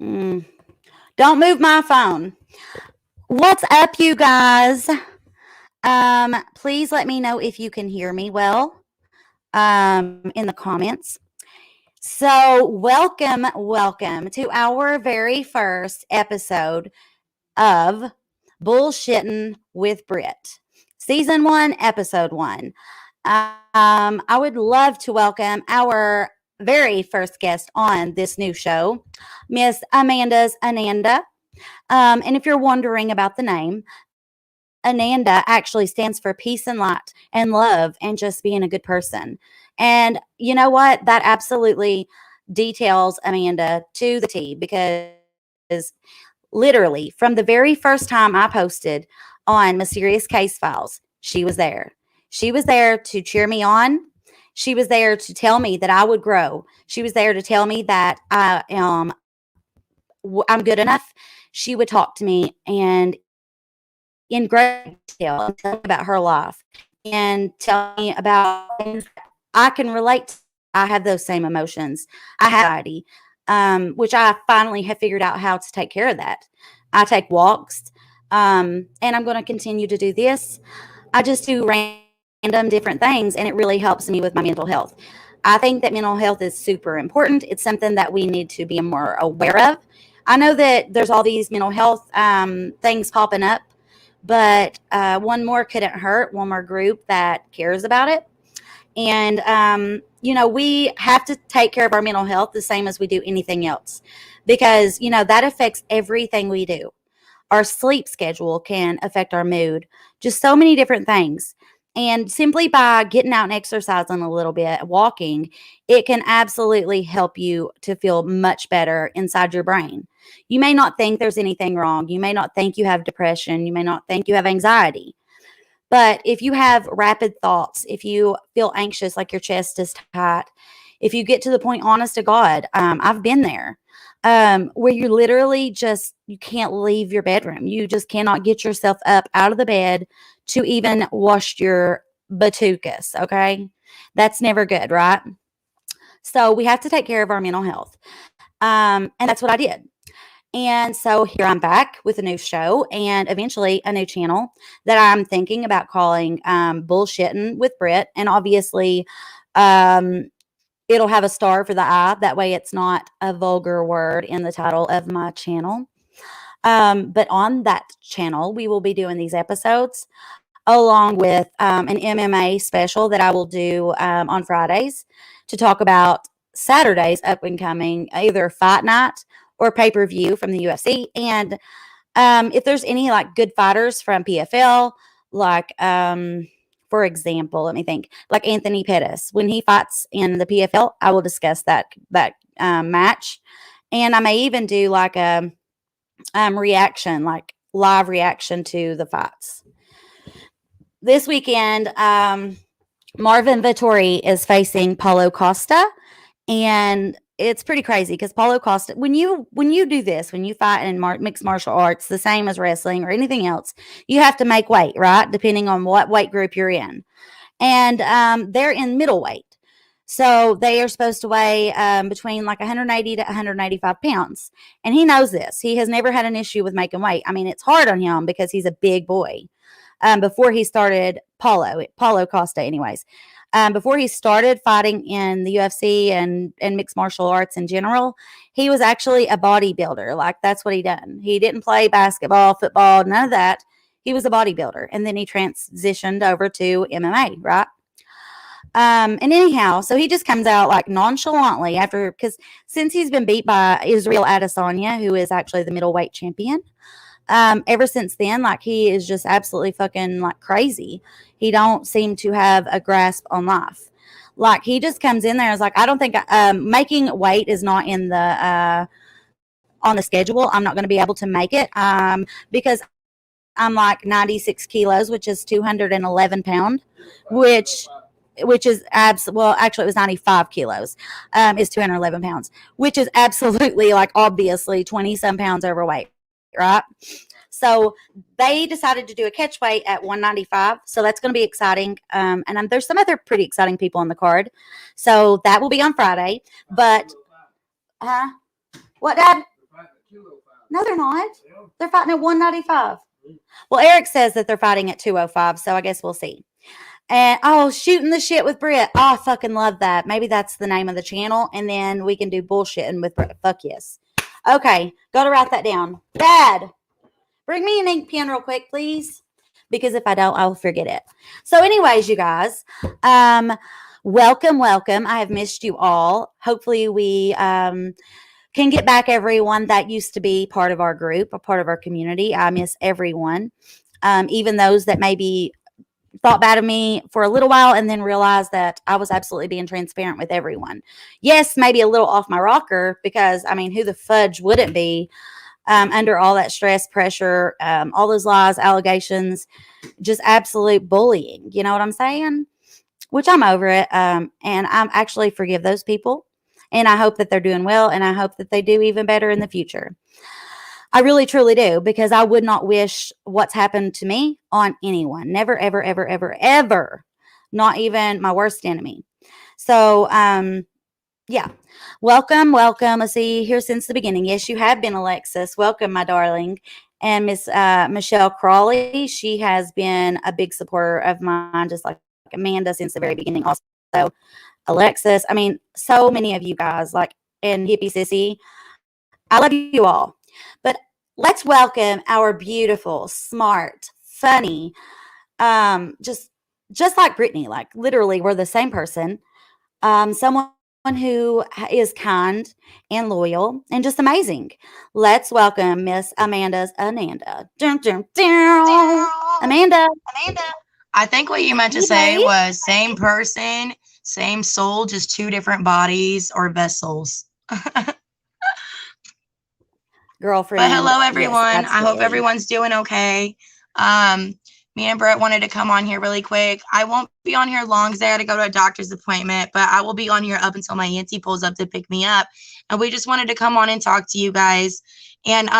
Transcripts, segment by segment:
Mm. Don't move my phone. What's up, you guys? Please let me know if you can hear me well in the comments. So, welcome to our very first episode of Bullshitting with Britt, Season 1, Episode 1. I would love to welcome our very first guest on this new show, Miss Amanda's Ananda. And if you're wondering about the name, Ananda actually stands for peace and light and love and just being a good person. And you know what? That absolutely details Amanda to the T because literally from the very first time I posted on Mysterious Case Files, she was there. She was there to cheer me on. She was there to tell me that I would grow. She was there to tell me that I'm good enough. She would talk to me and in great detail and tell me about her life and tell me about things I can relate to. I have those same emotions. I have anxiety, which I finally have figured out how to take care of that. I take walks, and I'm going to continue to do this. I just do random different things, and it really helps me with my mental health. I think that mental health is super important. It's something that we need to be more aware of. I know that there's all these mental health things popping up, but one more couldn't hurt, one more group that cares about it. And, we have to take care of our mental health the same as we do anything else because, that affects everything we do. Our sleep schedule can affect our mood, just so many different things. And simply by getting out and exercising a little bit, walking, it can absolutely help you to feel much better inside your brain. You may not think there's anything wrong. You may not think you have depression. You may not think you have anxiety. But if you have rapid thoughts, if you feel anxious, like your chest is tight, if you get to the point, honest to God, I've been there, where you literally you can't leave your bedroom. You just cannot get yourself up out of the bed to even wash your batukas, okay? That's never good, right? So we have to take care of our mental health. And that's what I did. And so here I'm back with a new show and eventually a new channel that I'm thinking about calling Bullshitting with Britt. And obviously, it'll have a star for the I. That way, it's not a vulgar word in the title of my channel. But on that channel, we will be doing these episodes along with an MMA special that I will do on Fridays to talk about Saturday's up and coming either fight night or pay-per-view from the UFC. And if there's any like good fighters from PFL, like for example, let me think, like Anthony Pettis, when he fights in the PFL, I will discuss that match. And I may even do like a reaction, like live reaction to the fights. This weekend, Marvin Vettori is facing Paulo Costa, and it's pretty crazy because Paulo Costa, when you do this, when you fight in mixed martial arts, the same as wrestling or anything else, you have to make weight, right? Depending on what weight group you're in. And they're in middleweight. So they are supposed to weigh between like 180 to 185 pounds. And he knows this. He has never had an issue with making weight. I mean, it's hard on him because he's a big boy. Before he started Paulo Costa anyways. Before he started fighting in the UFC and mixed martial arts in general, he was actually a bodybuilder. Like that's what he done. He didn't play basketball, football, none of that. He was a bodybuilder. And then he transitioned over to MMA, right? And anyhow, so he just comes out like nonchalantly because since he's been beat by Israel Adesanya, who is actually the middleweight champion, ever since then, like he is just absolutely fucking like crazy. He don't seem to have a grasp on life. Like he just comes in there and is like, I don't think making weight is not in the on the schedule. I'm not going to be able to make it because I'm like 96 kilos, which is 211 pounds, which is well, actually it was 95 kilos, is 211 pounds, which is absolutely like obviously 20 some pounds overweight, right? So they decided to do a catch weight at 195. So that's going to be exciting. And there's some other pretty exciting people on the card. So that will be on Friday. But, what, Dad? No, they're not. They're fighting at 195. Well, Eric says that they're fighting at 205, so I guess we'll see. And shooting the shit with Britt. Oh, I fucking love that. Maybe that's the name of the channel, and then we can do bullshitting with Britt. Fuck yes. Okay, gotta write that down. Dad, bring me an ink pen real quick, please. Because if I don't, I'll forget it. So, anyways, you guys, welcome. I have missed you all. Hopefully, we can get back everyone that used to be part of our group, a part of our community. I miss everyone, even those that maybe thought bad of me for a little while and then realized that I was absolutely being transparent with everyone. Yes, maybe a little off my rocker because, I mean, who the fudge wouldn't be under all that stress, pressure, all those lies, allegations, just absolute bullying. You know what I'm saying? Which I'm over it. And I actually forgive those people. And I hope that they're doing well. And I hope that they do even better in the future. I really, truly do, because I would not wish what's happened to me on anyone. Never, ever, ever, ever, ever. Not even my worst enemy. So, yeah. Welcome. Let's see, here since the beginning. Yes, you have been, Alexis. Welcome, my darling. And Miss Michelle Crawley, she has been a big supporter of mine, just like Amanda since the very beginning. Also, Alexis. I mean, so many of you guys, like, and Hippie Sissy. I love you all. But let's welcome our beautiful, smart, funny, just like Brittany, like literally we're the same person. Someone who is kind and loyal and just amazing. Let's welcome Miss Amanda's Ananda. Dun, dun, dun. Amanda. I think what you meant to say was same person, same soul, just two different bodies or vessels. Girlfriend. But hello, everyone. Yes, I hope everyone's doing okay. Me and Britt wanted to come on here really quick. I won't be on here long because I had to go to a doctor's appointment, but I will be on here up until my auntie pulls up to pick me up. And we just wanted to come on and talk to you guys. And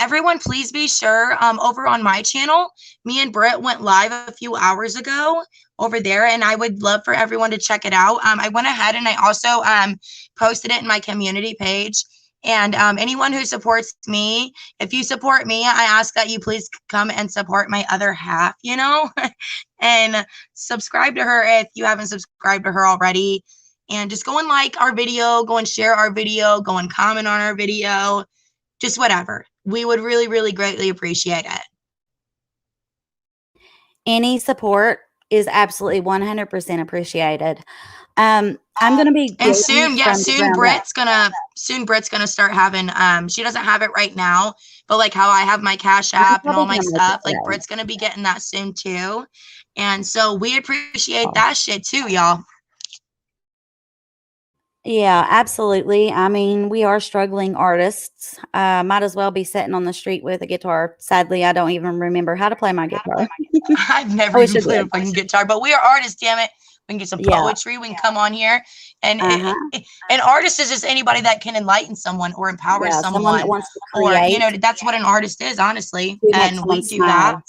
everyone, please be sure over on my channel, me and Britt went live a few hours ago over there, and I would love for everyone to check it out. I went ahead and I also posted it in my community page. And anyone who supports me, if you support me, I ask that you please come and support my other half, you know, and subscribe to her if you haven't subscribed to her already. And just go and like our video, go and share our video, go and comment on our video, just whatever. We would really, really greatly appreciate it. Any support is absolutely 100% appreciated. I'm gonna be and soon Britt's gonna start having she doesn't have it right now, but like how I have my Cash App and all my stuff, like Britt's gonna be getting that soon too. And so we appreciate that shit too, y'all. Yeah, absolutely. I mean, we are struggling artists. Might as well be sitting on the street with a guitar. Sadly, I don't even remember how to play my guitar. I've never even played a fucking guitar, but we are artists, damn it. We can get some poetry. We can come on here. And an artist is just anybody that can enlighten someone or empower someone that wants to create. Or, you know, that's what an artist is, honestly. And we do that.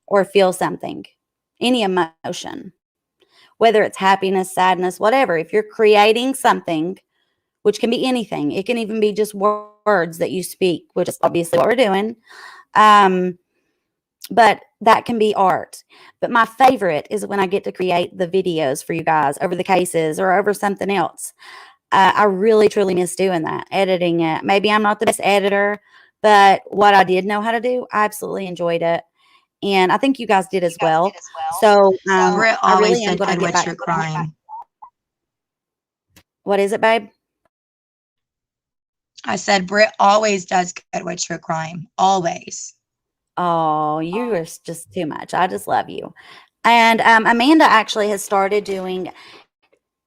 Or feel something, any emotion, whether it's happiness, sadness, whatever. If you're creating something, which can be anything, it can even be just words that you speak, which is obviously what we're doing. But that can be art. But my favorite is when I get to create the videos for you guys over the cases or over something else. I really, truly miss doing that, editing it. Maybe I'm not the best editor, but what I did know how to do, I absolutely enjoyed it. And I think you guys did as well. So Britt always said good with your crime. What is it, babe? I said Britt always does good with true crime. Always. Oh, you are just too much. I just love you. And Amanda actually has started doing,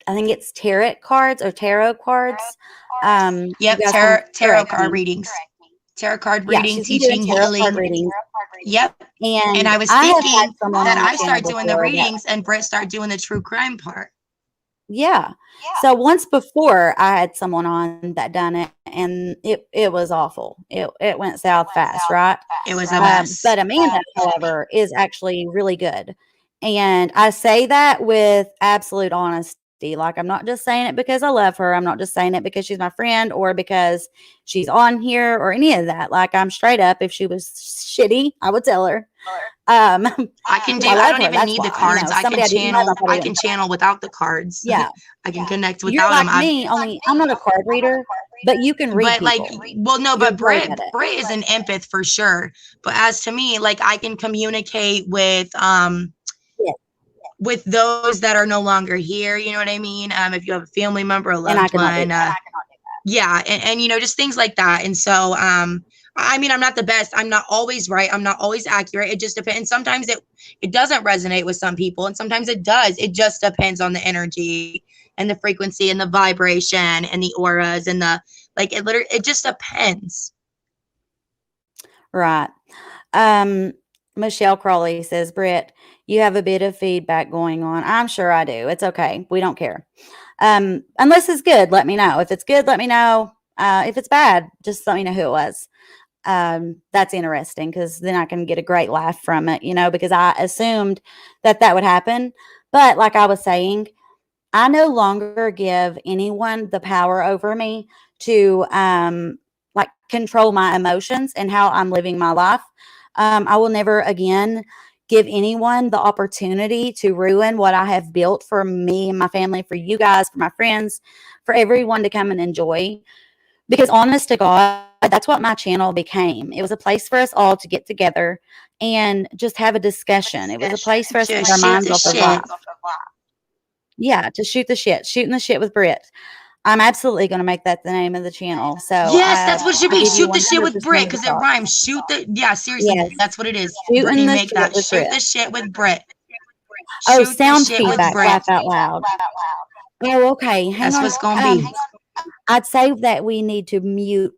I think it's tarot cards. Yep, tarot card readings. Tarot card reading, teaching, healing. Yep. And I was thinking that I start doing the readings and Britt start doing the true crime part. Yeah. So once before I had someone on that done it, and it was awful. It went south fast, right? It was a mess. But Amanda, however, is actually really good. And I say that with absolute honesty. Like, I'm not just saying it because I love her. I'm not just saying it because she's my friend or because she's on here or any of that. Like, I'm straight up. If she was shitty, I would tell her. I I don't even need the cards. I can channel without the cards. Yeah. I can connect You're without like them. me, only I'm not a card reader, but you can read But people. but Britt is an empath for sure. But as to me, like, I can communicate with with those that are no longer here. You know what I mean? If you have a family member, a loved one, yeah, and you know, just things like that. And so, I mean, I'm not the best. I'm not always right. I'm not always accurate. It just depends. And sometimes it doesn't resonate with some people, and sometimes it does. It just depends on the energy and the frequency and the vibration and the auras and the it just depends. Right. Michelle Crawley says, Britt, you have a bit of feedback going on. I'm sure I do. It's okay. We don't care. Unless it's good, let me know. If it's good, let me know. If it's bad, just let me know who it was. That's interesting because then I can get a great laugh from it, you know, because I assumed that would happen. But like I was saying, I no longer give anyone the power over me to like control my emotions and how I'm living my life. I will never again give anyone the opportunity to ruin what I have built for me and my family, for you guys, for my friends, for everyone to come and enjoy. Because honest to God, that's what my channel became. It was a place for us all to get together and just have a discussion. It was a place for us to get our minds off of life. Yeah, to shoot the shit. Shooting the shit with Britt. I'm absolutely going to make that the name of the channel. So yes, that's what it should be. Shoot the shit with Britt, because it rhymes. Seriously, yes. That's what it is. Brittany, make that. Shoot the shit with Britt. Oh, sound feedback. Laugh out loud. Oh, okay. Hang on. That's what's going to be. I'd say that we need to mute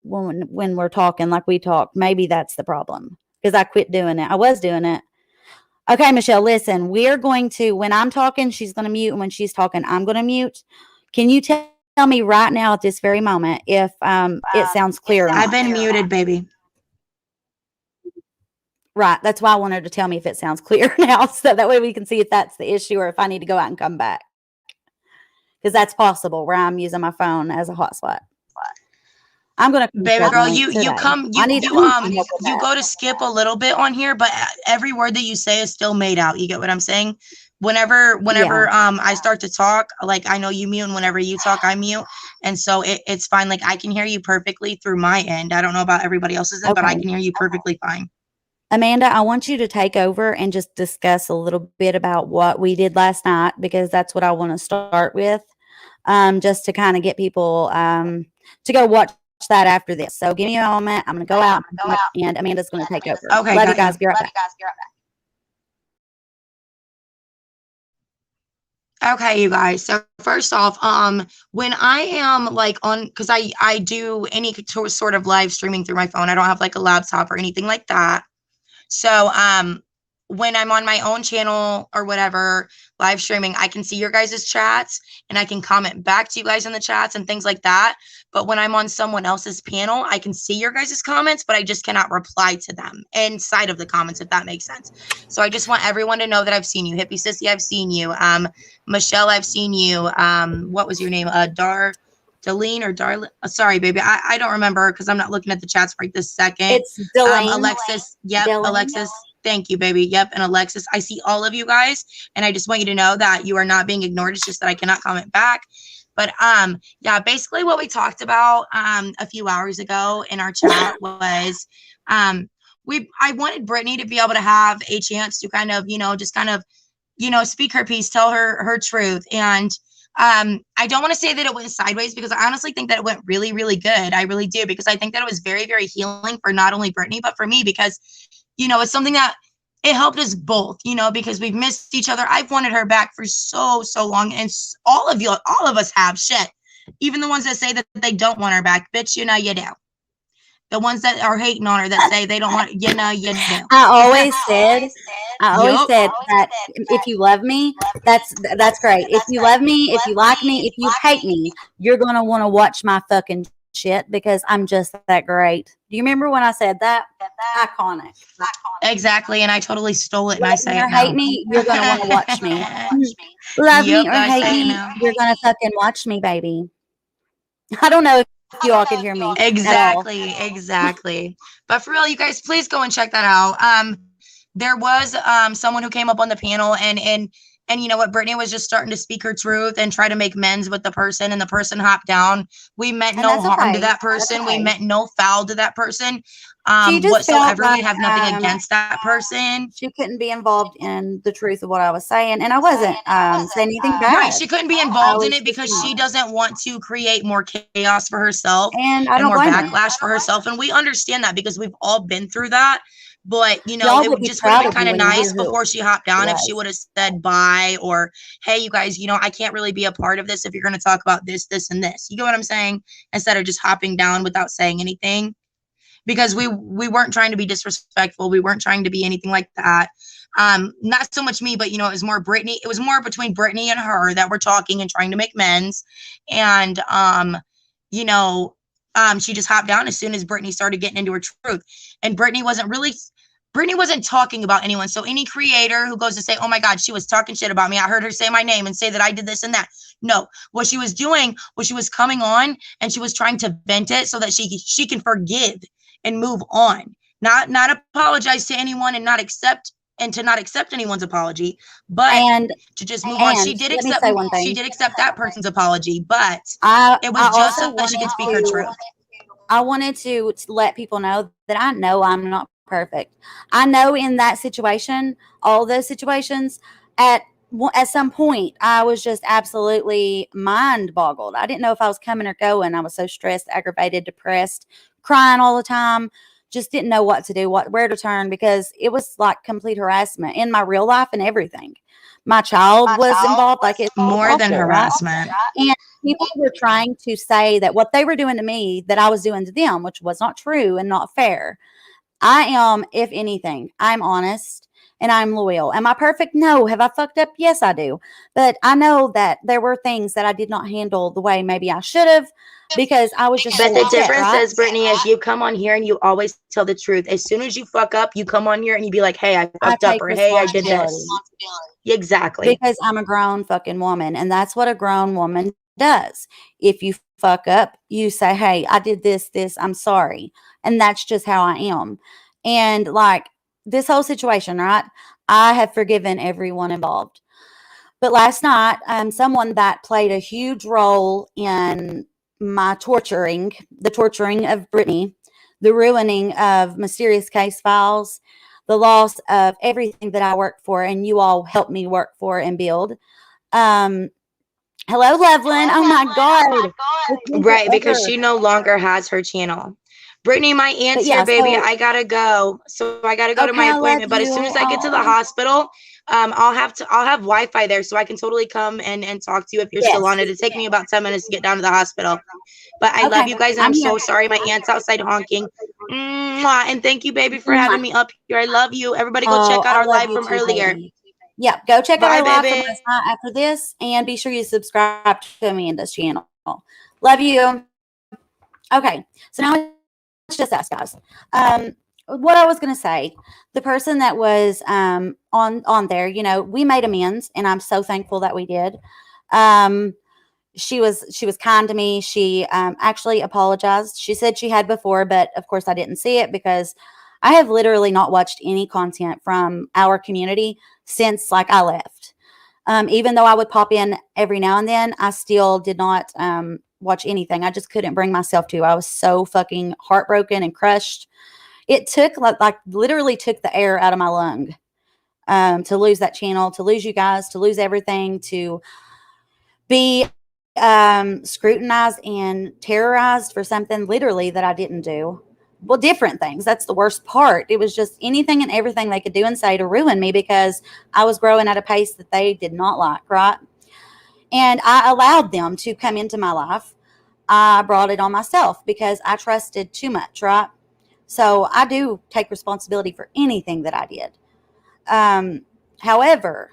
when we're talking like we talk. Maybe that's the problem because I quit doing it. I was doing it. Okay, Michelle, listen, we're going to, when I'm talking, she's going to mute. And when she's talking, I'm going to mute. Can you tell me right now at this very moment if it sounds clear or not? I've been muted, baby. Right. That's why I wanted to tell me if it sounds clear now. So that way we can see if that's the issue or if I need to go out and come back. Because that's possible where I'm using my phone as a hotspot. I'm gonna, baby girl, you go to skip a little bit on here, but every word that you say is still made out. You get what I'm saying? Whenever I start to talk, like, I know you mute, and whenever you talk, I mute, and so it's fine. Like, I can hear you perfectly through my end. I don't know about everybody else's end, but I can hear you perfectly fine. Amanda, I want you to take over and just discuss a little bit about what we did last night, because that's what I want to start with, just to kind of get people to go watch that after this. So give me a moment. I'm going to go out and Amanda's going to take over. Okay. Love you guys. Be right back. Okay, you guys. So first off, when I am like because I do any sort of live streaming through my phone, I don't have like a laptop or anything like that. So when I'm on my own channel or whatever, live streaming, I can see your guys' chats and I can comment back to you guys in the chats and things like that. But when I'm on someone else's panel, I can see your guys' comments, but I just cannot reply to them inside of the comments, if that makes sense. So I just want everyone to know that I've seen you. Hippie Sissy, I've seen you. Michelle, I've seen you. What was your name? Darlene or Darlene? Sorry, baby. I don't remember because I'm not looking at the chats right this second. It's Darlene. Alexis. Yep, Darlene. Alexis. Thank you, baby. Yep, and Alexis. I see all of you guys, and I just want you to know that you are not being ignored. It's just that I cannot comment back. But yeah, basically what we talked about a few hours ago in our chat was I wanted Brittany to be able to have a chance to kind of, just kind of, speak her piece, tell her truth. And I don't want to say that it went sideways, because I honestly think that it went really, really good. I really do, because I think that it was very, very healing for not only Brittany, but for me, because, it's something that it helped us both, because we've missed each other. I've wanted her back for so long. And all of us have. Shit. Even the ones that say that they don't want her back, bitch, you do. The ones that are hating on her, that say they don't want, you do. I always said that if you love me, that's great. If you love me, if you like me, if you hate me, you're going to want to watch my fucking shit because I'm just that great. Do you remember when I said that? Iconic. Exactly, and I totally stole it and I Love say me it or now. hate me, you're gonna want to watch me. Love Yep, me or I hate say it me, now. you're gonna fucking watch me, baby. I don't know if you all can hear me at all. Exactly. But for real, you guys, please go and check that out. There was someone who came up on the panel and you know what, Brittany was just starting to speak her truth and try to make amends with the person, and the person hopped down. We meant And no that's harm to okay. that That's person. We okay. meant no foul to that person. She just felt Whatsoever. like We have nothing against that person. she couldn't be involved in the truth of what I was saying, and I wasn't saying anything Right, bad. she couldn't be I involved in was it just because she honest, doesn't want to create more chaos for herself and I and don't more blame her. backlash for herself. And we understand that because we've all been through that. But, you know, Y'all it would be just would have proud been of me kind of when you hear nice who before she hopped it down if she was. would have said bye, or, hey, you guys, you know, I can't really be a part of this if you're going to talk about this, this, and this. You get what I'm saying? Instead of just hopping down without saying anything. Because we weren't trying to be disrespectful. We weren't trying to be anything like that. Not so much me, but you know, it was more Brittany. It was more between Brittany and her that were talking and trying to make amends. And you know, she just hopped down as soon as Brittany started getting into her truth. And Brittany wasn't talking about anyone. So any creator who goes to say, oh my God, she was talking shit about me, I heard her say my name and say that I did this and that. No, what she was doing was she was coming on and she was trying to vent it so that she can forgive and move on. Not apologize to anyone and to not accept anyone's apology, but And to just move on. let me say one She thing. did accept that person's apology, but it I was just also so that she could speak her truth. I wanted to let people know that I know I'm not perfect. I know in that situation, all those situations, at at some point, I was just absolutely mind boggled. I didn't know if I was coming or going. I was so stressed, aggravated, depressed, crying all the time. Just didn't know what to do, where to turn, because it was like complete harassment in my real life and everything. My child was involved, like it was More than awful, right? harassment. And people were trying to say that what they were doing to me, that I was doing to them, which was not true and not fair. I am, if anything, I'm honest and I'm loyal. Am I perfect? No. Have I fucked up? Yes, I do. But I know that there were things that I did not handle the way maybe I should have because I was just But so the upset, difference right? is, Brittany, is you come on here and you always tell the truth. As soon as you fuck up, you come on here and you be like, hey, I I fucked up, take or hey, I did this. responsibility Exactly. because I'm a grown fucking woman. And that's what a grown woman does. If you fuck up, you say, hey, I did this, I'm sorry. And that's just how I am. And like this whole situation, right? I have forgiven everyone involved. But last night, someone that played a huge role in the torturing of Brittany, the ruining of Mysterious Case Files, the loss of everything that I worked for and you all helped me work for and build. Um, hello, Loveland. Oh my God. It's been Right, because forever. she no longer has her channel. Brittany, my But aunt's here, yeah, baby. so I gotta go. So I gotta go to my okay, I love appointment. But as you. soon as I get to the Oh, hospital, I'll have Wi-Fi there so I can totally come and talk to you if you're still yes. on it. It'll take me about 10 minutes to get down to the hospital. But I love Okay, you guys and I'm I'm here. so sorry. My aunt's outside honking. Mwah. And thank you, baby, for having me up here. I love you. Everybody go check Oh, out I our love live you from too, earlier. baby. Yeah, go check out Bye, our live from baby. last night after this, and be sure you subscribe to Amanda's channel. Love you. Okay, so now it's just us, guys. What I was gonna say, the person that was on there, you know, we made amends, and I'm so thankful that we did. Um, she was kind to me. She actually apologized. She said she had before, but of course I didn't see it because I have literally not watched any content from our community since like I left. Even though I would pop in every now and then, I still did not watch anything. I just couldn't bring myself to. I was so fucking heartbroken and crushed. It took like literally took the air out of my lung to lose that channel, to lose you guys, to lose everything, to be scrutinized and terrorized for something literally that I didn't do. Well, different things. That's the worst part. It was just anything and everything they could do and say to ruin me because I was growing at a pace that they did not like, right? And I allowed them to come into my life. I brought it on myself because I trusted too much, right? So I do take responsibility for anything that I did. However,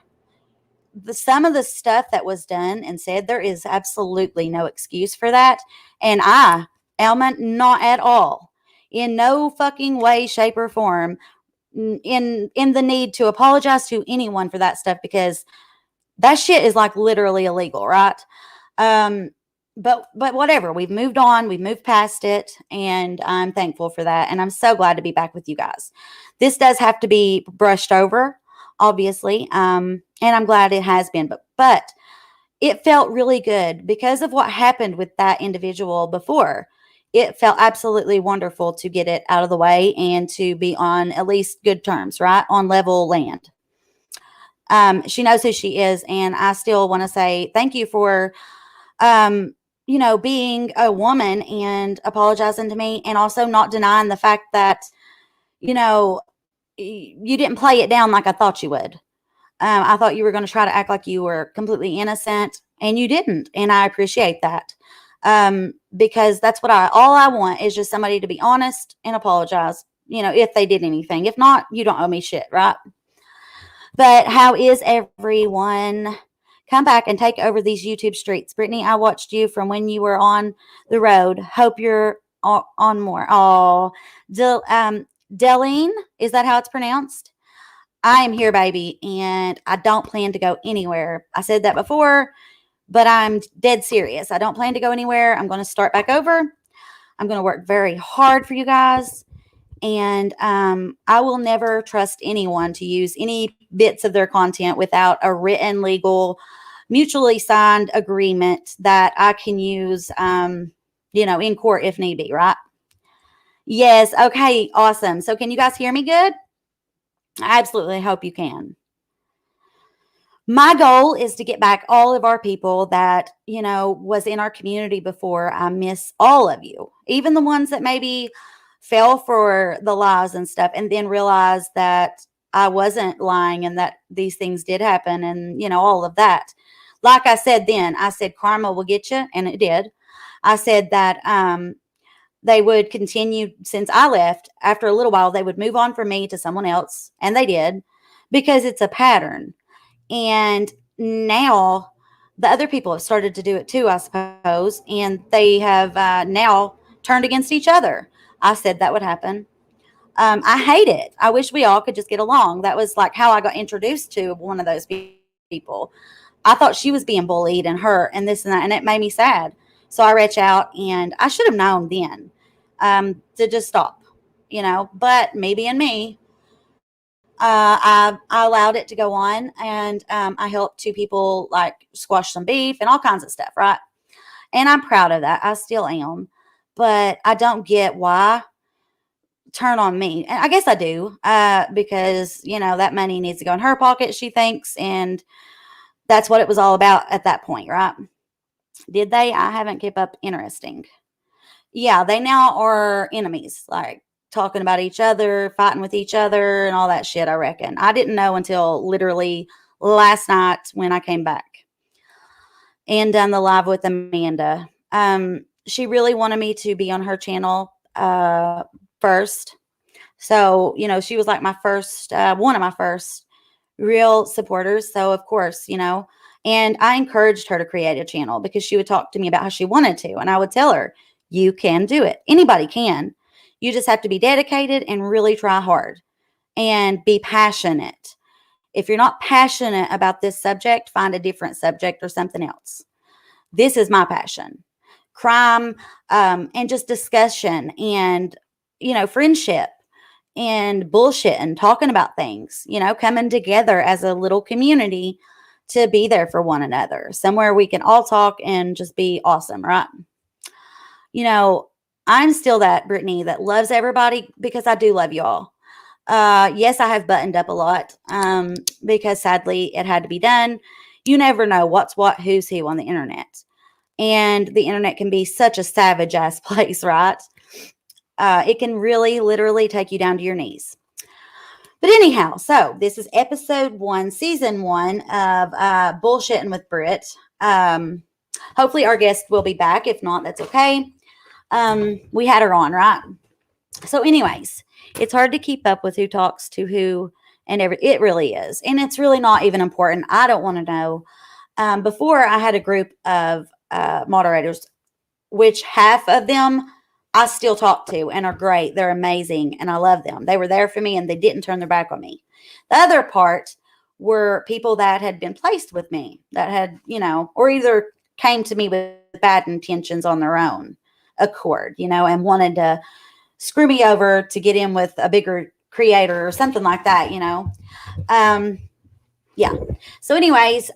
some of the stuff that was done and said, there is absolutely no excuse for that. And I Alma, not at all. In no fucking way, shape, or form in the need to apologize to anyone for that stuff, because that shit is like literally illegal, right? Um, but whatever. We've moved on. We've moved past it, and I'm thankful for that. And I'm so glad to be back with you guys. This does have to be brushed over, obviously, and I'm glad it has been. But it felt really good because of what happened with that individual before. It felt absolutely wonderful to get it out of the way and to be on at least good terms, right? On level land. She knows who she is, and I still want to say thank you for, um, being a woman and apologizing to me, and also not denying the fact that, you know, you didn't play it down like I thought you would. I thought you were going to try to act like you were completely innocent, and you didn't. And I appreciate that. Because that's what all I want is just somebody to be honest and apologize, if they did anything. If not, you don't owe me shit, right? But how is everyone? Come back and take over these YouTube streets. Brittany, I watched you from when you were on the road. Hope you're on more. Oh, Deline, is that how it's pronounced? I am here, baby, and I don't plan to go anywhere. I said that before, but I'm dead serious. I don't plan to go anywhere. I'm going to start back over. I'm going to work very hard for you guys, and I will never trust anyone to use any bits of their content without a written, legal, mutually signed agreement that I can use, in court if need be, right? Yes. Okay. Awesome. So can you guys hear me good? I absolutely hope you can. My goal is to get back all of our people that, was in our community before. I miss all of you, even the ones that maybe fell for the lies and stuff and then realized that I wasn't lying and that these things did happen and, all of that. Like I said then, I said karma will get you, and it did. I said that they would continue since I left. After a little while, they would move on from me to someone else, and they did, because it's a pattern. And now the other people have started to do it too, I suppose, and they have now turned against each other. I said that would happen. I hate it. I wish we all could just get along. That was like how I got introduced to one of those people. I thought she was being bullied and hurt and this and that, and it made me sad. So I reached out, and I should have known then to just stop, but me being me, I allowed it to go on, and I helped two people like squash some beef and all kinds of stuff, right? And I'm proud of that. I still am, but I don't get why turn on me. And I guess I do, because that money needs to go in her pocket, she thinks, and that's what it was all about at that point, right? Did they? I haven't kept up. Interesting. Yeah, they now are enemies, like talking about each other, fighting with each other, and all that shit, I reckon. I didn't know until literally last night when I came back and done the live with Amanda. She really wanted me to be on her channel first. So, she was like my first, one of my first real supporters. So, of course, and I encouraged her to create a channel because she would talk to me about how she wanted to. And I would tell her, you can do it. Anybody can. You just have to be dedicated and really try hard and be passionate. If you're not passionate about this subject, find a different subject or something else. This is my passion. Crime, and just discussion and, friendship and bullshit and talking about things, coming together as a little community to be there for one another, somewhere we can all talk and just be awesome, right? I'm still that Brittany that loves everybody because I do love you all. Yes, I have buttoned up a lot because sadly it had to be done. You never know what's what, who's who on the internet. And the internet can be such a savage ass place, right? It can really literally take you down to your knees. But anyhow, so this is episode 1, season 1 of Bullshitting with Britt. Hopefully our guest will be back. If not, that's okay. We had her on, right? So anyways, it's hard to keep up with who talks to who and it really is. And it's really not even important. I don't want to know. Before I had a group of moderators, which half of them I still talk to and are great. They're amazing and I love them. They were there for me and they didn't turn their back on me. The other part were people that had been placed with me that had, or either came to me with bad intentions on their own accord, and wanted to screw me over to get in with a bigger creator or something like that, Yeah. So, anyways,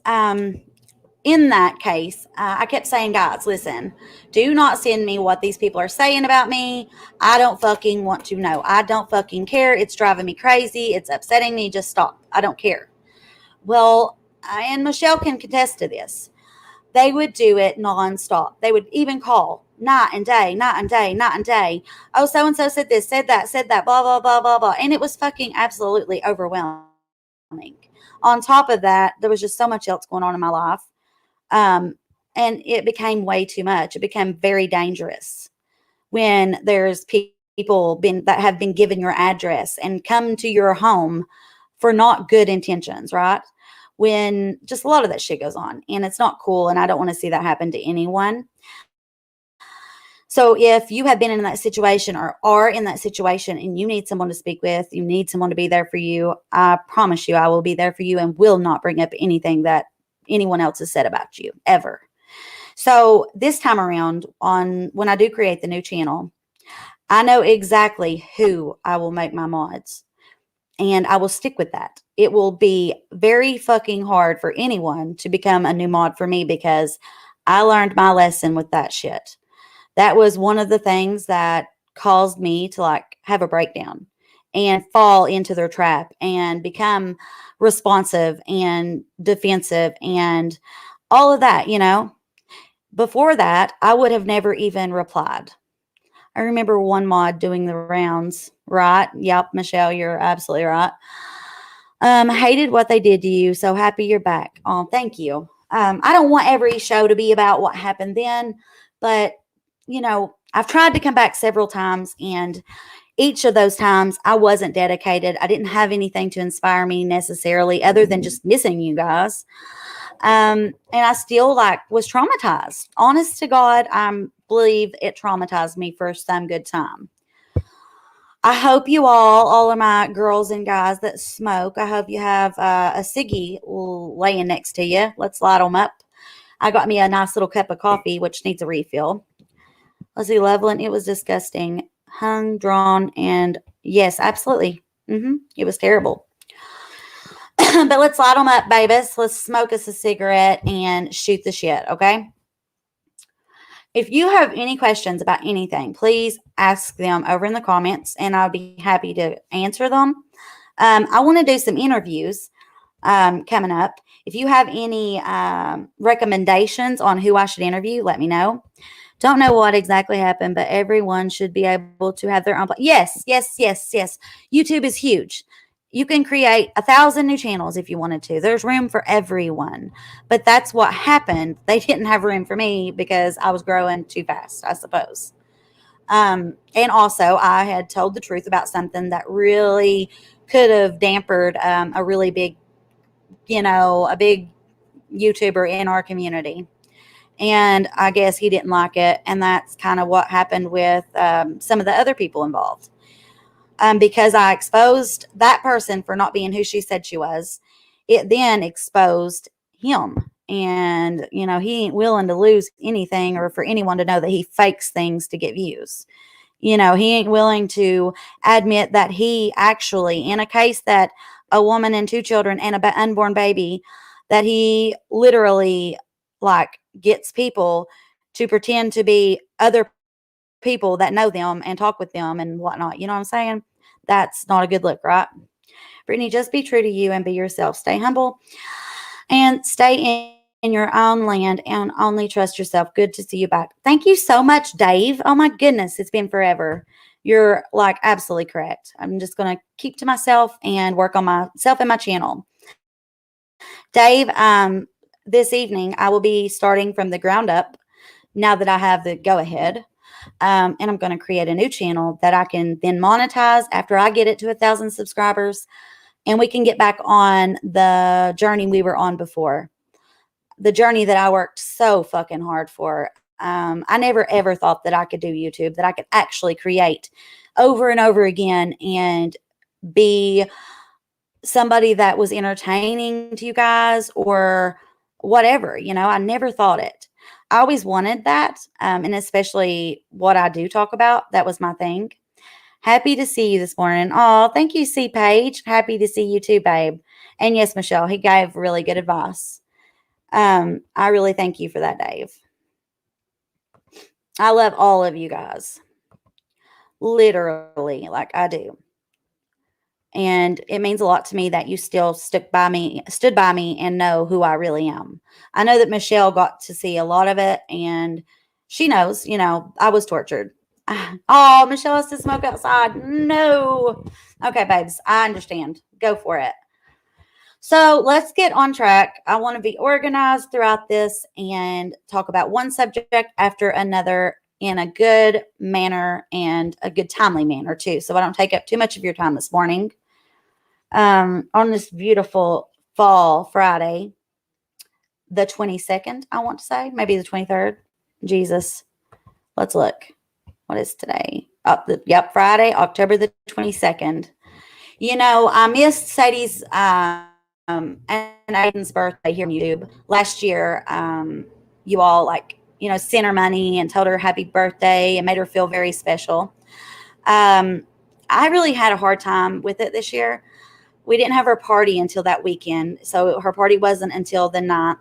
in that case, I kept saying, guys, listen, do not send me what these people are saying about me. I don't fucking want to know. I don't fucking care. It's driving me crazy. It's upsetting me. Just stop. I don't care. Well, and Michelle can contest to this. They would do it nonstop. They would even call night and day, night and day, night and day. Oh, so-and-so said this, said that, blah, blah, blah, blah, blah. And it was fucking absolutely overwhelming. On top of that, there was just so much else going on in my life. And it became way too much. It became very dangerous when there's people that have been given your address and come to your home for not good intentions, right? When just a lot of that shit goes on and it's not cool. And I don't want to see that happen to anyone. So if you have been in that situation or are in that situation and you need someone to speak with, you need someone to be there for you, I promise you I will be there for you and will not bring up anything that anyone else has said about you ever. So this time around when I do create the new channel, I know exactly who I will make my mods and I will stick with that. It will be very fucking hard for anyone to become a new mod for me because I learned my lesson with that shit. That was one of the things that caused me to have a breakdown and fall into their trap and become responsive and defensive and all of that, Before that, I would have never even replied. I remember one mod doing the rounds, right? Yep, Michelle, you're absolutely right. Hated what they did to you. So happy you're back. Oh, thank you. I don't want every show to be about what happened then, but I've tried to come back several times and each of those times I wasn't dedicated. I didn't have anything to inspire me necessarily other than just missing you guys. And I still was traumatized. Honest to God, I believe it traumatized me for some good time. I hope you all of my girls and guys that smoke, I hope you have a ciggy laying next to you. Let's light them up. I got me a nice little cup of coffee, which needs a refill. Let's see, Loveland, it was disgusting. Hung, drawn, and yes, absolutely. It was terrible. But let's light them up, babies. Let's smoke us a cigarette and shoot the shit, okay? If you have any questions about anything, please ask them over in the comments, and I'll be happy to answer them. I want to do some interviews coming up. If you have any recommendations on who I should interview, let me know. Don't know what exactly happened, but everyone should be able to have their own. Yes. YouTube is huge. You can create 1,000 new channels if you wanted to. There's room for everyone. But that's what happened. They didn't have room for me because I was growing too fast, I suppose. And also, I had told the truth about something that really could have dampened a really big, a big YouTuber in our community. And I guess he didn't like it. And that's kind of what happened with some of the other people involved. Because I exposed that person for not being who she said she was. It then exposed him. And, he ain't willing to lose anything or for anyone to know that he fakes things to get views. He ain't willing to admit that he actually, in a case that a woman and 2 children and an unborn baby, that he literally gets people to pretend to be other people that know them and talk with them and whatnot. You know what I'm saying? That's not a good look, right? Brittany, just be true to you and be yourself. Stay humble and stay in your own land and only trust yourself. Good to see you back. Thank you so much, Dave. Oh my goodness, it's been forever. You're absolutely correct. I'm just going to keep to myself and work on myself and my channel. Dave, this evening I will be starting from the ground up now that I have the go ahead. And I'm going to create a new channel that I can then monetize after I get it to 1,000 subscribers. And we can get back on the journey we were on before. The journey that I worked so fucking hard for. I never ever thought that I could do YouTube, that I could actually create over and over again and be somebody that was entertaining to you guys or whatever. I never thought it. I always wanted that, and especially what I do talk about. That was my thing. Happy to see you this morning. Oh, thank you, C. Paige. Happy to see you too, babe. And yes, Michelle, he gave really good advice. I really thank you for that, Dave. I love all of you guys. Literally, like I do. And it means a lot to me that you still stood by me and know who I really am. I know that Michelle got to see a lot of it and she knows, I was tortured. Oh, Michelle has to smoke outside. No. Okay, babes, I understand. Go for it. So let's get on track. I want to be organized throughout this and talk about one subject after another in a good manner and a good timely manner too. So I don't take up too much of your time this morning. On this beautiful fall Friday, the 22nd, I want to say, maybe the 23rd. Jesus. Let's look. What is today? Friday, October the 22nd. I missed Sadie's and Aiden's birthday here on YouTube last year. You all sent her money and told her happy birthday and made her feel very special. I really had a hard time with it this year. We didn't have her party until that weekend, so her party wasn't until the 9th.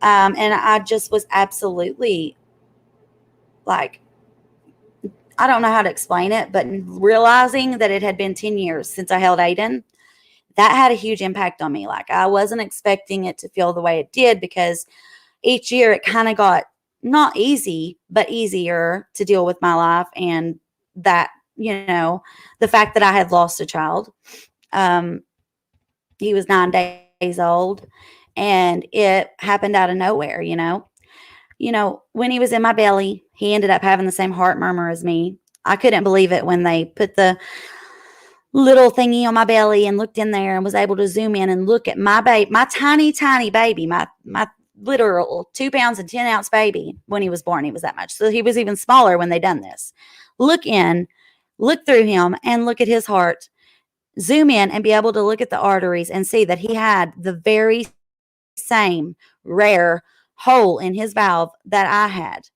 And I just was absolutely I don't know how to explain it, but realizing that it had been 10 years since I held Aiden, that had a huge impact on me. I wasn't expecting it to feel the way it did because each year it kind of got not easy, but easier to deal with my life. And that, the fact that I had lost a child. He was 9 days old and it happened out of nowhere, when he was in my belly, he ended up having the same heart murmur as me. I couldn't believe it when they put the little thingy on my belly and looked in there and was able to zoom in and look at my baby, my tiny, tiny baby, my literal 2 pounds and 10 ounce baby. When he was born, he was that much. So he was even smaller when they done this. Look through him and look at his heart. Zoom in and be able to look at the arteries and see that he had the very same rare hole in his valve that I had.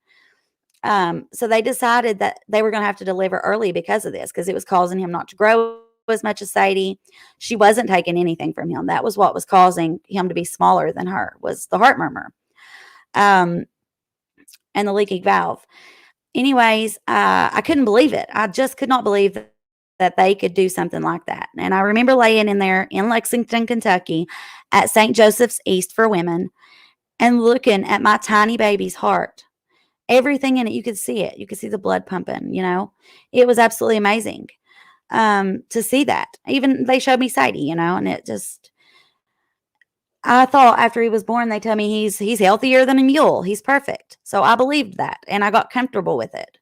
So they decided that they were going to have to deliver early because of this, because it was causing him not to grow as much as Sadie. She wasn't taking anything from him. That was what was causing him to be smaller than her, was the heart murmur, and the leaking valve. Anyways, I couldn't believe it. I just could not believe that they could do something like that. And I remember laying in there in Lexington, Kentucky at St. Joseph's East for Women and looking at my tiny baby's heart. Everything in it, you could see it. You could see the blood pumping, It was absolutely amazing to see that. Even they showed me Sadie, and it just, I thought after he was born, they tell me he's healthier than a mule. He's perfect. So I believed that and I got comfortable with it.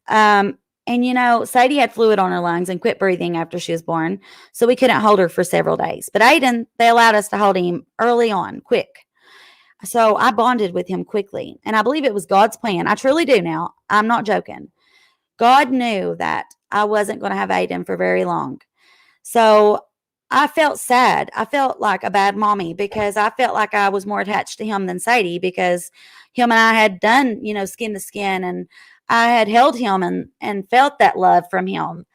And Sadie had fluid on her lungs and quit breathing after she was born. So we couldn't hold her for several days. But Aiden, they allowed us to hold him early on, quick. So I bonded with him quickly. And I believe it was God's plan. I truly do now. I'm not joking. God knew that I wasn't going to have Aiden for very long. So I felt sad. I felt like a bad mommy because I felt like I was more attached to him than Sadie, because him and I had done, skin to skin, and I had held him and felt that love from him.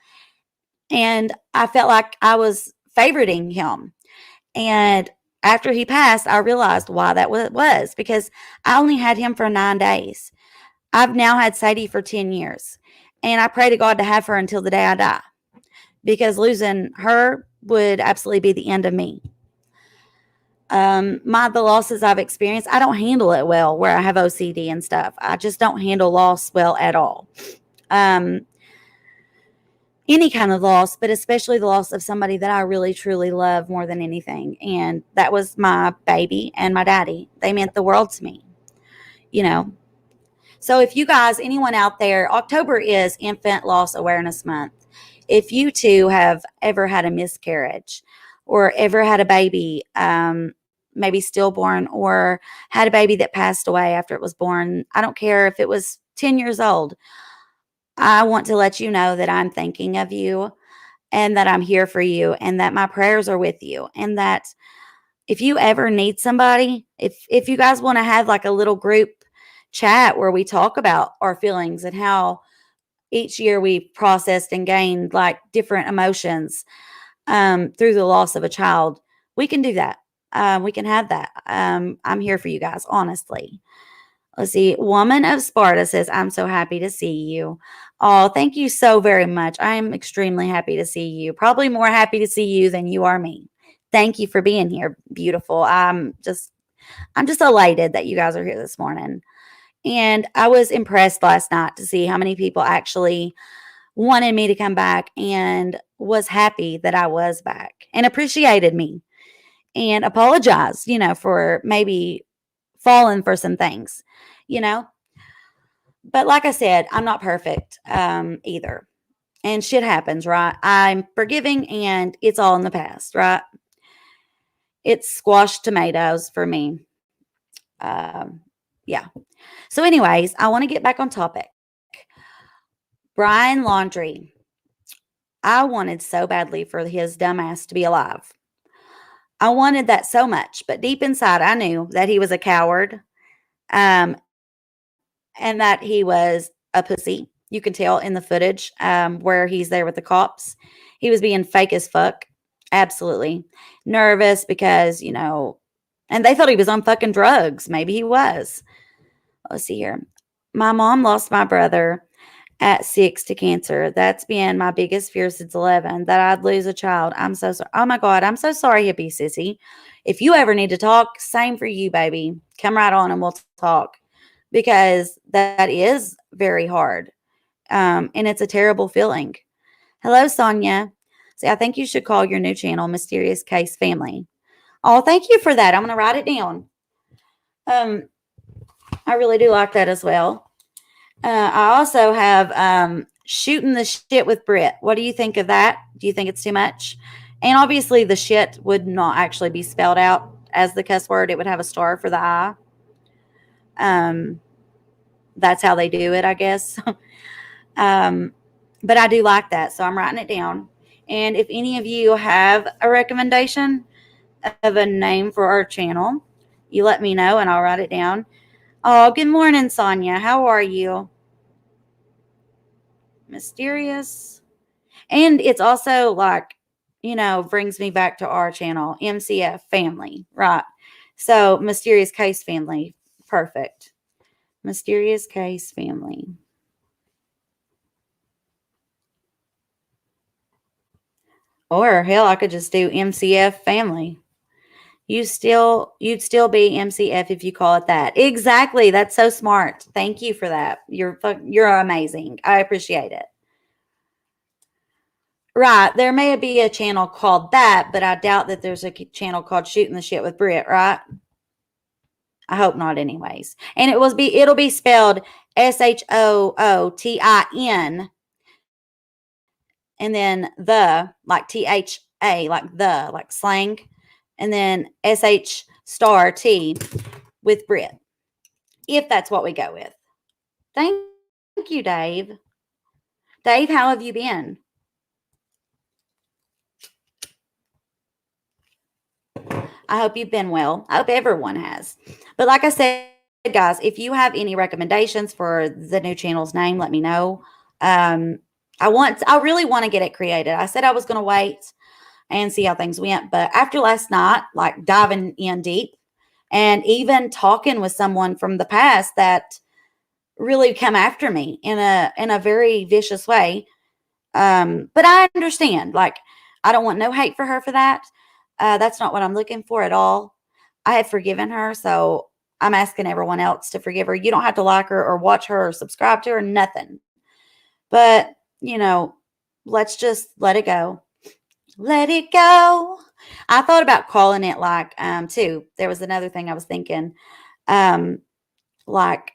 And I felt like I was favoriting him. And after he passed, I realized why that was, because I only had him for 9 days. I've now had Sadie for 10 years. And I pray to God to have her until the day I die, because losing her would absolutely be the end of me. The losses I've experienced, I don't handle it well, where I have OCD and stuff. I just don't handle loss well at all. Any kind of loss, but especially the loss of somebody that I really, truly love more than anything. And that was my baby and my daddy. They meant the world to me, So if you guys, anyone out there, October is Infant Loss Awareness Month. If you too have ever had a miscarriage or ever had a baby maybe stillborn or had a baby that passed away after it was born. I don't care if it was 10 years old. I want to let you know that I'm thinking of you and that I'm here for you and that my prayers are with you, and that if you ever need somebody, if you guys want to have like a little group chat where we talk about our feelings and how each year we processed and gained like different emotions through the loss of a child, we can do that. We can have that. I'm here for you guys, honestly. Let's see. Woman of Sparta says, I'm so happy to see you. Oh, thank you so very much. I am extremely happy to see you. Probably more happy to see you than you are me. Thank you for being here, beautiful. I'm just elated that you guys are here this morning. And I was impressed last night to see how many people actually wanted me to come back and was happy that I was back and appreciated me and apologized, for maybe falling for some things, you know. But like I said, I'm not perfect either. And shit happens, right? I'm forgiving and it's all in the past, right? It's squashed tomatoes for me. Yeah. So, anyways, I want to get back on topic. Brian Laundrie. I wanted so badly for his dumbass to be alive. I wanted that so much, but deep inside, I knew that he was a coward, and that he was a pussy. You can tell in the footage where he's there with the cops. He was being fake as fuck. Absolutely. Nervous because, and they thought he was on fucking drugs. Maybe he was. Let's see here. My mom lost my brother at 6 to cancer. That's been my biggest fear since 11, that I'd lose a child. I'm so sorry. Oh my God, I'm so sorry, hippie sissy. If you ever need to talk, same for you, baby. Come right on and we'll talk, because that is very hard. And it's a terrible feeling. Hello, Sonia. See, I think you should call your new channel Mysterious Case Family. Oh, thank you for that. I'm going to write it down. I really do like that as well. I also have Shooting the Shit with Britt. What do you think of that? Do you think it's too much? And obviously the shit would not actually be spelled out as the cuss word. It would have a star for the I. That's how they do it, I guess. But I do like that, so I'm writing it down. And if any of you have a recommendation of a name for our channel, you let me know and I'll write it down. Oh, good morning, Sonia. How are you? Mysterious. And it's also like, brings me back to our channel, MCF Family, right? So, Mysterious Case Family. Perfect. Mysterious Case Family. Or hell, I could just do MCF Family. You'd still be MCF if you call it that. Exactly. That's so smart. Thank you for that. You're amazing. I appreciate it. Right. There may be a channel called that, but I doubt that there's a channel called Shooting the Shit with Britt, right? I hope not anyways. And it'll be spelled SHOOTIN and then the, like THA, like slang, and then SH star T with Britt, if that's what we go with. Thank you, Dave. Dave, how have you been? I hope you've been well. I hope everyone has. But like I said, guys, if you have any recommendations for the new channel's name, let me know. I really want to get it created. I said I was going to wait and see how things went. But after last night, like diving in deep and even talking with someone from the past that really come after me in a very vicious way. But I understand, like, I don't want no hate for her for that. That's not what I'm looking for at all. I have forgiven her. So I'm asking everyone else to forgive her. You don't have to like her or watch her or subscribe to her, nothing. But, let's just let it go. Let it go. I thought about calling it like, too. There was another thing I was thinking, like,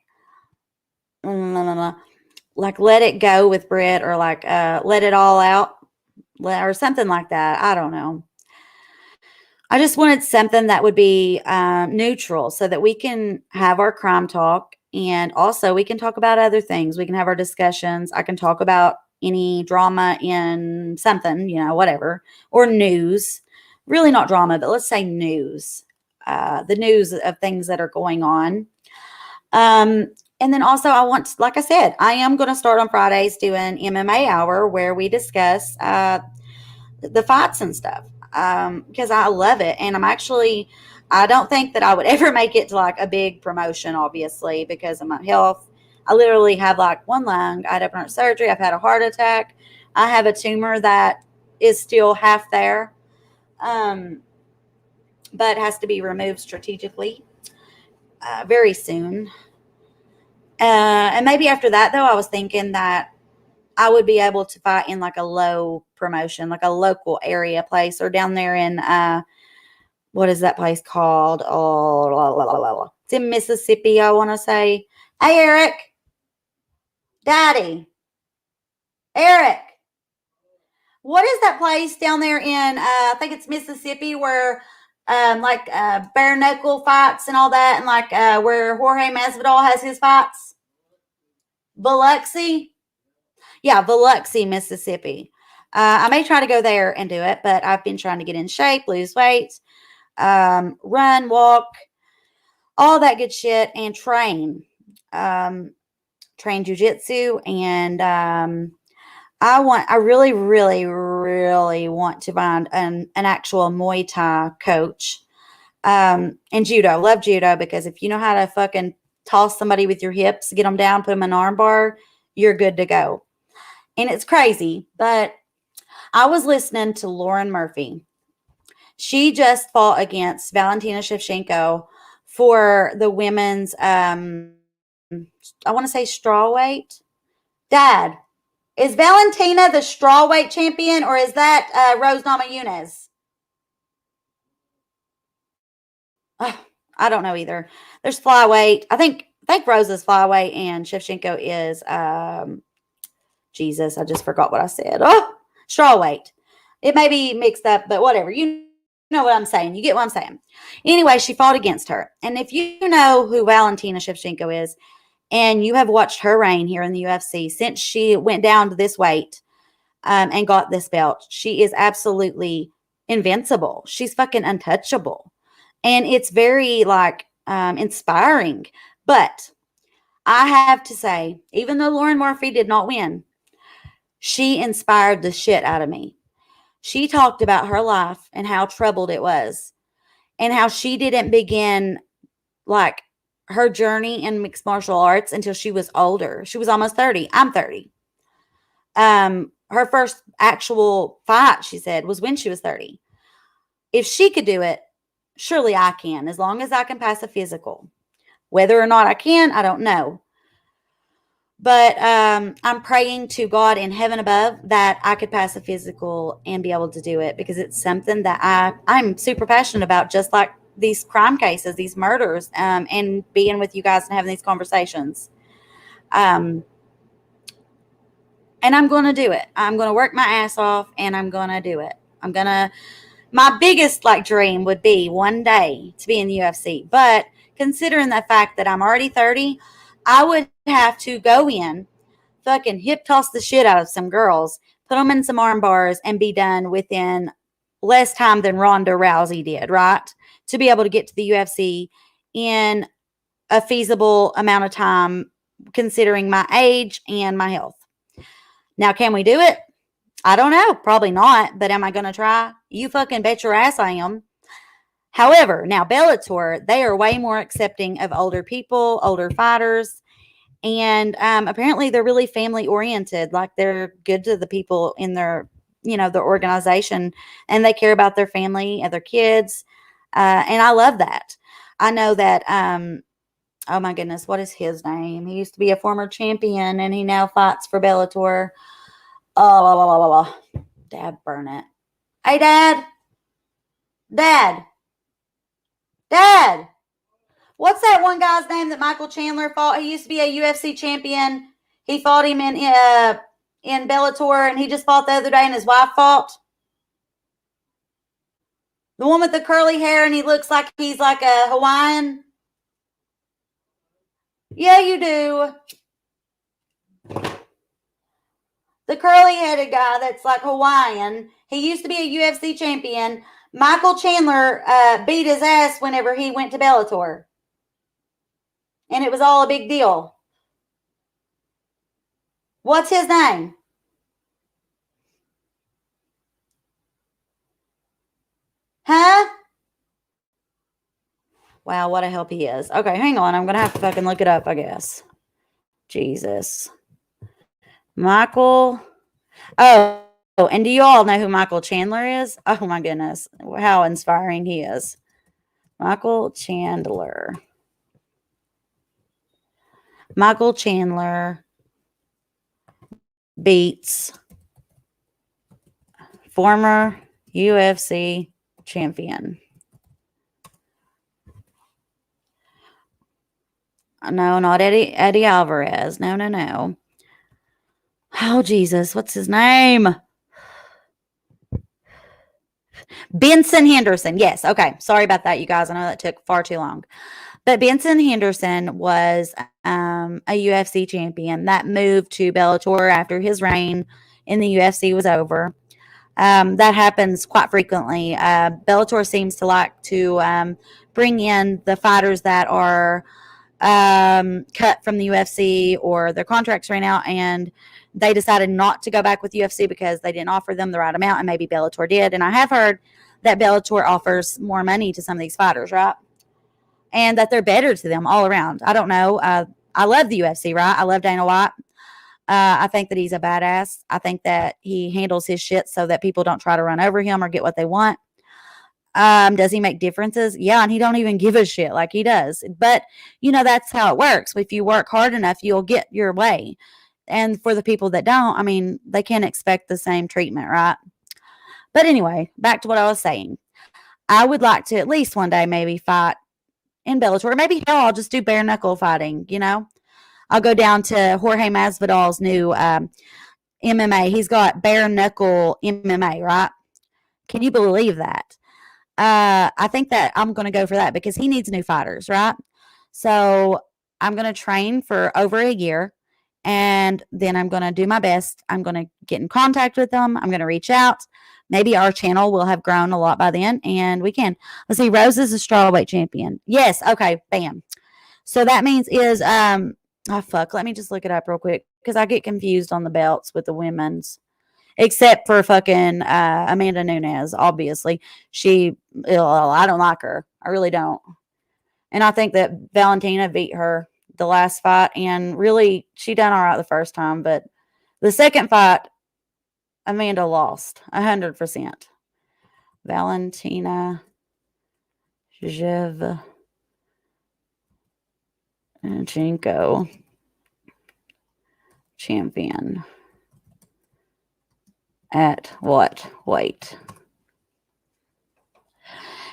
like Let It Go with Britt, or like Let It All Out, or something like that. I don't know. I just wanted something that would be neutral so that we can have our crime talk, and also we can talk about other things. We can have our discussions. I can talk about any drama in something, whatever, or news. Really not drama, but let's say news. The news of things that are going on. And then also like I said, I am going to start on Fridays doing MMA hour where we discuss the fights and stuff, because I love it. And I don't think that I would ever make it to like a big promotion, obviously, because of my health. I literally have like one lung. I had open heart surgery. I've had a heart attack. I have a tumor that is still half there, but has to be removed strategically very soon. And maybe after that, though, I was thinking that I would be able to fight in like a low promotion, like a local area place, or down there in what is that place called? Oh, la, la, la, la. It's in Mississippi, I want to say. Hey, Eric, Daddy, Eric, what is that place down there in? I think it's Mississippi, where like bare knuckle fights and all that, and like where Jorge Masvidal has his fights. Biloxi. Yeah, Biloxi, Mississippi. I may try to go there and do it, but I've been trying to get in shape, lose weight, run, walk, all that good shit, and train. Train jujitsu, and I really, really, really want to find an actual Muay Thai coach. And judo. Love judo, because if you know how to fucking toss somebody with your hips, get them down, put them in an arm bar, you're good to go. And it's crazy, but I was listening to Lauren Murphy. She just fought against Valentina Shevchenko for the women's, I want to say strawweight. Dad, is Valentina the strawweight champion, or is that Rose Namajunas? I don't know either. There's flyweight. I think Rose is flyweight and Shevchenko is Jesus, I just forgot what I said. Oh, strawweight. It may be mixed up, but whatever. You know what I'm saying. You get what I'm saying. Anyway, she fought against her. And if you know who Valentina Shevchenko is, and you have watched her reign here in the UFC since she went down to this weight and got this belt, she is absolutely invincible. She's fucking untouchable. And it's very like inspiring. But I have to say, even though Lauren Murphy did not win, she inspired the shit out of me. She talked about her life and how troubled it was, and how she didn't begin like her journey in mixed martial arts until she was older. She was almost 30. I'm 30. Her first actual fight, she said, was when she was 30. If she could do it, surely I can, as long as I can pass a physical. Whether or not I can, I don't know. But I'm praying to God in heaven above that I could pass a physical and be able to do it, because it's something that I'm super passionate about, just like these crime cases, these murders, and being with you guys and having these conversations. And I'm going to do it. I'm going to work my ass off, and I'm going to do it. My biggest like dream would be one day to be in the UFC. But considering the fact that I'm already 30, I would have to go in, fucking hip toss the shit out of some girls, put them in some arm bars, and be done within less time than Ronda Rousey did, right? To be able to get to the UFC in a feasible amount of time, considering my age and my health. Now, can we do it? I don't know. Probably not. But am I going to try? You fucking bet your ass I am. However, now Bellator, they are way more accepting of older people, older fighters. And apparently they're really family oriented. Like, they're good to the people in their, their organization, and they care about their family and their kids. And I love that. I know that, oh my goodness, what is his name? He used to be a former champion, and he now fights for Bellator. Oh, Dad, burn it. Hey, Dad. What's that one guy's name that Michael Chandler fought? He used to be a UFC champion. He fought him in Bellator, and he just fought the other day, and his wife fought. The one with the curly hair and he looks like he's like a Hawaiian. Yeah, you do. The curly-headed guy that's like Hawaiian. He used to be a UFC champion. Michael Chandler beat his ass whenever he went to Bellator. And it was all a big deal. What's his name? Huh? Wow, what a help he is. Okay, hang on. I'm going to have to fucking look it up, I guess. Jesus. Michael. Oh, and do you all know who Michael Chandler is? Oh, my goodness. How inspiring he is. Michael Chandler. Michael Chandler beats former UFC champion. No, not Eddie Alvarez. No. Oh, Jesus. What's his name? Benson Henderson. Yes. Okay. Sorry about that, you guys. I know that took far too long. But Benson Henderson was a UFC champion that moved to Bellator after his reign in the UFC was over. That happens quite frequently. Bellator seems to like to bring in the fighters that are cut from the UFC or their contracts ran out and they decided not to go back with UFC because they didn't offer them the right amount and maybe Bellator did. And I have heard that Bellator offers more money to some of these fighters, right? And that they're better to them all around. I don't know. I love the UFC, right? I love Dana White. I think that he's a badass. I think that he handles his shit so that people don't try to run over him or get what they want. Does he make differences? Yeah, and he don't even give a shit like he does. But, that's how it works. If you work hard enough, you'll get your way. And for the people that don't, I mean, they can't expect the same treatment, right? But anyway, back to what I was saying. I would like to at least one day maybe fight in Bellator. Maybe hell, I'll just do bare knuckle fighting, I'll go down to Jorge Masvidal's new MMA. He's got bare knuckle MMA, right? Can you believe that? I think that I'm going to go for that because he needs new fighters, right? So I'm going to train for over a year and then I'm going to do my best. I'm going to get in contact with them. I'm going to reach out. Maybe our channel will have grown a lot by then and we can. Let's see. Rose is a strawweight champion. Yes. Okay. Bam. So that means is, let me just look it up real quick because I get confused on the belts with the women's. Except for fucking Amanda Nunes, obviously. I don't like her. I really don't. And I think that Valentina beat her the last fight. And really, she done all right the first time. But the second fight, Amanda lost 100%. Valentina Shevchenko champion. At what weight?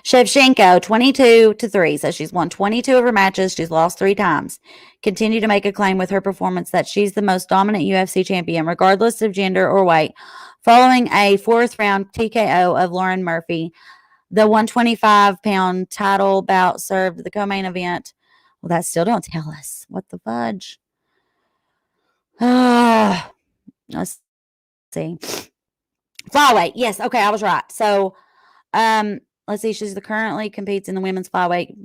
Shevchenko, 22-3. So she's won 22 of her matches. She's lost 3 times. Continue to make a claim with her performance that she's the most dominant UFC champion, regardless of gender or weight. Following a 4th round TKO of Lauren Murphy, the 125-pound title bout served the co-main event. Well, that still don't tell us. What the fudge? Let's see. Flyweight. Yes. Okay. I was right. So, let's see. She's currently competes in the women's flyweight.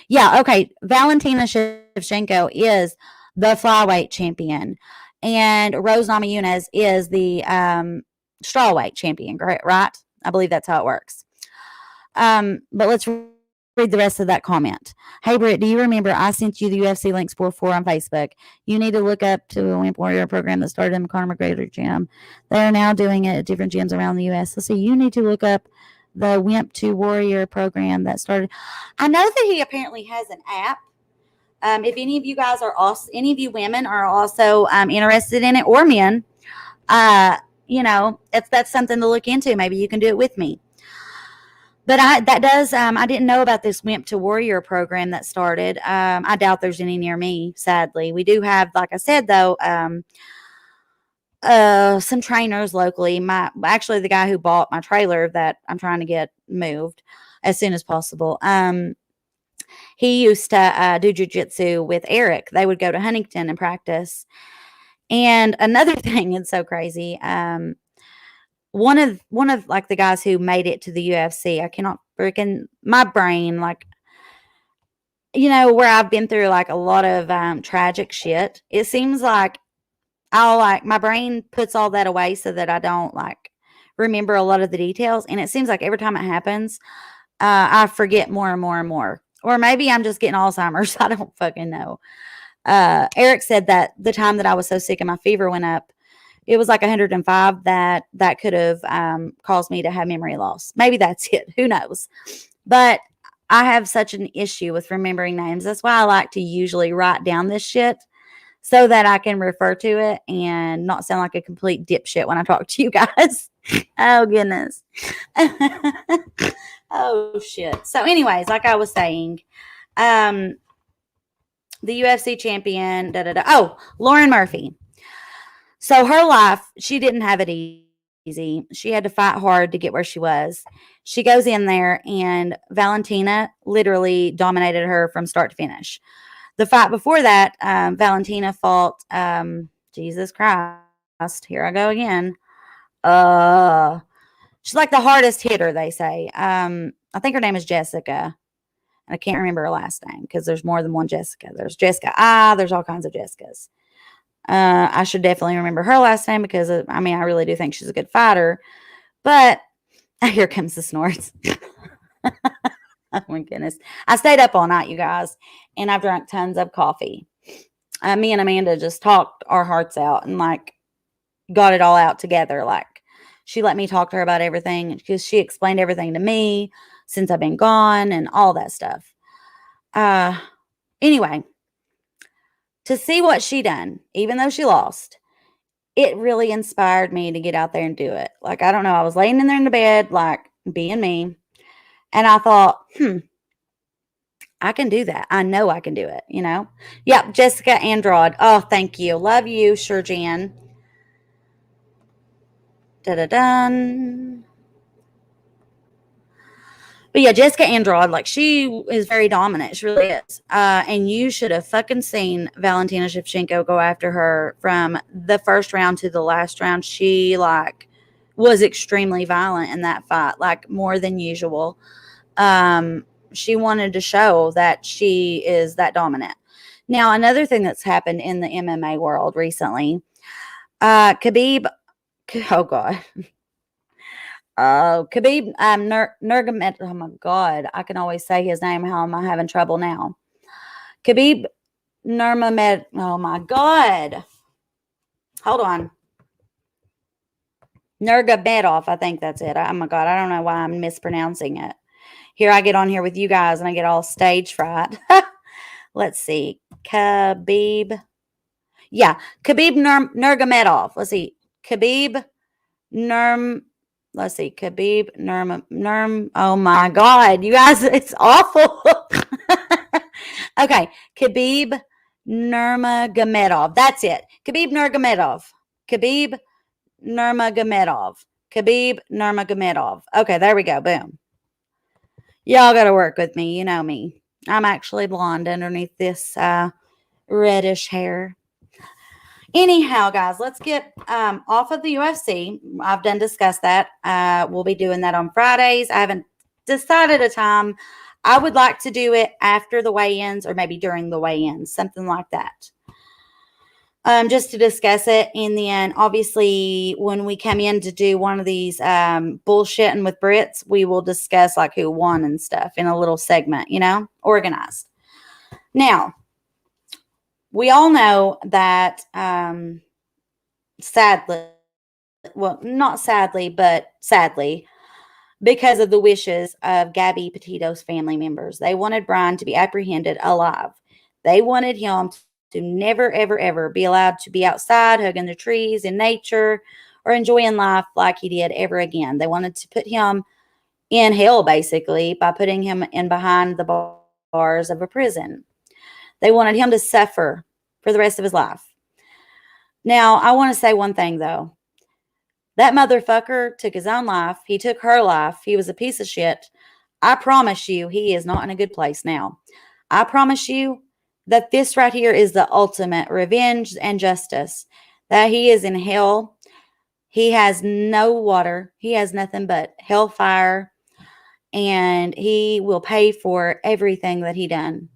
Yeah. Okay. Valentina Shevchenko is the flyweight champion and Rose Namajunas is the, strawweight champion. Right. I believe that's how it works. But let's read the rest of that comment. Hey, Britt, do you remember I sent you the UFC links for on Facebook? You need to look up to a Wimp Warrior program that started in the Conor McGregor gym. They're now doing it at different gyms around the U.S. Let's see, you need to look up the Wimp to Warrior program that started. I know that he apparently has an app. If any of you guys are also, any of you women are also interested in it or men, that's something to look into. Maybe you can do it with me. But I didn't know about this Wimp to Warrior program that started. I doubt there's any near me, sadly. We do have, like I said, though, some trainers locally. Actually, the guy who bought my trailer that I'm trying to get moved as soon as possible. He used to do jujitsu with Eric. They would go to Huntington and practice. And another thing, it's so crazy. One of like the guys who made it to the UFC, I cannot freaking my brain, like, you know, where I've been through like a lot of tragic shit. It seems like I'll like my brain puts all that away so that I don't like remember a lot of the details. And it seems like every time it happens, I forget more and more and more. Or maybe I'm just getting Alzheimer's. I don't fucking know. Eric said that the time that I was so sick and my fever went up, it was like 105, that could have caused me to have memory loss. Maybe that's it. Who knows? But I have such an issue with remembering names. That's why I like to usually write down this shit so that I can refer to it and not sound like a complete dipshit when I talk to you guys. Oh, goodness. Oh, shit. So anyways, like I was saying, the UFC champion, Oh, Lauren Murphy. So her life, she didn't have it easy. She had to fight hard to get where she was. She goes in there and Valentina literally dominated her from start to finish. The fight before that, Valentina fought, Jesus Christ, here I go again. She's like the hardest hitter, they say. I think her name is Jessica. I can't remember her last name because there's more than one Jessica. There's Jessica there's all kinds of Jessicas. I should definitely remember her last name because, I really do think she's a good fighter. But here comes the snorts. Oh, my goodness. I stayed up all night, you guys, and I've drank tons of coffee. Me and Amanda just talked our hearts out and, like, got it all out together. Like, she let me talk to her about everything because she explained everything to me since I've been gone and all that stuff. Anyway, to see what she done, even though she lost, it really inspired me to get out there and do it. Like, I don't know. I was laying in there in the bed, like, being me. And I thought, I can do that. I know I can do it, you know? Yep, Jessica Andrade. Oh, thank you. Love you, Sherjan. Da-da-dun. But yeah, Jessica Andrade, like, she is very dominant. She really is. And you should have fucking seen Valentina Shevchenko go after her from the first round to the last round. She, like, was extremely violent in that fight, like, more than usual. She wanted to show that she is that dominant. Now, another thing that's happened in the MMA world recently, Khabib, oh God. Khabib Nurmagomedov. Oh my God, I can always say his name. How am I having trouble now? Khabib Nurmagomedov. Oh my God. Hold on. Nurmagomedov. I think that's it. Oh my God, I don't know why I'm mispronouncing it. Here I get on here with you guys and I get all stage fright. Let's see. Khabib. Yeah, Khabib Nurmagomedov. Let's see. Khabib Nurm. Let's see. Khabib Nurm. Oh my God, you guys, it's awful. Okay, Khabib Nurmagomedov. That's it. Khabib Nurmagomedov. Khabib Nurmagomedov. Khabib Nurmagomedov. Okay, there we go. Boom. Y'all got to work with me. You know me. I'm actually blonde underneath this reddish hair. Anyhow, guys, let's get off of the UFC. I've done discussed that. We'll be doing that on Fridays. I haven't decided a time. I would like to do it after the weigh-ins or maybe during the weigh-ins, something like that. Just to discuss it. And then obviously when we come in to do one of these bullshitting with Brits, we will discuss like who won and stuff in a little segment, you know, organized. Now, we all know that sadly, well, not sadly, but sadly, because of the wishes of Gabby Petito's family members, they wanted Brian to be apprehended alive. They wanted him to never, ever, ever be allowed to be outside, hugging the trees in nature, or enjoying life like he did ever again. They wanted to put him in hell, basically, by putting him in behind the bars of a prison. They wanted him to suffer for the rest of his life. Now, I want to say one thing, though. That motherfucker took his own life. He took her life. He was a piece of shit. I promise you, he is not in a good place now. I promise you that this right here is the ultimate revenge and justice. That he is in hell. He has no water. He has nothing but hellfire. And he will pay for everything that he done.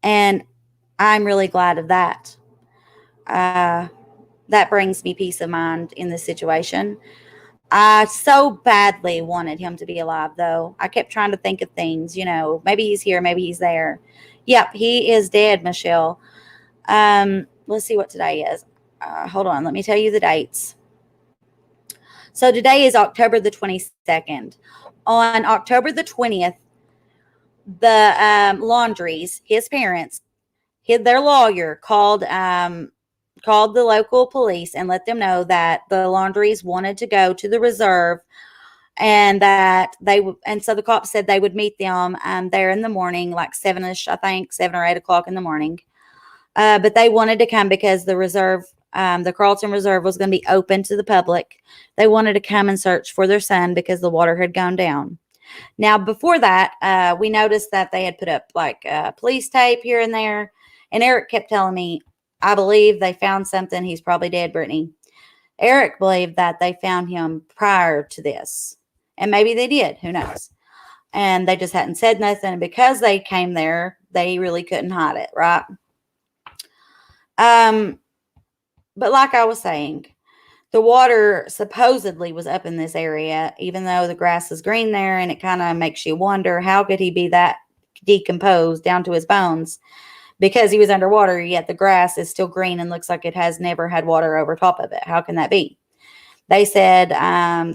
And I'm really glad of that. Uh, that brings me peace of mind in this situation. I so badly wanted him to be alive, though. I kept trying to think of things, maybe he's here, maybe he's there. Yep, he is dead, Michelle. Let's see what today is. Hold on, let me tell you the dates. So today is October the 22nd. On October the 20th, the Laundries, his parents, their lawyer called the local police and let them know that the Laundries wanted to go to the reserve, and that so the cops said they would meet them there in the morning, like 7ish, I think 7 or 8 o'clock in the morning. But they wanted to come because the reserve, the Carlton Reserve, was going to be open to the public. They wanted to come and search for their son because the water had gone down. Now, before that, we noticed that they had put up like police tape here and there. And Eric kept telling me, I believe they found something. He's probably dead, Brittany. Eric believed that they found him prior to this. And maybe they did. Who knows? And they just hadn't said nothing. Because they came there, they really couldn't hide it, right? But like I was saying, the water supposedly was up in this area, even though the grass is green there, and it kind of makes you wonder, how could he be that decomposed down to his bones? Because he was underwater, yet the grass is still green and looks like it has never had water over top of it. How can that be? They said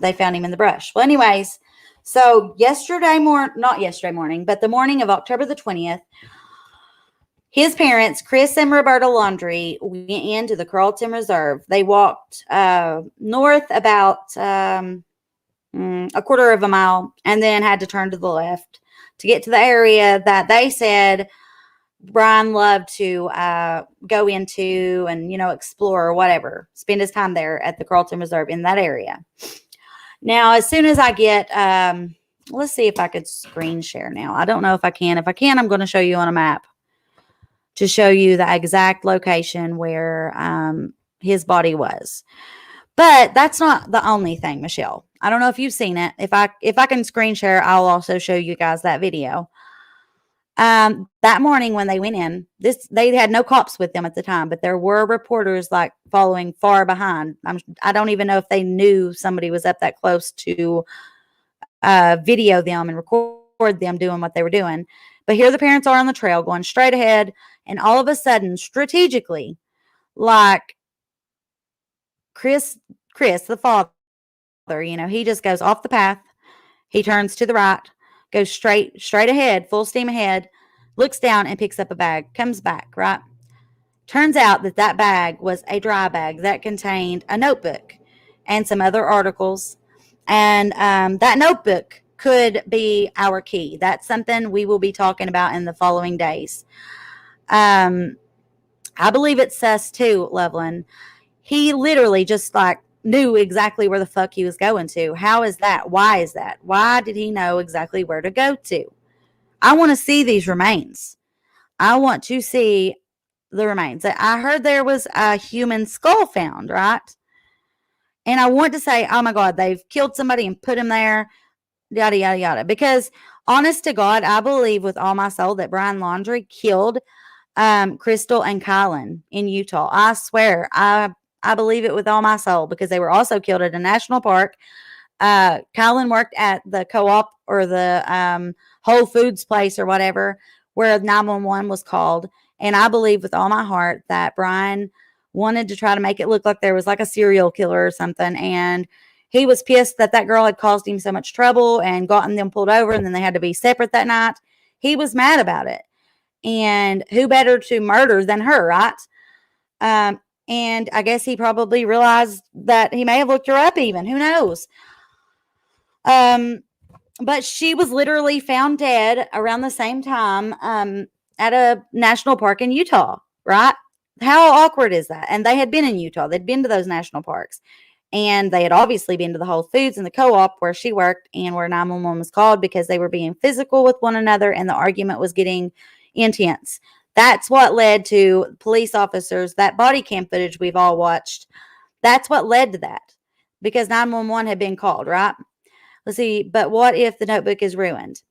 they found him in the brush. Well, anyways, so not yesterday morning, but the morning of October the 20th, his parents, Chris and Roberta Laundrie, went into the Carlton Reserve. They walked north about a quarter of a mile and then had to turn to the left to get to the area that they said Brian loved to go into and, explore or whatever, spend his time there at the Carlton Reserve in that area. Now, as soon as I get, let's see if I could screen share now. I don't know if I can. If I can, I'm going to show you on a map to show you the exact location where his body was. But that's not the only thing, Michelle. I don't know if you've seen it. If I can screen share, I'll also show you guys that video. That morning when they went in, they had no cops with them at the time, but there were reporters like following far behind. I don't even know if they knew somebody was up that close to video them and record them doing what they were doing. But here the parents are on the trail going straight ahead, and all of a sudden, strategically, like Chris, the father, he just goes off the path. He turns to the right, goes straight ahead, full steam ahead, looks down and picks up a bag, comes back, right? Turns out that bag was a dry bag that contained a notebook and some other articles. And that notebook could be our key. That's something we will be talking about in the following days. I believe it's sus too, Loveland. He literally just knew exactly where the fuck he was going to. How is that? Why is that? Why did he know exactly where to go to? I want to see these remains. I want to see the remains. I heard there was a human skull found, right? And I want to say, oh my God, they've killed somebody and put him there, yada, yada, yada. Because honest to God, I believe with all my soul that Brian Laundrie killed Crystal and Kylan in Utah. I swear, I believe it with all my soul, because they were also killed at a national park. Kylan worked at the co-op or the Whole Foods place or whatever, where 911 was called. And I believe with all my heart that Brian wanted to try to make it look like there was like a serial killer or something. And he was pissed that girl had caused him so much trouble and gotten them pulled over, and then they had to be separate that night. He was mad about it. And who better to murder than her, right? And I guess he probably realized that he may have looked her up even. Who knows? But she was literally found dead around the same time at a national park in Utah, right? How awkward is that? And they had been in Utah. They'd been to those national parks. And they had obviously been to the Whole Foods and the co-op where she worked and where 911 was called because they were being physical with one another and the argument was getting intense. That's what led to police officers, that body cam footage we've all watched. That's what led to that because 911 had been called, right? Let's see. But what if the notebook is ruined?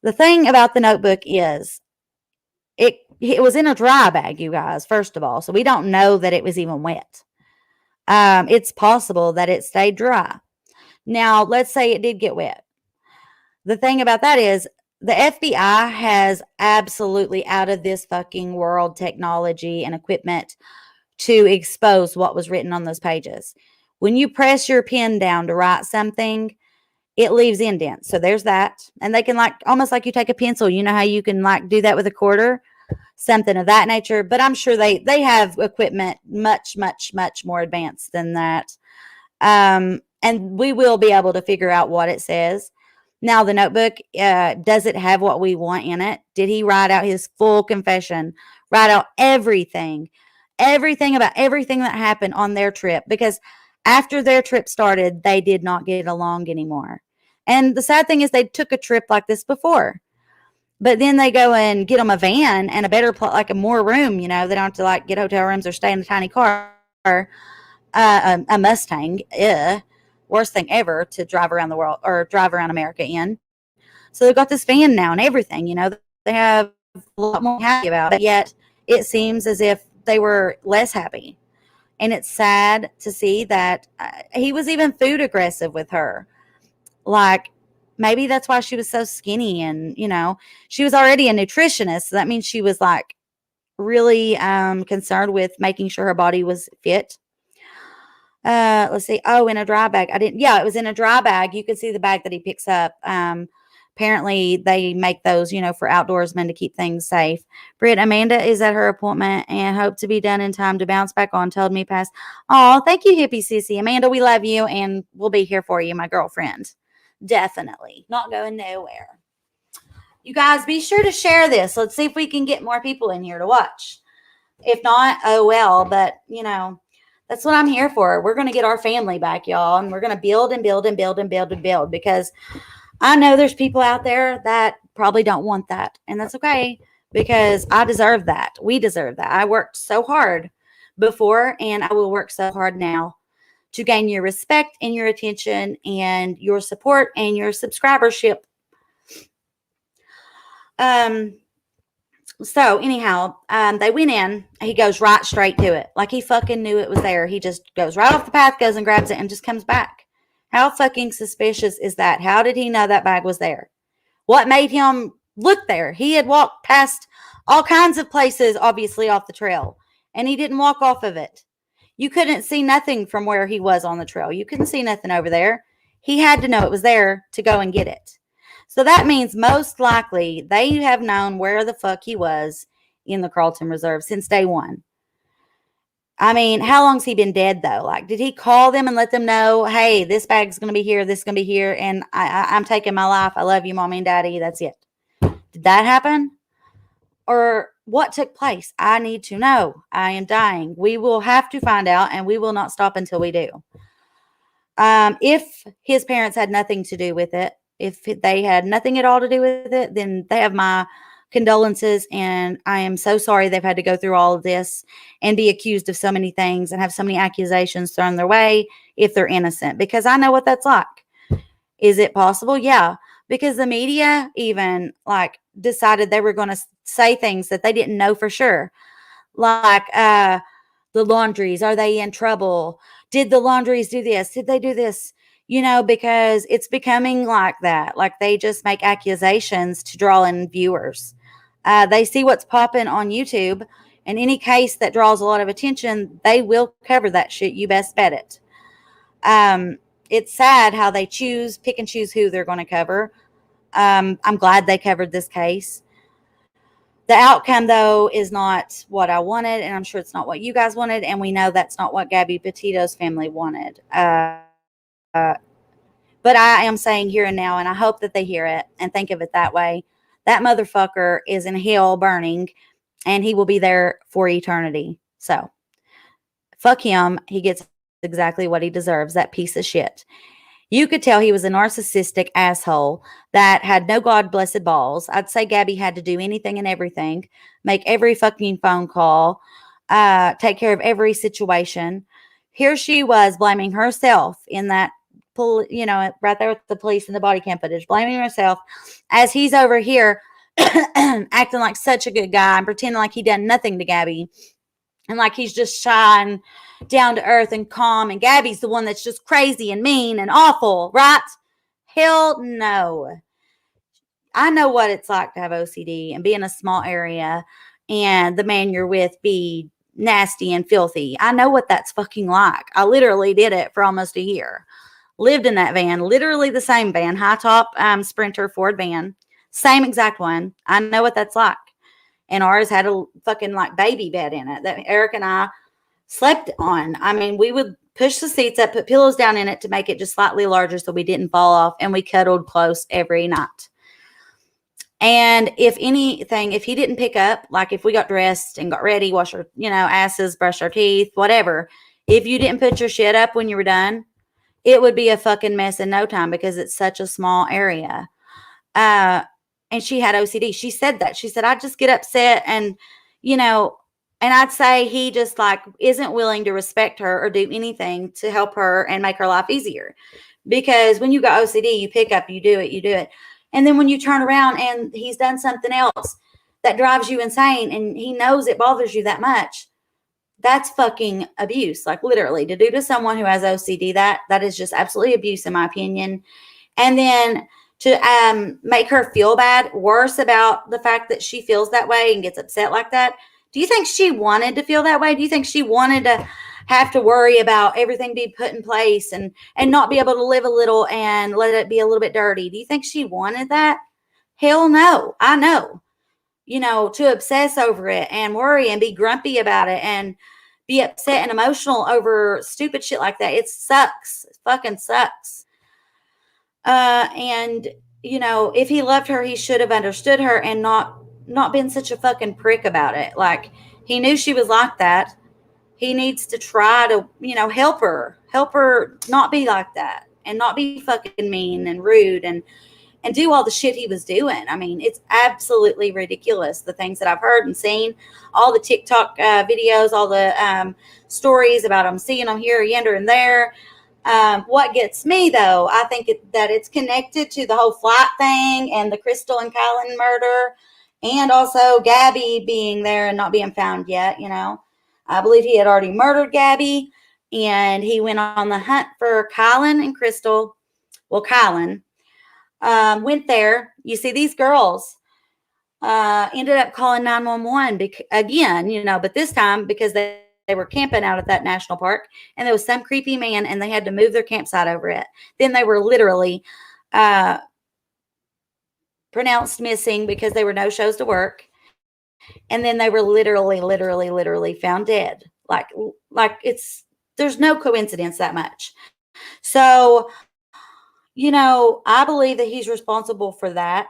The thing about the notebook is it was in a dry bag, you guys, first of all. So we don't know that it was even wet. It's possible that it stayed dry. Now, let's say it did get wet. The thing about that is the FBI has absolutely out of this fucking world technology and equipment to expose what was written on those pages. When you press your pen down to write something, it leaves indents. So there's that. And they can almost like you take a pencil. You know how you can do that with a quarter? Something of that nature. But I'm sure they have equipment much, much, much more advanced than that. And we will be able to figure out what it says. Now, the notebook, does it have what we want in it? Did he write out his full confession? Write out everything about everything that happened on their trip? Because after their trip started, they did not get along anymore. And the sad thing is they took a trip like this before. But then they go and get them a van and a better, a more room, they don't have to get hotel rooms or stay in a tiny car. A Mustang, worst thing ever to drive around the world or drive around America in. So they've got this van now and everything, they have a lot more happy about it, yet it seems as if they were less happy. And it's sad to see that he was even food aggressive with her. Maybe that's why she was so skinny and, she was already a nutritionist. So that means she was really concerned with making sure her body was fit. Let's see. Oh, in a dry bag. It was in a dry bag. You can see the bag that he picks up. Apparently they make those, for outdoorsmen to keep things safe. Britt, Amanda is at her appointment and hope to be done in time to bounce back on. Told me past. Oh, thank you, hippie sissy. Amanda, we love you and we'll be here for you, my girlfriend. Definitely. Not going nowhere. You guys be sure to share this. Let's see if we can get more people in here to watch. If not, oh well, but that's what I'm here for. We're going to get our family back, y'all, and we're going to build and build and build and build and build because I know there's people out there that probably don't want that, and that's okay because I deserve that. We deserve that. I worked so hard before, and I will work so hard now to gain your respect and your attention and your support and your subscribership. So anyhow, they went in. He goes right straight to it. Like he fucking knew it was there. He just goes right off the path, goes and grabs it and just comes back. How fucking suspicious is that? How did he know that bag was there? What made him look there? He had walked past all kinds of places, obviously off the trail, and he didn't walk off of it. You couldn't see nothing from where he was on the trail. You couldn't see nothing over there. He had to know it was there to go and get it. So that means most likely they have known where the fuck he was in the Carlton Reserve since day one. I mean, how long's he been dead though? Did he call them and let them know, hey, this bag's going to be here, this is going to be here, and I'm taking my life. I love you, mommy and daddy. That's it. Did that happen? Or what took place? I need to know. I am dying. We will have to find out, and we will not stop until we do. If his parents had nothing to do with it, if they had nothing at all to do with it, then they have my condolences, and I am so sorry they've had to go through all of this and be accused of so many things and have so many accusations thrown their way if they're innocent, because I know what that's like. Is it possible? Yeah, because the media even decided they were going to say things that they didn't know for sure. The laundries, are they in trouble? Did the laundries do this? Did they do this? Because it's becoming like that. They just make accusations to draw in viewers. They see what's popping on YouTube, and any case that draws a lot of attention, they will cover that shit. You best bet it. It's sad how they pick and choose who they're going to cover. I'm glad they covered this case. The outcome, though, is not what I wanted, and I'm sure it's not what you guys wanted, and we know that's not what Gabby Petito's family wanted. But I am saying here and now, and I hope that they hear it and think of it that way. That motherfucker is in hell burning, and he will be there for eternity. So, fuck him. He gets exactly what he deserves, that piece of shit. You could tell he was a narcissistic asshole that had no God blessed balls. I'd say Gabby had to do anything and everything, make every fucking phone call, take care of every situation. Here she was blaming herself in that, right there with the police and the body cam footage, blaming herself as he's over here acting like such a good guy and pretending like he done nothing to Gabby and like he's just shy and down to earth and calm, and Gabby's the one that's just crazy and mean and awful, right? Hell no. I know what it's like to have OCD and be in a small area and the man you're with be nasty and filthy. I know what that's fucking like. I literally did it for almost a year. Lived in that van, literally the same van, high top Sprinter Ford van, same exact one. I know what that's like. And ours had a fucking like baby bed in it that Eric and I slept on. I mean, we would push the seats up, put pillows down in it to make it just slightly larger so we didn't fall off, and we cuddled close every night. And if anything, if he didn't pick up, like if we got dressed and got ready, wash our, asses, brush our teeth, whatever, if you didn't put your shit up when you were done, it would be a fucking mess in no time because it's such a small area. And she had OCD. She said that. She said, I just get upset and, and I'd say he just like isn't willing to respect her or do anything to help her and make her life easier. Because when you got OCD, you pick up, you do it. And then when you turn around and he's done something else that drives you insane and he knows it bothers you that much, that's fucking abuse. Like literally to do to someone who has OCD, that is just absolutely abuse in my opinion. And then to make her feel bad, worse about the fact that she feels that way and gets upset like that. Do you think she wanted to feel that way? Do you think she wanted to have to worry about everything being put in place and not be able to live a little and let it be a little bit dirty? Do you think she wanted that? Hell no. I know. To obsess over it and worry and be grumpy about it and be upset and emotional over stupid shit like that. It sucks. It fucking sucks. And if he loved her, he should have understood her and not been such a fucking prick about it. Like he knew she was like that. He needs to try to, help her not be like that and not be fucking mean and rude and do all the shit he was doing. I mean, it's absolutely ridiculous. The things that I've heard and seen, all the TikTok videos, all the stories about him seeing them here, yonder, and there. What gets me, though, I think that it's connected to the whole flight thing and the Crystal and Kylan murder, and also Gabby being there and not being found yet. I believe he had already murdered Gabby, and he went on the hunt for Kylan and Crystal. Well, Kylan went there. You see, these girls ended up calling 911 again, but this time because they were camping out at that national park and there was some creepy man and they had to move their campsite over it. Then they were literally pronounced missing because they were no shows to work. And then they were literally found dead. Like there's no coincidence that much. So, I believe that he's responsible for that.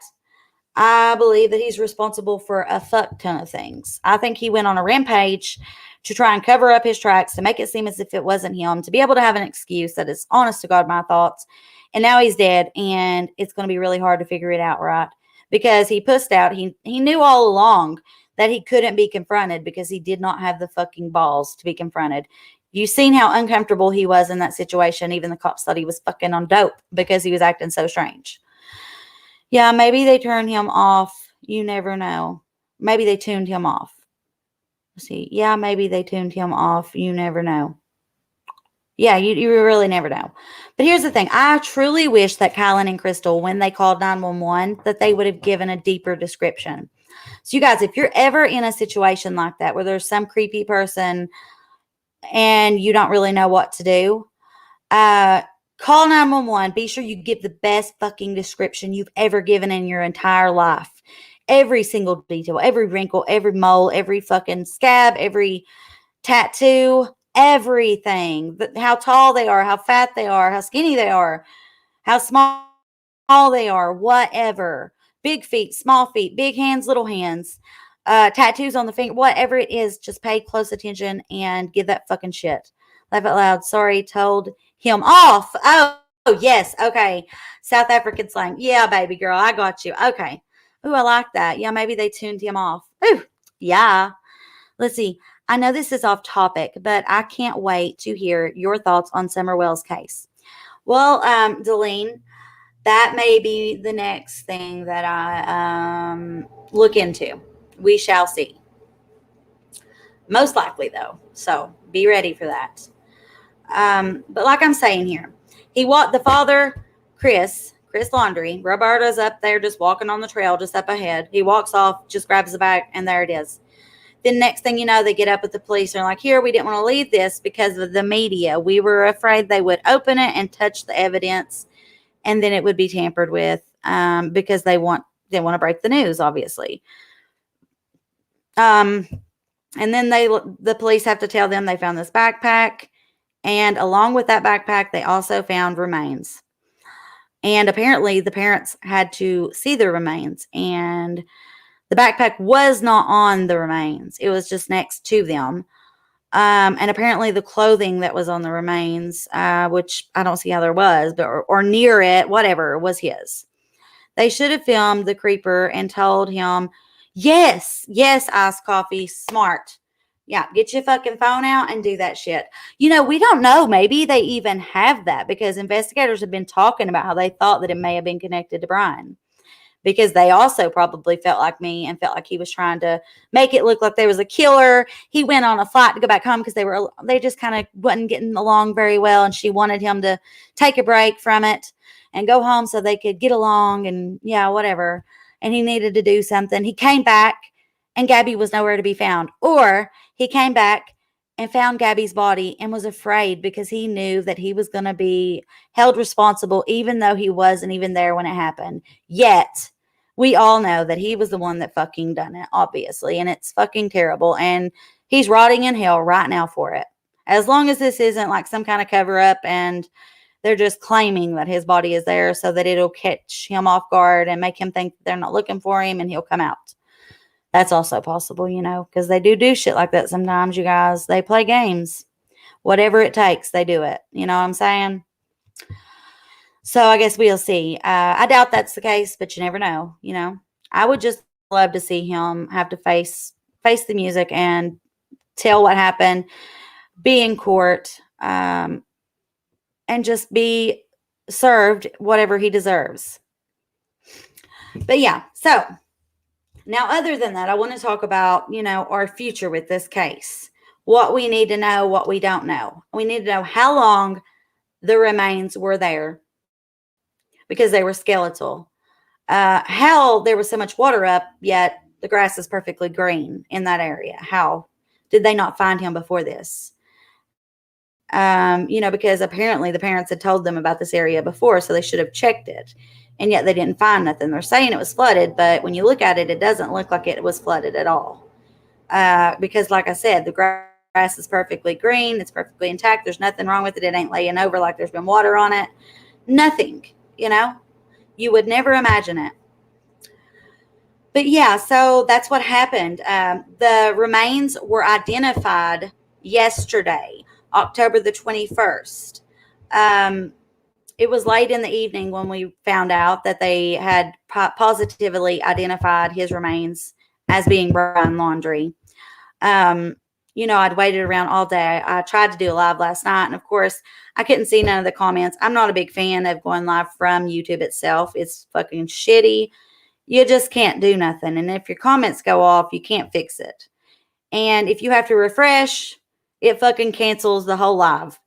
I believe that he's responsible for a fuck ton of things. I think he went on a rampage to try and cover up his tracks, to make it seem as if it wasn't him, to be able to have an excuse that is honest to God, my thoughts. And now he's dead, and it's going to be really hard to figure it out, right? Because he pussed out. He knew all along that he couldn't be confronted because he did not have the fucking balls to be confronted. You've seen how uncomfortable he was in that situation. Even the cops thought he was fucking on dope because he was acting so strange. Yeah, maybe they turned him off. You never know. Maybe they tuned him off. Let's see. Yeah, maybe they tuned him off. You never know. Yeah, you really never know. But here's the thing. I truly wish that Kylan and Crystal, when they called 911, that they would have given a deeper description. So you guys, if you're ever in a situation like that where there's some creepy person and you don't really know what to do, call 911. Be sure you give the best fucking description you've ever given in your entire life. Every single detail, every wrinkle, every mole, every fucking scab, every tattoo, everything. How tall they are, how fat they are, how skinny they are, how small they are, whatever. Big feet, small feet, big hands, little hands. tattoos on the finger, whatever it is, just pay close attention and give that fucking shit. Laugh out loud. Sorry, told him off. Oh, yes. Okay. South African slang. Yeah, baby girl. I got you. Okay. Ooh, I like that. Yeah, maybe they tuned him off. Ooh, yeah. Let's see. I know this is off topic, but I can't wait to hear your thoughts on Summer Wells' case. Well, Deline, that may be the next thing that I look into. We shall see. Most likely, though. So be ready for that. But like I'm saying here, he walked the father, Chris Laundrie. Roberta's up there just walking on the trail just up ahead. He walks off, just grabs the bag, and there it is. Then next thing you know, they get up with the police and are like, here, we didn't want to leave this because of the media. We were afraid they would open it and touch the evidence, and then it would be tampered with because they want to break the news, obviously. And then the police have to tell them they found this backpack. And along with that backpack, they also found remains. And apparently the parents had to see the remains. And the backpack was not on the remains. It was just next to them. And apparently the clothing that was on the remains, which I don't see how there was, but or near it, whatever, was his. They should have filmed the creeper and told him, yes, iced coffee, smart. Yeah, get your fucking phone out and do that shit. We don't know. Maybe they even have that because investigators have been talking about how they thought that it may have been connected to Brian. Because they also probably felt like me and felt like he was trying to make it look like there was a killer. He went on a flight to go back home because they just kind of wasn't getting along very well. And she wanted him to take a break from it and go home so they could get along and whatever. And he needed to do something. He came back and Gabby was nowhere to be found. Or he came back and found Gabby's body and was afraid because he knew that he was going to be held responsible, even though he wasn't even there when it happened. Yet, we all know that he was the one that fucking done it, obviously, and it's fucking terrible. And he's rotting in hell right now for it. As long as this isn't like some kind of cover up and they're just claiming that his body is there so that it'll catch him off guard and make him think they're not looking for him and he'll come out. That's also possible, because they do shit like that sometimes, you guys. They play games. Whatever it takes, they do it. You know what I'm saying? So I guess we'll see. I doubt that's the case, but you never know, I would just love to see him have to face the music and tell what happened, be in court, and just be served whatever he deserves. But yeah, so now, other than that, I want to talk about, our future with this case. What we need to know, what we don't know. We need to know how long the remains were there because they were skeletal. How there was so much water up, yet the grass is perfectly green in that area. How did they not find him before this? Because apparently the parents had told them about this area before, so they should have checked it. And yet they didn't find nothing. They're saying it was flooded, but when you look at it, it doesn't look like it was flooded at all. Because like I said, the grass is perfectly green. It's perfectly intact. There's nothing wrong with it. It ain't laying over like there's been water on it. Nothing, You would never imagine it. But yeah, so that's what happened. The remains were identified yesterday, October the 21st. It was late in the evening when we found out that they had positively identified his remains as being Brian Laundrie. I'd waited around all day. I tried to do a live last night, and of course, I couldn't see none of the comments. I'm not a big fan of going live from YouTube itself. It's fucking shitty. You just can't do nothing. And if your comments go off, you can't fix it. And if you have to refresh, it fucking cancels the whole live.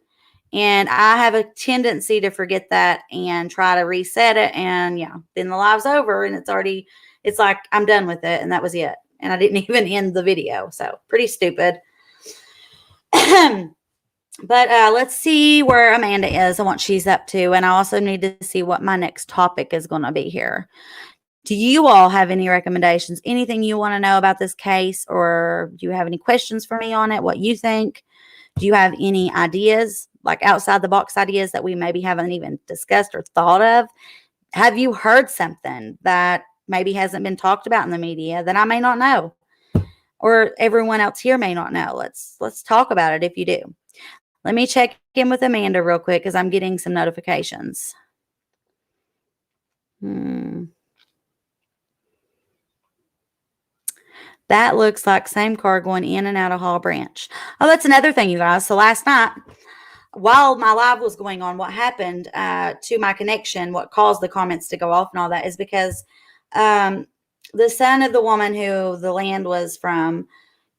And I have a tendency to forget that and try to reset it. And then the live's over and it's like I'm done with it. And that was it. And I didn't even end the video. So pretty stupid. But let's see where Amanda is and what she's up to. And I also need to see what my next topic is going to be here. Do you all have any recommendations? Anything you want to know about this case? Or do you have any questions for me on it? What you think? Do you have any ideas, like outside the box ideas that we maybe haven't even discussed or thought of? Have you heard something that maybe hasn't been talked about in the media that I may not know? or everyone else here may not know. Let's talk about it if you do. Let me check in with Amanda real quick because I'm getting some notifications. That looks like same car going in and out of Hall Branch. Oh, that's another thing, you guys. So last night, while my live was going on, what happened to my connection, what caused the comments to go off and all that is because the son of the woman who the land was from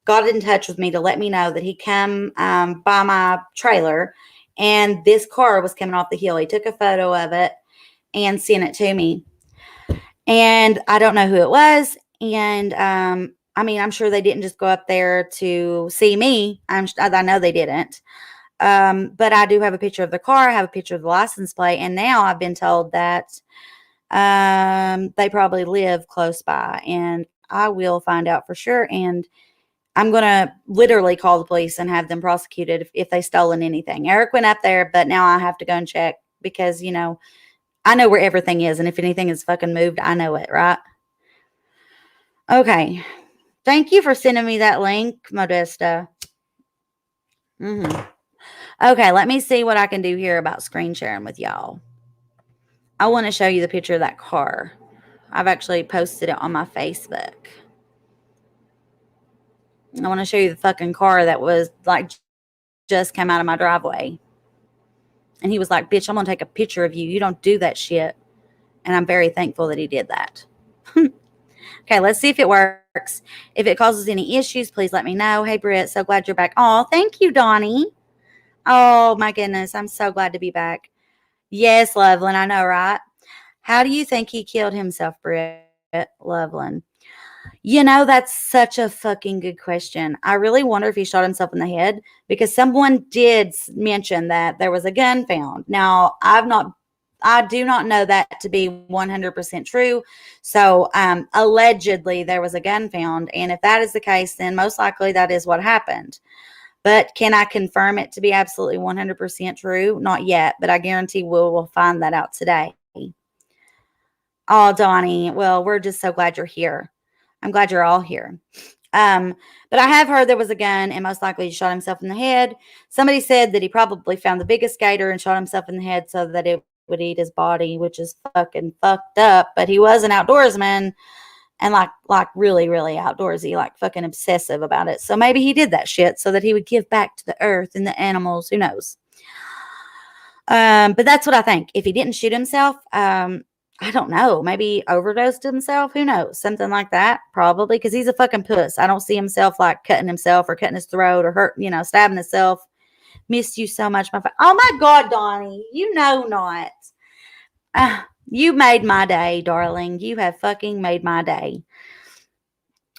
got in touch with me to let me know that he come by my trailer and this car was coming off the hill. He took a photo of it and sent it to me. And I don't know who it was. And I mean, I'm sure they didn't just go up there to see me. I know they didn't. But I do have a picture of the car. I have a picture of the license plate. And now I've been told that they probably live close by. And I will find out for sure. And I'm going to literally call the police and have them prosecuted if they stolen anything. Eric went up there, but now I have to go and check because, you know, I know where everything is. And if anything is fucking moved, I know it, right? Okay. Thank you for sending me that link, Modesta. Okay, let me see what I can do here about screen sharing with y'all. I want to show you the picture of that car. I've actually posted it on my Facebook. I want to show you the fucking car that was like just came out of my driveway. And he was like, bitch, I'm going to take a picture of you. You don't do that shit. And I'm very thankful that he did that. Okay, let's see if it works. If it causes any issues, please let me know. Hey, Britt, so glad you're back. Oh, thank you, Donnie. Oh, my goodness. I'm so glad to be back. Yes, Loveland. I know, right? How do you think he killed himself, Britt? Loveland. You know, that's such a fucking good question. I really wonder if he shot himself in the head because someone did mention that there was a gun found. Now, I do not know that to be 100% true. So, allegedly there was a gun found. And if that is the case, then most likely that is what happened. But can I confirm it to be absolutely 100% true? Not yet, but I guarantee we'll find that out today. Oh, Donnie. Well, we're just so glad you're here. I'm glad you're all here. But I have heard there was a gun and most likely he shot himself in the head. Somebody said that he probably found the biggest gator and shot himself in the head so that it would eat his body, which is fucking fucked up. But he was an outdoorsman and like really, really outdoorsy, like fucking obsessive about it. So maybe he did that shit so that he would give back to the earth and the animals. Who knows? But that's what I think. If he didn't shoot himself, I don't know. Maybe he overdosed himself. Who knows? Something like that. Probably because he's a fucking puss. I don't see himself like cutting himself or cutting his throat or stabbing himself. Missed you so much. Oh my God, Donnie. You know not. You made my day, darling. You have fucking made my day.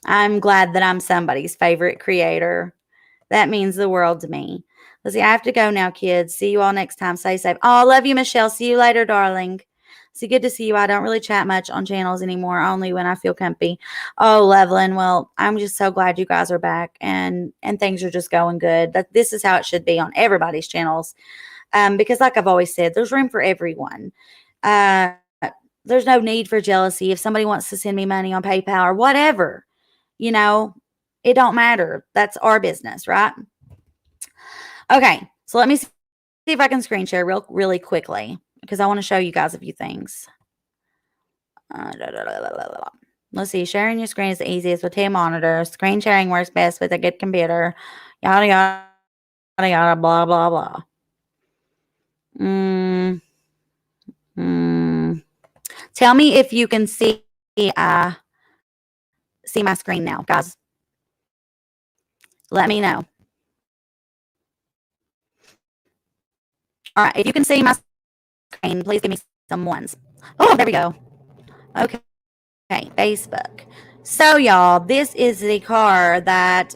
I'm glad that I'm somebody's favorite creator. That means the world to me. Let's see. I have to go now, kids. See you all next time. Stay safe. Oh, I love you, Michelle. See you later, darling. So good to see you. I don't really chat much on channels anymore, only when I feel comfy. Oh, Loveland. Well, I'm just so glad you guys are back and things are just going good. This is how it should be on everybody's channels. Because like I've always said, there's room for everyone. There's no need for jealousy. If somebody wants to send me money on PayPal or whatever, it don't matter. That's our business, right? Okay. So let me see if I can screen share really quickly, because I want to show you guys a few things. Let's see. Sharing your screen is the easiest with two monitors. Screen sharing works best with a good computer. Yada, yada, yada, yada, blah, blah, blah. Tell me if you can see my screen now, guys. Let me know. All right. If you can see my screen, please give me some ones. Oh, there we go. Okay, Facebook. So, y'all, this is the car that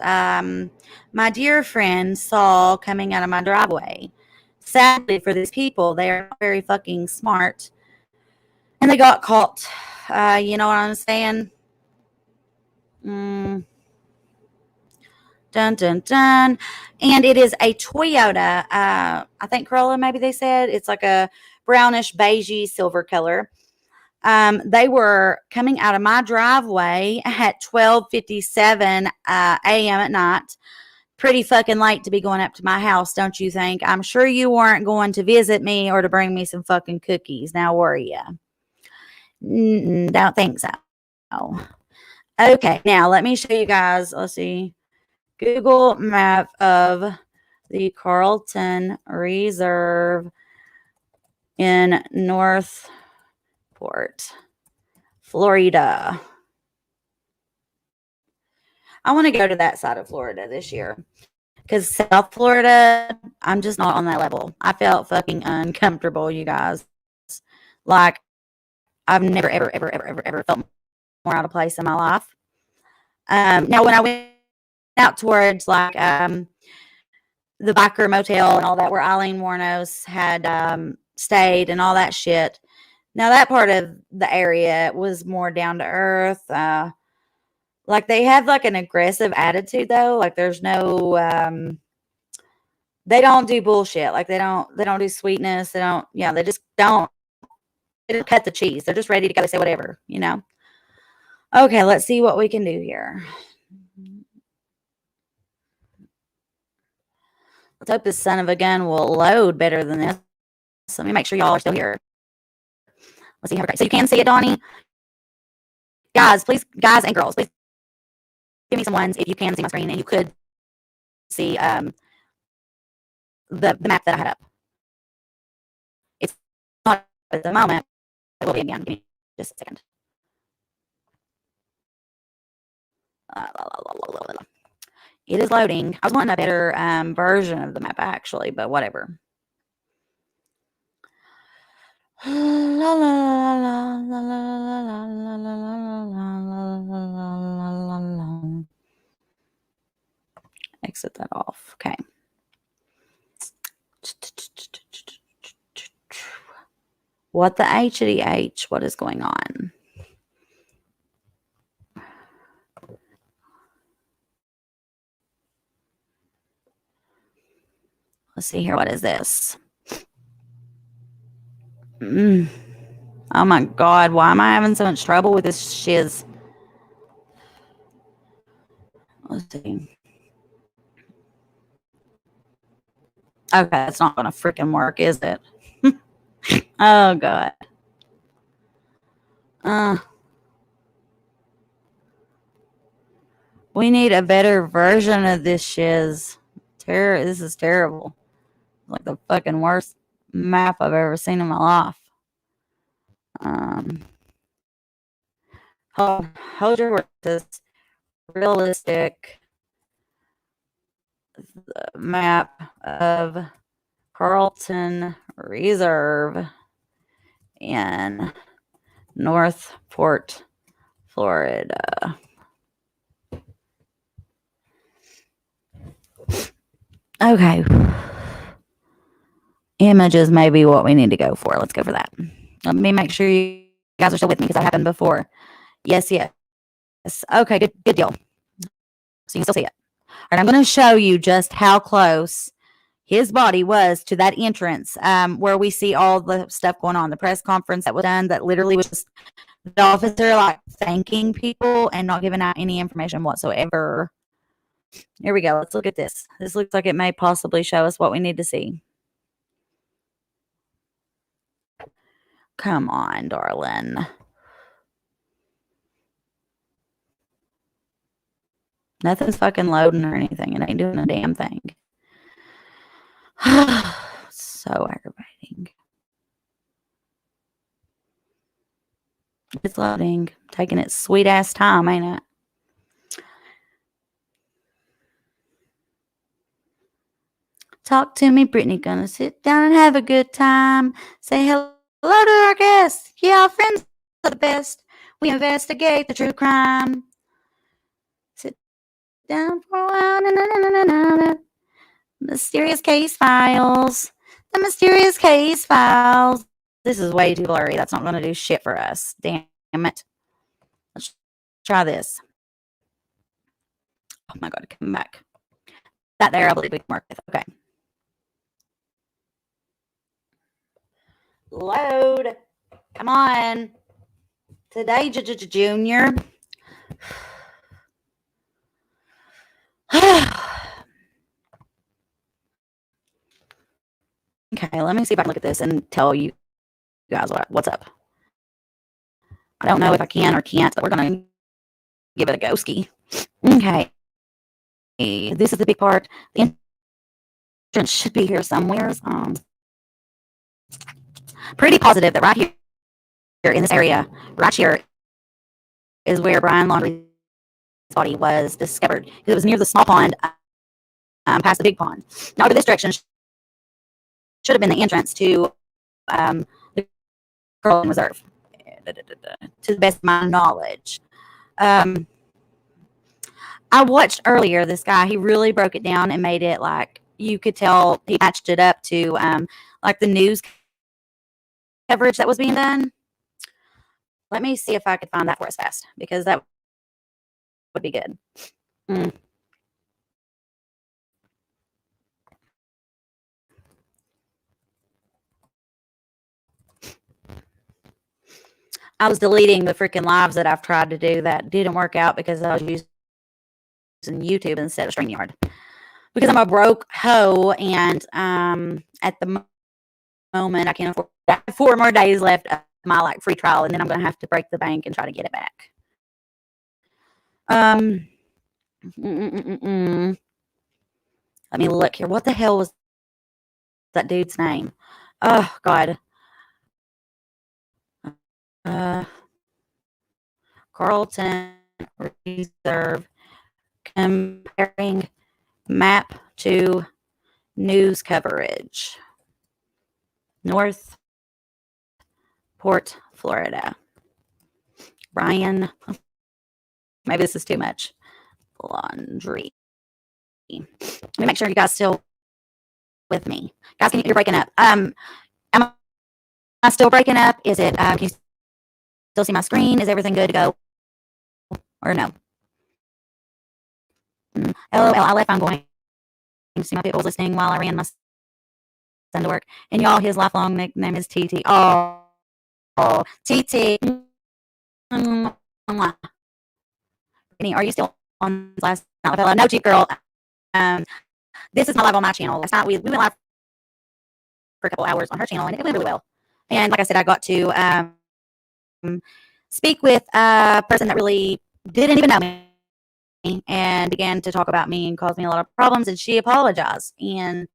my dear friend saw coming out of my driveway. Sadly for these people, they are not very fucking smart. And they got caught. You know what I'm saying? Dun, dun, dun. And it is a Toyota. I think Corolla, maybe they said. It's like a brownish, beigey, silver color. They were coming out of my driveway at 12:57 a.m. at night. Pretty fucking late to be going up to my house, don't you think? I'm sure you weren't going to visit me or to bring me some fucking cookies. Now, were you? Don't think so. Okay, now let me show you guys. Let's see. Google map of the Carlton Reserve in Northport, Florida. I want to go to that side of Florida this year because South Florida, I'm just not on that level. I felt fucking uncomfortable, you guys. Like, I've never, ever felt more out of place in my life. Now, when I went out towards like the Biker Motel and all that, where Eileen Warnos had stayed and all that shit. Now, that part of the area was more down to earth. Like, they have like an aggressive attitude though. Like, there's no they don't do bullshit. Like, they don't do sweetness. They just don't cut the cheese. They're just ready to go say whatever, you know. Okay, let's see what we can do here. Let's hope this son of a gun will load better than this. So let me make sure y'all are still here. Let's see how. So you can see it, Donnie. Guys, please, guys and girls, please give me some ones if you can see my screen and you could see the map that I had up. It's not at the moment. It will be again. Give me just a second. It is loading. I was wanting a better version of the map actually, but whatever. Exit that off. Okay. What the HDH? What is going on? Let's see here. What is this? Oh my God. Why am I having so much trouble with this shiz? Let's see. Okay, that's not going to freaking work, is it? Oh, God. We need a better version of this shiz. This is terrible. Like the fucking worst map I've ever seen in my life. Hold your horses. Realistic map of Carlton Reserve in Northport, Florida. Okay. Images may be what we need to go for. Let's go for that. Let me make sure you guys are still with me because that happened before. Yes. Okay, good deal. So you can still see it. All right, I'm going to show you just how close his body was to that entrance where we see all the stuff going on. The press conference that was done that literally was just the officer like thanking people and not giving out any information whatsoever. Here we go. Let's look at this. This looks like it may possibly show us what we need to see. Come on, darling. Nothing's fucking loading or anything. It ain't doing a damn thing. So aggravating. It's loading. Taking its sweet ass time, ain't it? Talk to me, Brittany. Gonna sit down and have a good time. Say hello to our guests. Yeah, our friends are the best. We investigate the true crime. Sit down for a while. Mysterious case files. The mysterious case files. This is way too blurry. That's not going to do shit for us. Damn it. Let's try this. Oh my God, come back. That there, I believe we can work with. Okay. Load. Come on. Today, Junior. Okay, let me see if I can look at this and tell you guys what's up. I don't know if I can or can't, but we're going to give it a go ski. Okay. This is the big part. The entrance should be here somewhere. Pretty positive that right here in this area, right here, is where Brian Laundrie's body was discovered. Because it was near the small pond, past the big pond. Now, over this direction should have been the entrance to the Carlton Reserve, to the best of my knowledge. I watched earlier this guy. He really broke it down and made it like you could tell he matched it up to like the news coverage that was being done. Let me see if I could find that for us fast because that would be good. I was deleting the freaking lives that I've tried to do that didn't work out because I was using YouTube instead of StreamYard. Because I'm a broke hoe and at the moment I can't afford. I have 4 more days left of my like free trial, and then I'm going to have to break the bank and try to get it back. Let me look here. What the hell was that dude's name? Oh God. Carlton Reserve comparing map to news coverage. North Port, Florida. Brian, maybe this is too much. Laundrie. Let me make sure you guys still with me. Guys, you're breaking up. Am I still breaking up? Is it, can you still see my screen? Is everything good to go? Or no? LOL, I left. I'm going to see my people listening while I ran my son to work. And y'all, his lifelong nickname is TT. Oh, TT. Are you still on last night? No, cheap girl. This is my live on my channel. Last night we went live for a couple hours on her channel, and it went really well. And like I said, I got to speak with a person that really didn't even know me and began to talk about me and caused me a lot of problems, and she apologized. And,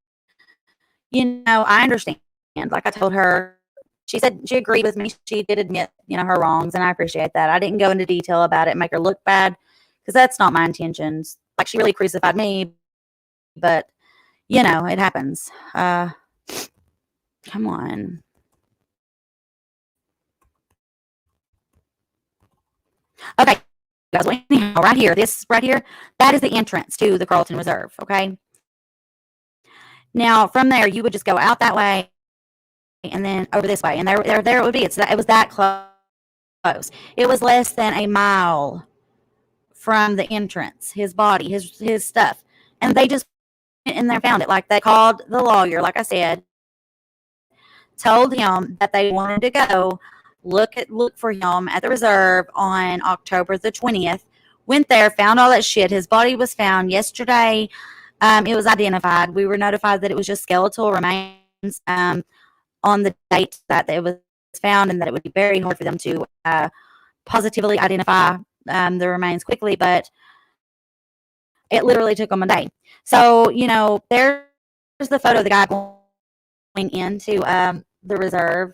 I understand. Like I told her, she said she agreed with me. She did admit, her wrongs, and I appreciate that. I didn't go into detail about it and make her look bad because that's not my intentions. Like, she really crucified me, but, it happens. Come on. Okay, guys, well, anyhow, right here, this right here, that is the entrance to the Carlton Reserve, okay? Now, from there, you would just go out that way and then over this way, and there it would be. It was that close. It was less than a mile from the entrance, his body, his stuff. And they just went in there and found it. Like, they called the lawyer, like I said, told him that they wanted to go look for him at the reserve on October the 20th. Went there, found all that shit. His body was found yesterday. It was identified. We were notified that it was just skeletal remains on the date that it was found, and that it would be very hard for them to positively identify the remains quickly, but it literally took them a day. So, there's the photo of the guy going into the reserve.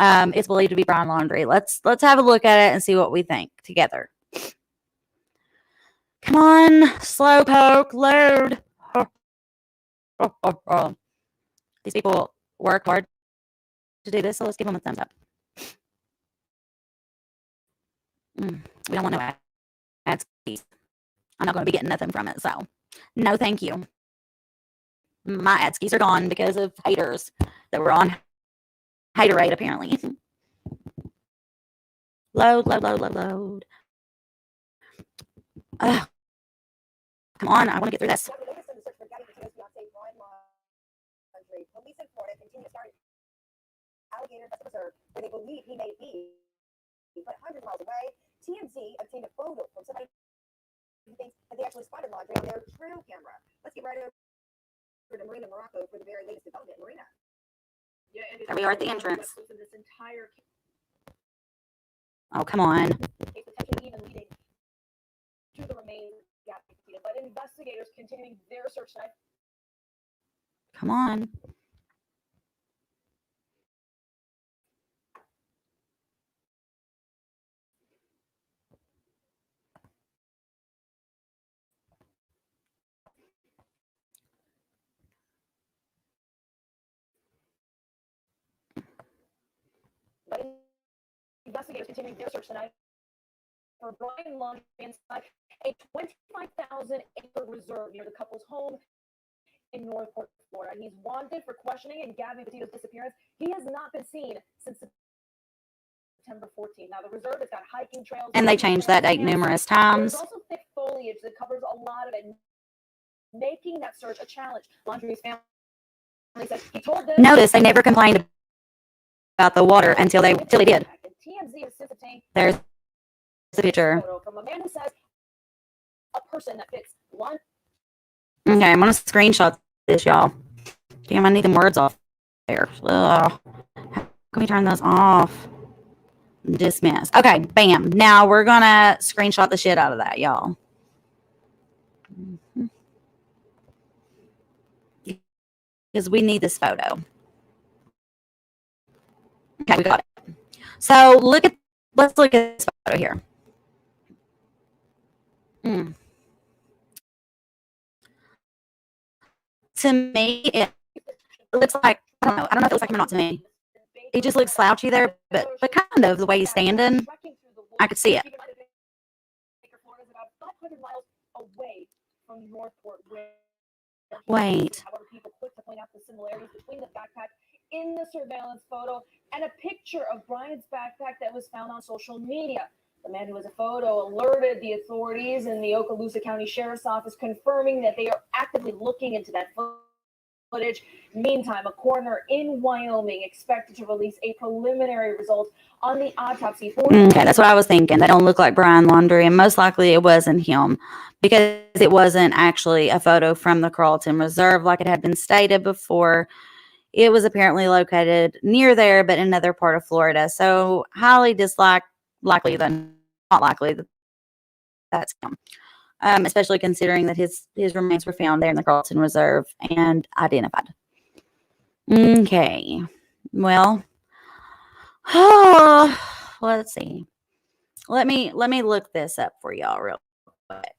It's believed to be Brian Laundrie. Let's have a look at it and see what we think together. Come on, slowpoke, load. These people work hard to do this, so let's give them a thumbs up. We don't want no ads. I'm not going to be getting nothing from it, so no thank you. My ad skis are gone because of haters that were on Haterade, apparently. Load. Come on, I want to get through this. Police in Florida continue to start alligators at the reserve where they believe he may be. but hundreds of miles away. TMZ obtained a photo from somebody who thinks that they actually spotted laundry on their True camera. Let's get right over to Marina, Morocco for the very latest development. Marina. Yeah, there we are at the entrance. Oh, come on. Even leading to the remains, but investigators continuing their search tonight. Come on. But investigators continuing their search tonight for Brian laundry inside a 25,000-acre reserve near the couple's home in Northport, Florida. He's wanted for questioning and Gabby Petito's disappearance. He has not been seen since September 14th. Now, the reserve has got hiking trails. And they changed that date numerous times. There's also thick foliage that covers a lot of it, making that search a challenge. Laundry's family says he told them. Notice they never complained about the water until they did. TMZ has since obtained There's the picture. From a man who says a person that fits one. Okay, I'm gonna screenshot this, y'all. Damn, I need them words off there. Ugh. How can we turn those off? Dismiss. Okay, bam. Now we're gonna screenshot the shit out of that, y'all. Because we need this photo. Okay, we got it. So let's look at this photo here. To me, it looks like, I don't know if it looks like him or not to me. He just looks slouchy there, but kind of the way he's standing, I could see it. Wait. However, people quick to point out the similarities between the backpack in the surveillance photo and a picture of Brian's backpack that was found on social media. The man who was a photo alerted the authorities in the Okaloosa County Sheriff's Office, confirming that they are actively looking into that footage. Meantime, a coroner in Wyoming expected to release a preliminary result on the autopsy. Okay, that's what I was thinking. They don't look like Brian Laundrie, and most likely it wasn't him because it wasn't actually a photo from the Carlton Reserve like it had been stated before. It was apparently located near there, but in another part of Florida. So highly likely than not likely that that's him. Especially considering that his remains were found there in the Carlton Reserve and identified. Okay, well, let's see. Let me look this up for y'all real quick.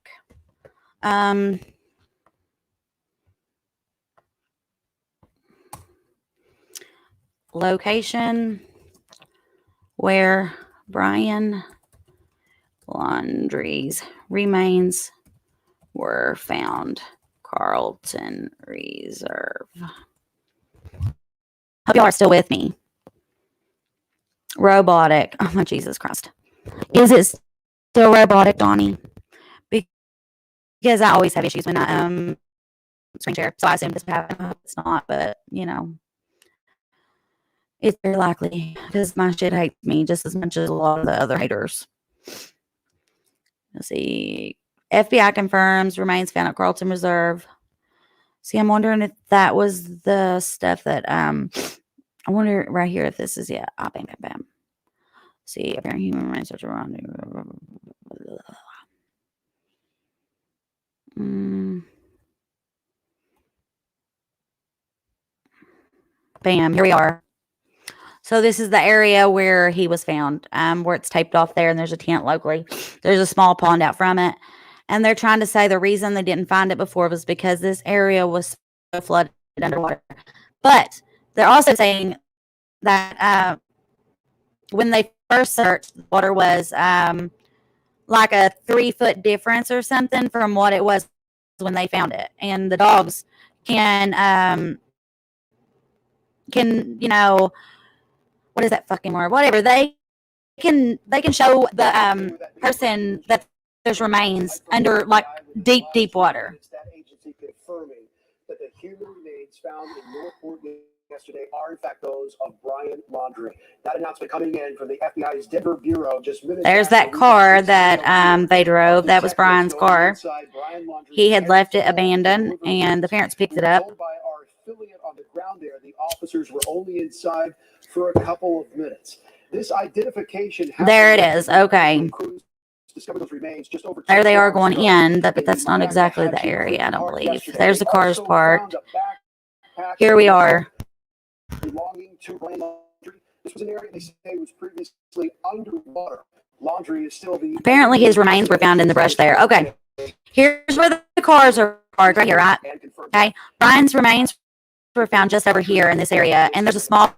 Location where Brian Laundrie's remains were found. Carlton Reserve. Hope y'all are still with me. Robotic. Oh my Jesus Christ. Is it still robotic, Donnie? Because I always have issues when I screen share. So I assume this would happen. It's not, but you know. It's very likely because my shit hates me just as much as a lot of the other haters. Let's see. FBI confirms remains found at Carlton Reserve. See, I'm wondering if that was the stuff that I wonder right here if this is bam. See, apparent human remains such around. Bam, here we are. So this is the area where he was found, where it's taped off there, and there's a tent locally. There's a small pond out from it. And they're trying to say the reason they didn't find it before was because this area was so flooded underwater. But they're also saying that when they first searched, the water was like a 3-foot difference or something from what it was when they found it. And the dogs can you know, what is that fucking word? Whatever. They can show the person that there's remains under like deep water. That agency confirming that the human remains found in Northport, New yesterday are in fact those of Brian Laundrie. That announcement coming in from the FBI's Denver Bureau just minutes. There's that car that they drove. That was Brian's car. He had left it abandoned, and the parents picked it up. By our affiliate on the ground there, the officers were only inside for a couple of minutes. This identification. There it is. Okay. Discovered those remains just over there they are going in, but that's not exactly the area, I don't believe. There's the cars parked. Here we are. Belonging to Brian Laundrie. This was an area they say was previously underwater. Laundrie is still the. Apparently, his remains were found in the brush there. Okay. Here's where the cars are parked, right here, right? Okay. Brian's remains were found just over here in this area, and there's a small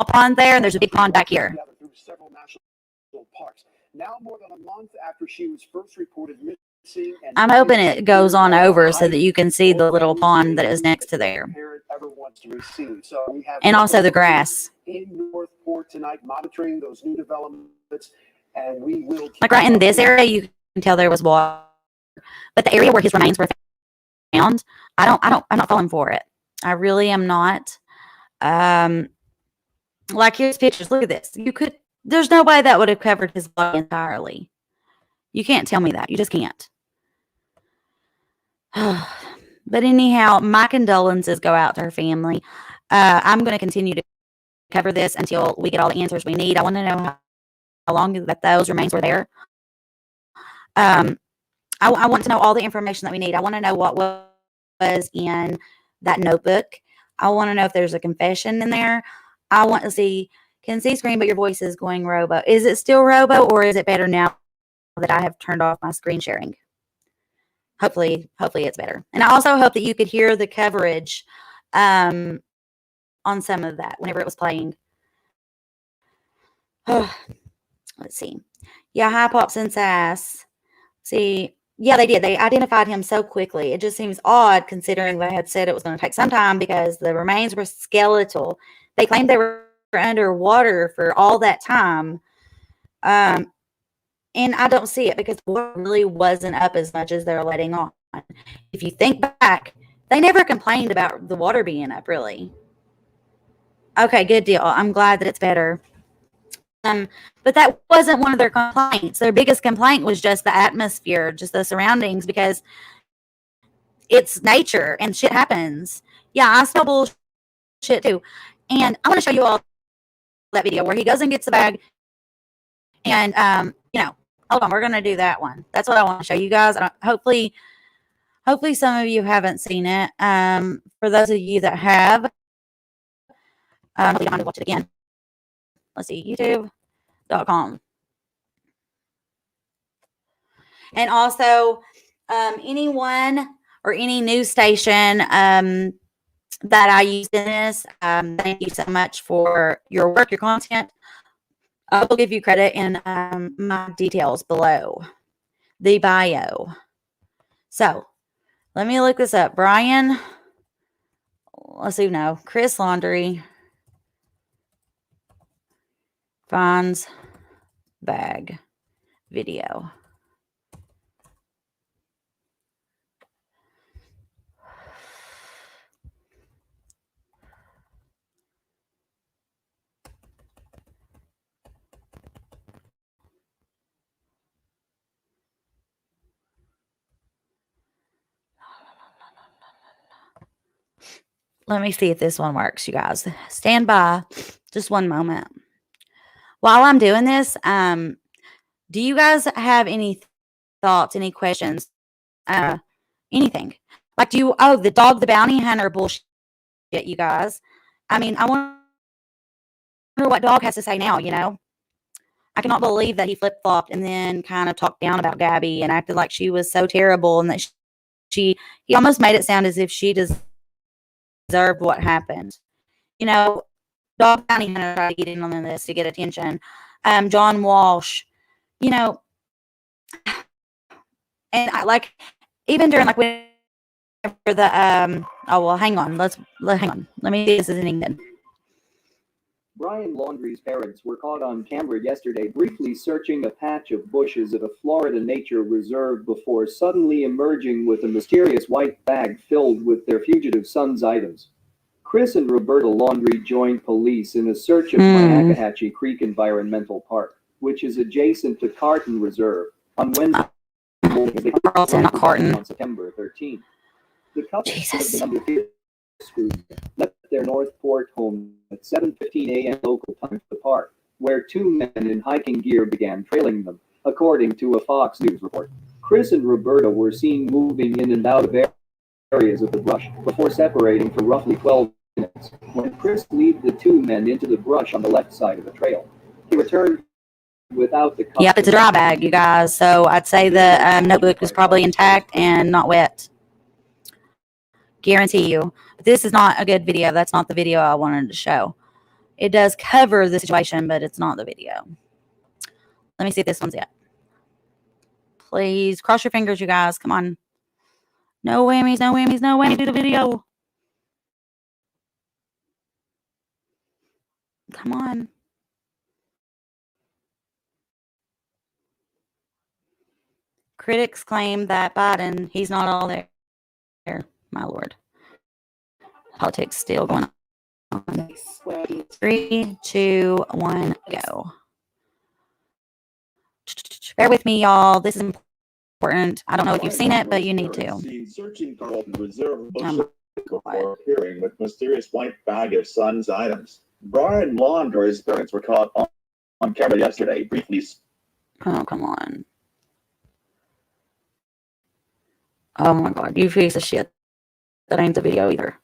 pond there, and there's a big pond back here. Several national parks. Now, more than a month after she was first reported missing, I'm hoping it goes on over so that you can see the little pond that is next to there. And also the grass. In Northport tonight, monitoring those new developments, and we will. Like right in this area, you can tell there was water, but the area where his remains were found, I'm not falling for it. I really am not. Like here's pictures. Look at this. There's no way that would have covered his body entirely. You can't tell me that. You just can't. But anyhow, my condolences go out to her family. I'm going to continue to cover this until we get all the answers we need. I want to know how long that those remains were there. I want to know all the information that we need. I want to know what was in that notebook. I want to know if there's a confession in there. I want to see. Can see screen, but your voice is going robo. Is it still robo, or is it better now that I have turned off my screen sharing? Hopefully it's better. And I also hope that you could hear the coverage on some of that whenever it was playing. Let's see. Yeah, hi, Pops and Sass. See, yeah, they did. They identified him so quickly. It just seems odd considering they had said it was going to take some time because the remains were skeletal. They claimed they were underwater for all that time. And I don't see it because the water really wasn't up as much as they're letting on. If you think back, they never complained about the water being up, really. Okay, good deal. I'm glad that it's better. But that wasn't one of their complaints. Their biggest complaint was just the atmosphere, just the surroundings, because it's nature and shit happens. Yeah, I smell bullshit too. And I want to show you all that video where he goes and gets the bag. And, hold on, we're going to do that one. That's what I want to show you guys. Hopefully some of you haven't seen it. For those of you that have, you don't mind to watch it again. Let's see, youtube.com. And also, anyone or any news station that I use in this, thank you so much for your work, your content. I will give you credit in my details below the bio. So let me look this up. Brian, let's see, no, Chris Laundrie finds bag video. Let me see if this one works, you guys. Stand by just one moment. While I'm doing this, do you guys have any thoughts, any questions? Anything? Like, the dog, the bounty hunter bullshit, you guys. I mean, I wonder what dog has to say now, I cannot believe that he flip-flopped and then kind of talked down about Gabby and acted like she was so terrible and that he almost made it sound as if she deserved what happened. Dog bounty hunter tried to get in on this to get attention. John Walsh, and even during whenever the hang on, hang on. Let me see if this is anything good. Brian Laundrie's parents were caught on camera yesterday briefly searching a patch of bushes at a Florida nature reserve before suddenly emerging with a mysterious white bag filled with their fugitive son's items. Chris and Roberta Laundrie joined police in a search of Myakkahatchee Creek Environmental Park, which is adjacent to Carton Reserve, on Wednesday Carlton, not Carton. on September 13th. The couple Jesus. left their Northport home at 7:15 a.m. local time to the park, where two men in hiking gear began trailing them, according to a Fox News report. Chris and Roberta were seen moving in and out of areas of the brush before separating for roughly 12 minutes. When Chris led the two men into the brush on the left side of the trail, he returned without the Yep, it's a dry bag, you guys. So I'd say the notebook is probably intact and not wet. Guarantee you. But this is not a good video. That's not the video I wanted to show. It does cover the situation, but it's not the video. Let me see if this one's it. Please cross your fingers, you guys. Come on. No whammies, no whammies, no whammies. Do the video. Come on. Critics claim that Biden, he's not all there. My lord. Politics still going on. 3, 2, 1, go. Bear with me, y'all. This is important. I don't know if you've seen it, but you need to. Searching Carlton Reserve before appearing with mysterious white bag of son's items. Brian Laundrie's parents were caught on camera yesterday, briefly. Oh, come on. Oh my God, you piece of shit. That ain't the video either.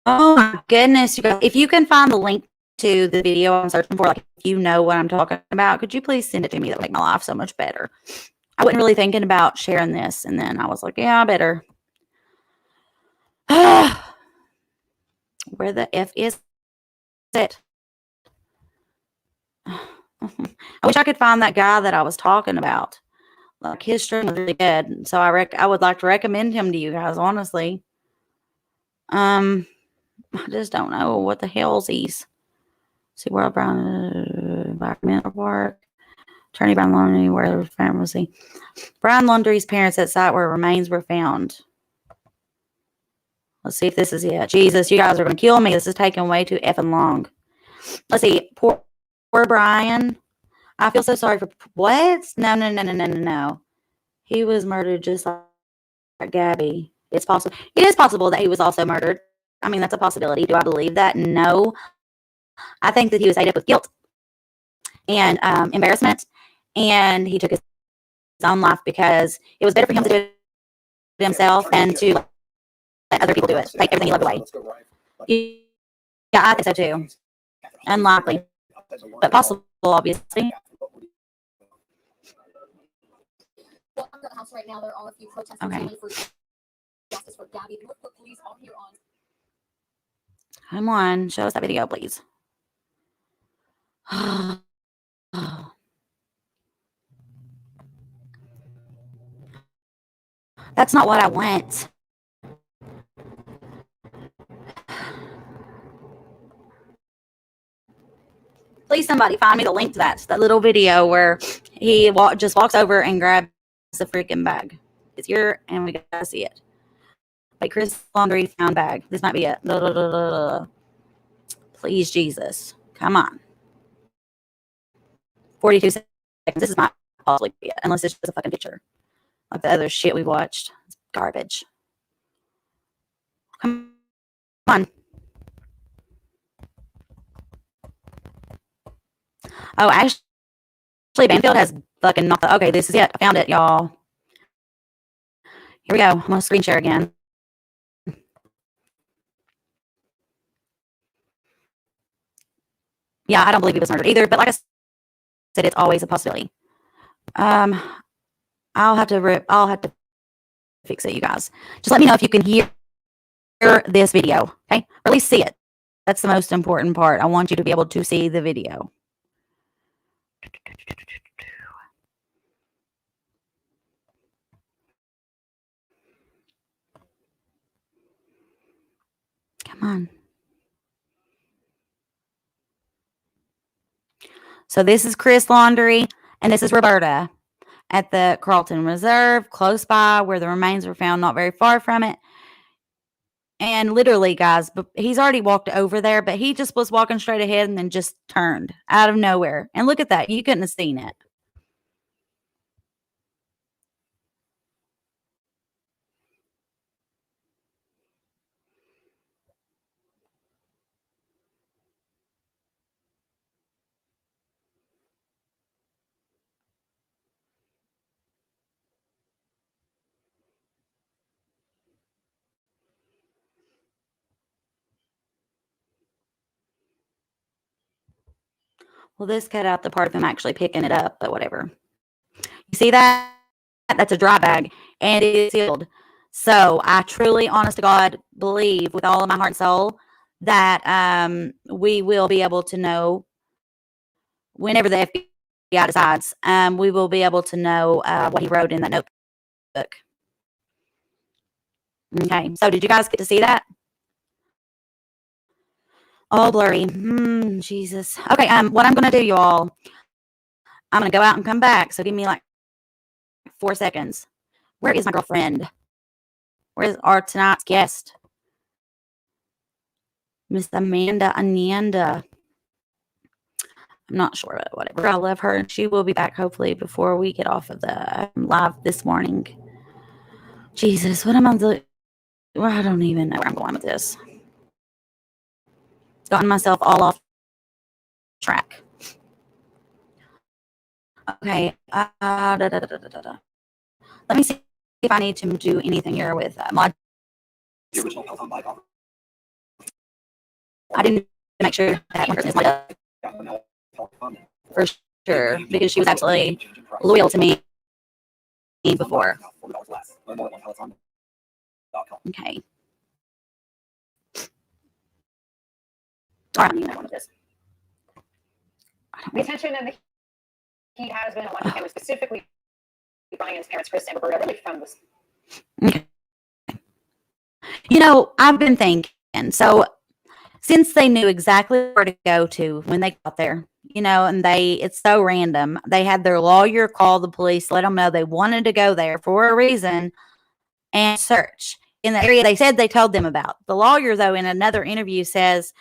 Oh my goodness, you guys. If you can find the link to the video I'm searching for, like if you know what I'm talking about, could you please send it to me? That would make my life so much better. I wasn't really thinking about sharing this, and then I was like, yeah, I better. Where the F is it? I wish I could find that guy that I was talking about. Like his stream was really good, so I would like to recommend him to you guys. Honestly, I just don't know what the hell's he's. See, World Brown Environmental Park, Attorney Brian Laundrie, where pharmacy. Brian Laundrie's parents at site where remains were found. Let's see if this is it. Jesus, you guys are going to kill me. This is taking way too effing long. Let's see. Poor Brian. I feel so sorry for what? No. He was murdered just like Gabby. It's possible. It is possible that he was also murdered. I mean, that's a possibility. Do I believe that? No. I think that he was ate up with guilt and embarrassment, and he took his own life because it was better for him to do it himself and to let other people do it. Take everything he loved away. Yeah, I think so too. Unlikely, but possible, obviously. Well, I'm at the house right now. There are a few protesters for justice for Gabby. Police are here on. Come on, show us that video, please. That's not what I want. Please, somebody find me the link to that little video where he just walks over and grabs the freaking bag. It's here, and we gotta see it. Like Chris Laundrie found bag. This might be it. Please, Jesus, come on. 42 seconds. This is not possibly it, unless it's just a fucking picture, like the other shit we watched. It's garbage. Come on. Oh, actually, Banfield has fucking knocked. Okay, this is it. I found it, y'all. Here we go. I'm gonna screen share again. Yeah, I don't believe he was murdered either. But like I said, it's always a possibility. I'll have to fix it, you guys. Just let me know if you can hear this video, okay? Or at least see it. That's the most important part. I want you to be able to see the video. Come on. So this is Chris Laundrie, and this is Roberta at the Carlton Reserve, close by where the remains were found, not very far from it. And literally, guys, but he's already walked over there, but he just was walking straight ahead and then just turned out of nowhere. And look at that. You couldn't have seen it. Well, this cut out the part of him actually picking it up, but whatever. You see that? That's a dry bag, and it is sealed. So I truly, honest to God, believe with all of my heart and soul that we will be able to know whenever the FBI decides. We will be able to know what he wrote in that notebook. Okay, so did you guys get to see that? All blurry. Jesus. Okay, what I'm going to do, you all, I'm going to go out and come back. So give me like 4 seconds. Where is my girlfriend? Where's our tonight's guest? Miss Ananda. I'm not sure, but whatever. I love her, and she will be back hopefully before we get off of the live this morning. Jesus, what am I doing? Well, I don't even know where I'm going with this. Gotten myself all off track. Okay. Let me see if I need to do anything here with mod. I didn't make sure that one person is mod for sure, because she was absolutely loyal to me before. Okay. All right, I want this. The attention and the heat has been on one camera, specifically Brian's parents, Chris and Roberta, really from this. Okay. You know, I've been thinking, so since they knew exactly where to go to when they got there, you know, and it's so random. They had their lawyer call the police, let them know they wanted to go there for a reason and search in the area they said they told them about. The lawyer, though, in another interview says,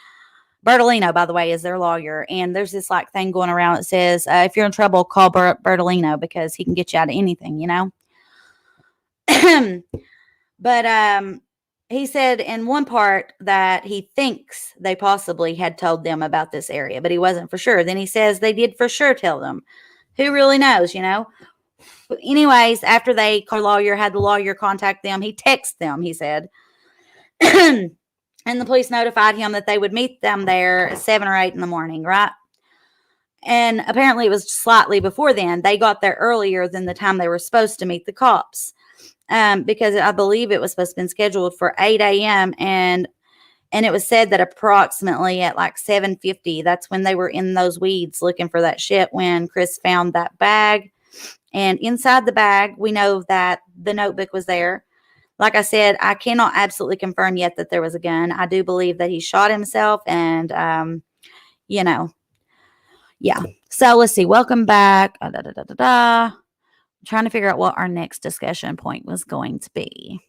Bertolino, by the way, is their lawyer. And there's this like thing going around that says, if you're in trouble, call Bertolino because he can get you out of anything, you know? But he said in one part that he thinks they possibly had told them about this area, but he wasn't for sure. Then he says they did for sure tell them. Who really knows, you know? But anyways, after the lawyer had the lawyer contact them, he texted them, he said. And the police notified him that they would meet them there at 7 or 8 in the morning, right? And apparently it was slightly before then. They got there earlier than the time they were supposed to meet the cops. Because I believe it was supposed to have been scheduled for 8 a.m. And it was said that approximately at like 7:50, that's when they were in those weeds looking for that shit when Chris found that bag. And inside the bag, we know that the notebook was there. Like I said, I cannot absolutely confirm yet that there was a gun. I do believe that he shot himself and, you know, yeah. So let's see. Welcome back. Trying to figure out what our next discussion point was going to be.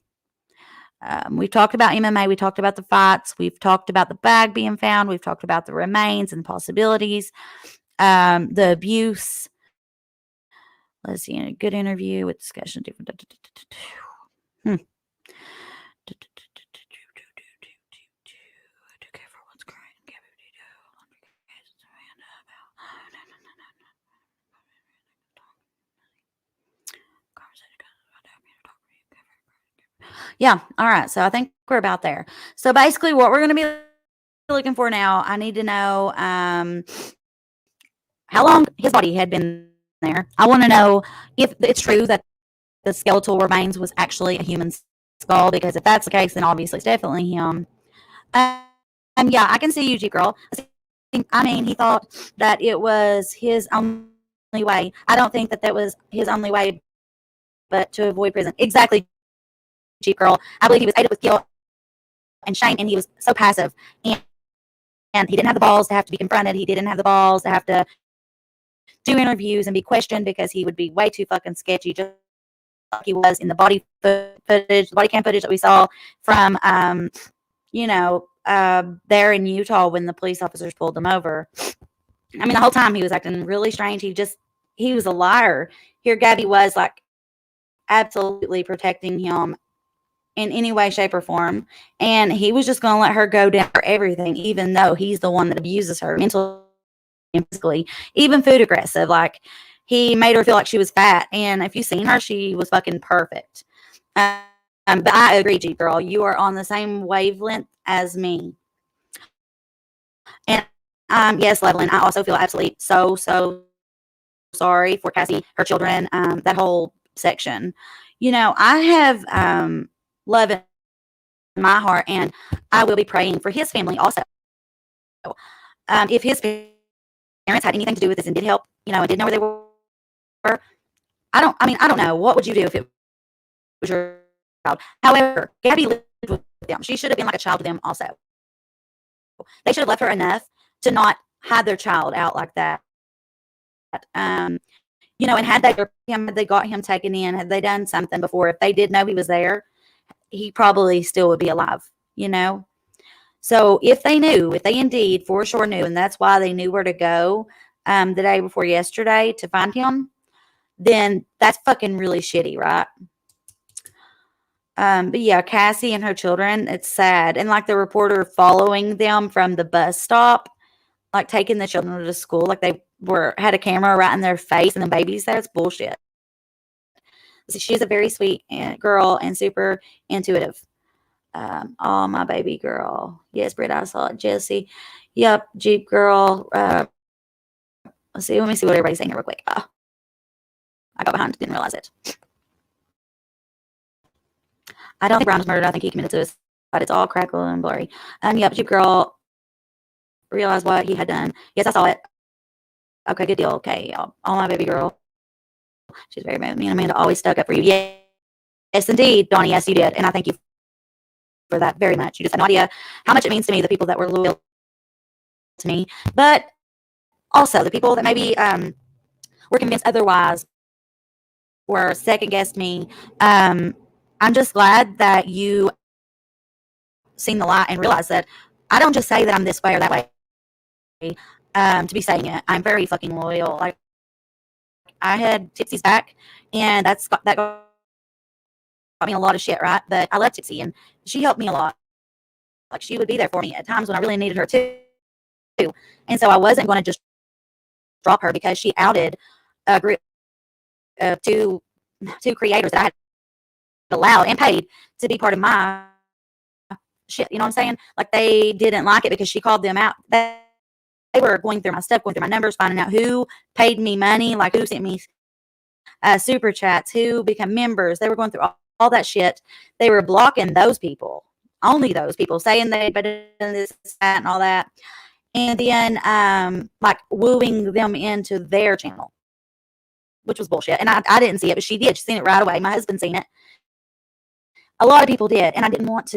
We talked about MMA. We talked about the fights. We've talked about the bag being found. We've talked about the remains and possibilities. The abuse. Let's see. A good interview with discussion. Yeah. All right. So I think we're about there. So basically what we're going to be looking for now, I need to know how long his body had been there. I want to know if it's true that the skeletal remains was actually a human skull, because if that's the case, then obviously it's definitely him. Yeah, I can see you, G girl. I mean, he thought that it was his only way. I don't think that was his only way, but to avoid prison. Exactly, G girl. I believe he was aided with guilt and shame, and he was so passive, and he didn't have the balls to have to be confronted. He didn't have the balls to have to do interviews and be questioned, because he would be way too fucking sketchy, just he was in the body footage, the body cam footage that we saw from, there in Utah when the police officers pulled him over. I mean, the whole time he was acting really strange. He was a liar. Here, Gabby was like absolutely protecting him in any way, shape, or form. And he was just going to let her go down for everything, even though he's the one that abuses her mentally and physically, even food aggressive. Like, he made her feel like she was fat. And if you've seen her, she was fucking perfect. But I agree, G girl. You are on the same wavelength as me. And yes, Levelin, I also feel absolutely so sorry for Cassie, her children, that whole section. I have love in my heart, and I will be praying for his family also. If his parents had anything to do with this and did help, and didn't know where they were, I don't know. What would you do if it was your child? However, Gabby lived with them. She should have been like a child to them also. They should have left her enough to not hide their child out like that. And had they got him taken in, had they done something before, if they did know he was there, he probably still would be alive, So if they indeed for sure knew, and that's why they knew where to go the day before yesterday to find him, then that's fucking really shitty, right? But yeah, Cassie and her children, it's sad. And like the reporter following them from the bus stop, like taking the children to school, like they had a camera right in their face and the babies there. It's bullshit. She's a very sweet girl and super intuitive. Oh, my baby girl. Yes, Britt, I saw it. Jesse. Yep, Jeep girl. Let me see what everybody's saying here real quick. I got behind, didn't realize it. I don't think Brown was murdered. I think he committed suicide. It's all crackle and blurry. Yep, Jeep girl realized what he had done. Yes, I saw it. Okay, good deal. Okay, oh, my baby girl. She's very bad. Me and Amanda always stuck up for you. Yes, indeed, Donnie. Yes, you did. And I thank you for that very much. You just have no idea how much it means to me, the people that were loyal to me, but also the people that maybe were convinced otherwise or second guessed me. I'm just glad that you seen the light and realized that I don't just say that I'm this way or that way to be saying it. I'm very fucking loyal. Like, I had Tipsy's back, and that got me a lot of shit, right? But I love Tipsy, and she helped me a lot. Like, she would be there for me at times when I really needed her too. And so I wasn't going to just drop her because she outed a group of two creators that I had allowed and paid to be part of my shit. You know what I'm saying? Like, they didn't like it because she called them out. They were going through my stuff, going through my numbers, finding out who paid me money, like who sent me super chats, who become members. They were going through all that shit. They were blocking those people, only those people, saying they'd been in this, that, and all that. And then, like, wooing them into their channel, which was bullshit. And I didn't see it, but she did. She seen it right away. My husband seen it. A lot of people did. And I didn't want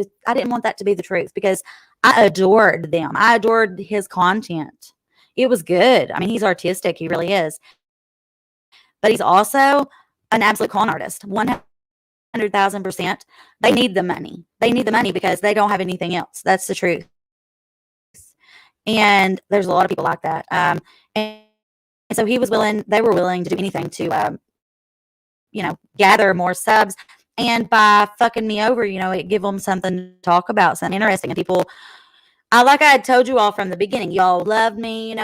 that to be the truth because I adored them. I adored his content. It was good. I mean, he's artistic. He really is. But he's also an absolute con artist. 100,000%. They need the money. They need the money because they don't have anything else. That's the truth. And there's a lot of people like that. And so they were willing to do anything to, gather more subs. And by fucking me over, it give them something to talk about, something interesting. And people, like I had told you all from the beginning, y'all love me.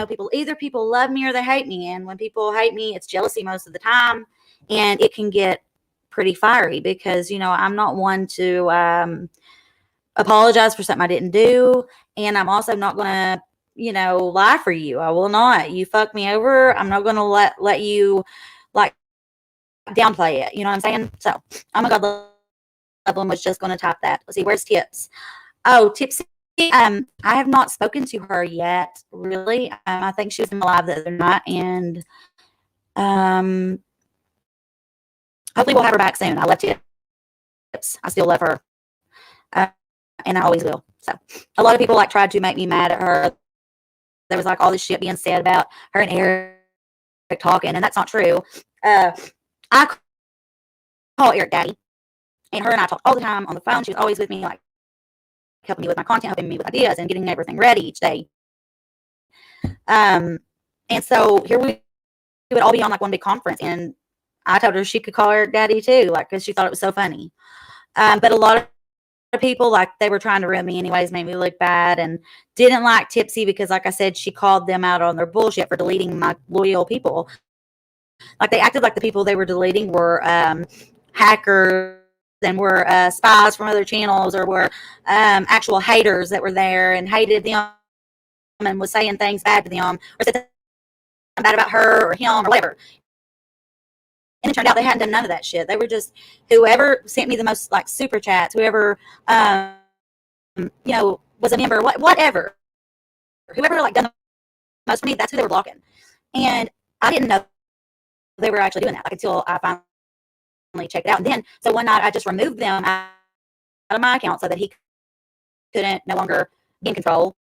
People love me or they hate me. And when people hate me, it's jealousy most of the time. And it can get pretty fiery because, I'm not one to apologize for something I didn't do. And I'm also not going to, lie for you. I will not. You fuck me over. I'm not going to let you, like, downplay it. You know what I'm saying? So, oh my God, Evelyn was just going to type that. Let's see. Where's Tips? Oh, Tipsy. I have not spoken to her yet, really. I think she was in the live the other night, and hopefully we'll have her back soon. I love Tips. I still love her, and I always will. So, a lot of people tried to make me mad at her. There was all this shit being said about her and Eric talking, and that's not true. I call Eric Daddy. And her and I talk all the time on the phone. She was always with me, like helping me with my content, helping me with ideas, and getting everything ready each day. And so here we would all be on like one big conference, and I told her she could call Eric Daddy too, like because she thought it was so funny. But a lot of people, like, they were trying to ruin me anyways, made me look bad, and didn't like Tipsy because, like I said, she called them out on their bullshit for deleting my loyal people. Like, they acted like the people they were deleting were hackers and were spies from other channels, or were actual haters that were there and hated them and was saying things bad to them, or said something bad about her or him or whatever. And it turned out they hadn't done none of that shit. They were just whoever sent me the most, like, super chats, whoever, was a member, whatever. Whoever, like, done the most for me, that's who they were blocking. And I didn't know they were actually doing that, like, until I finally checked it out. And then, so one night I just removed them out of my account so that he couldn't no longer be in control,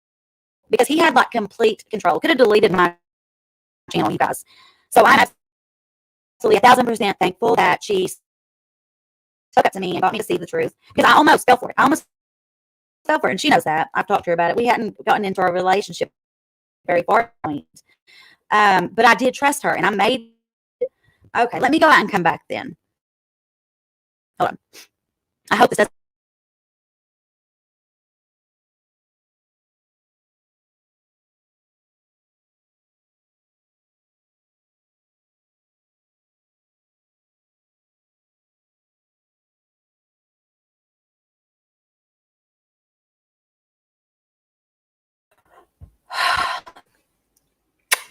because he had, like, complete control. Could have deleted my channel, you guys. So I'm absolutely 1,000% thankful that she stuck up to me and got me to see the truth, because I almost fell for it. And she knows that. I've talked to her about it. We hadn't gotten into our relationship very far at point. But I did trust her, and I made. Okay, let me go out and come back then. Hold on. I hope this doesn't.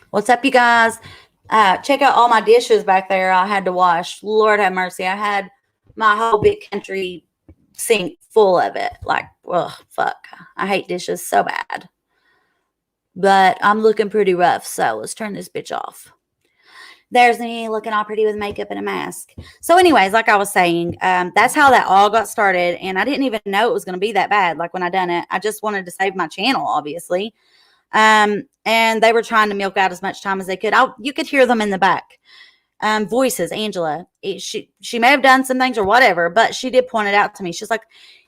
What's up, you guys? Check out all my dishes back there I had to wash. Lord have mercy. I had my whole big country sink full of it. Like, oh, fuck. I hate dishes so bad. But I'm looking pretty rough, so let's turn this bitch off. There's me looking all pretty with makeup and a mask. So anyways, like I was saying, that's how that all got started. And I didn't even know it was going to be that bad. Like, when I done it, I just wanted to save my channel, obviously. And they were trying to milk out as much time as they could. You could hear them in the back. Voices, Angela. She may have done some things or whatever, but she did point it out to me. She's like,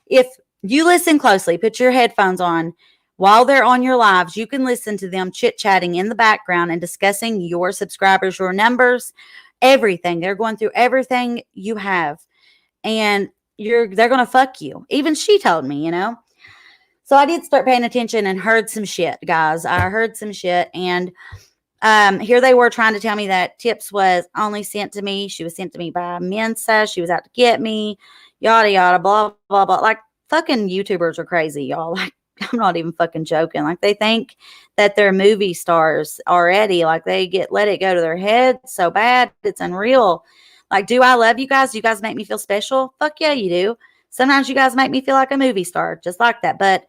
if you listen closely, put your headphones on while they're on your lives, you can listen to them chit-chatting in the background and discussing your subscribers, your numbers, everything. They're going through everything you have, and they're going to fuck you. Even she told me, So I did start paying attention and heard some shit, guys. I heard some shit. And here they were trying to tell me that Tips was only sent to me. She was sent to me by Mensa. She was out to get me. Yada, yada, blah, blah, blah. Like, fucking YouTubers are crazy, y'all. Like, I'm not even fucking joking. Like, they think that they're movie stars already. Like, they let it go to their head so bad. It's unreal. Like, do I love you guys? Do you guys make me feel special? Fuck yeah, you do. Sometimes you guys make me feel like a movie star, just like that. But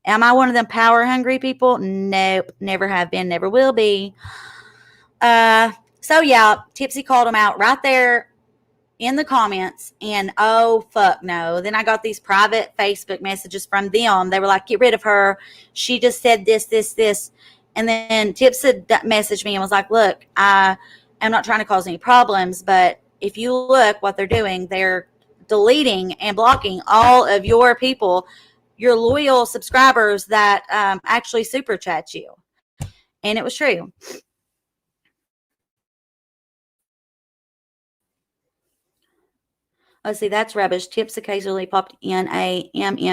am I one of them power hungry people? Nope. Never have been, never will be. So yeah, Tipsy called them out right there in the comments, and oh fuck no. Then I got these private Facebook messages from them. They were like, get rid of her. She just said this, this, this. And then Tipsy messaged me and was like, look, I am not trying to cause any problems, but if you look what they're doing, they're deleting and blocking all of your people, your loyal subscribers that actually super chat you. And it was true. Let's see, that's rubbish. Tips occasionally popped in a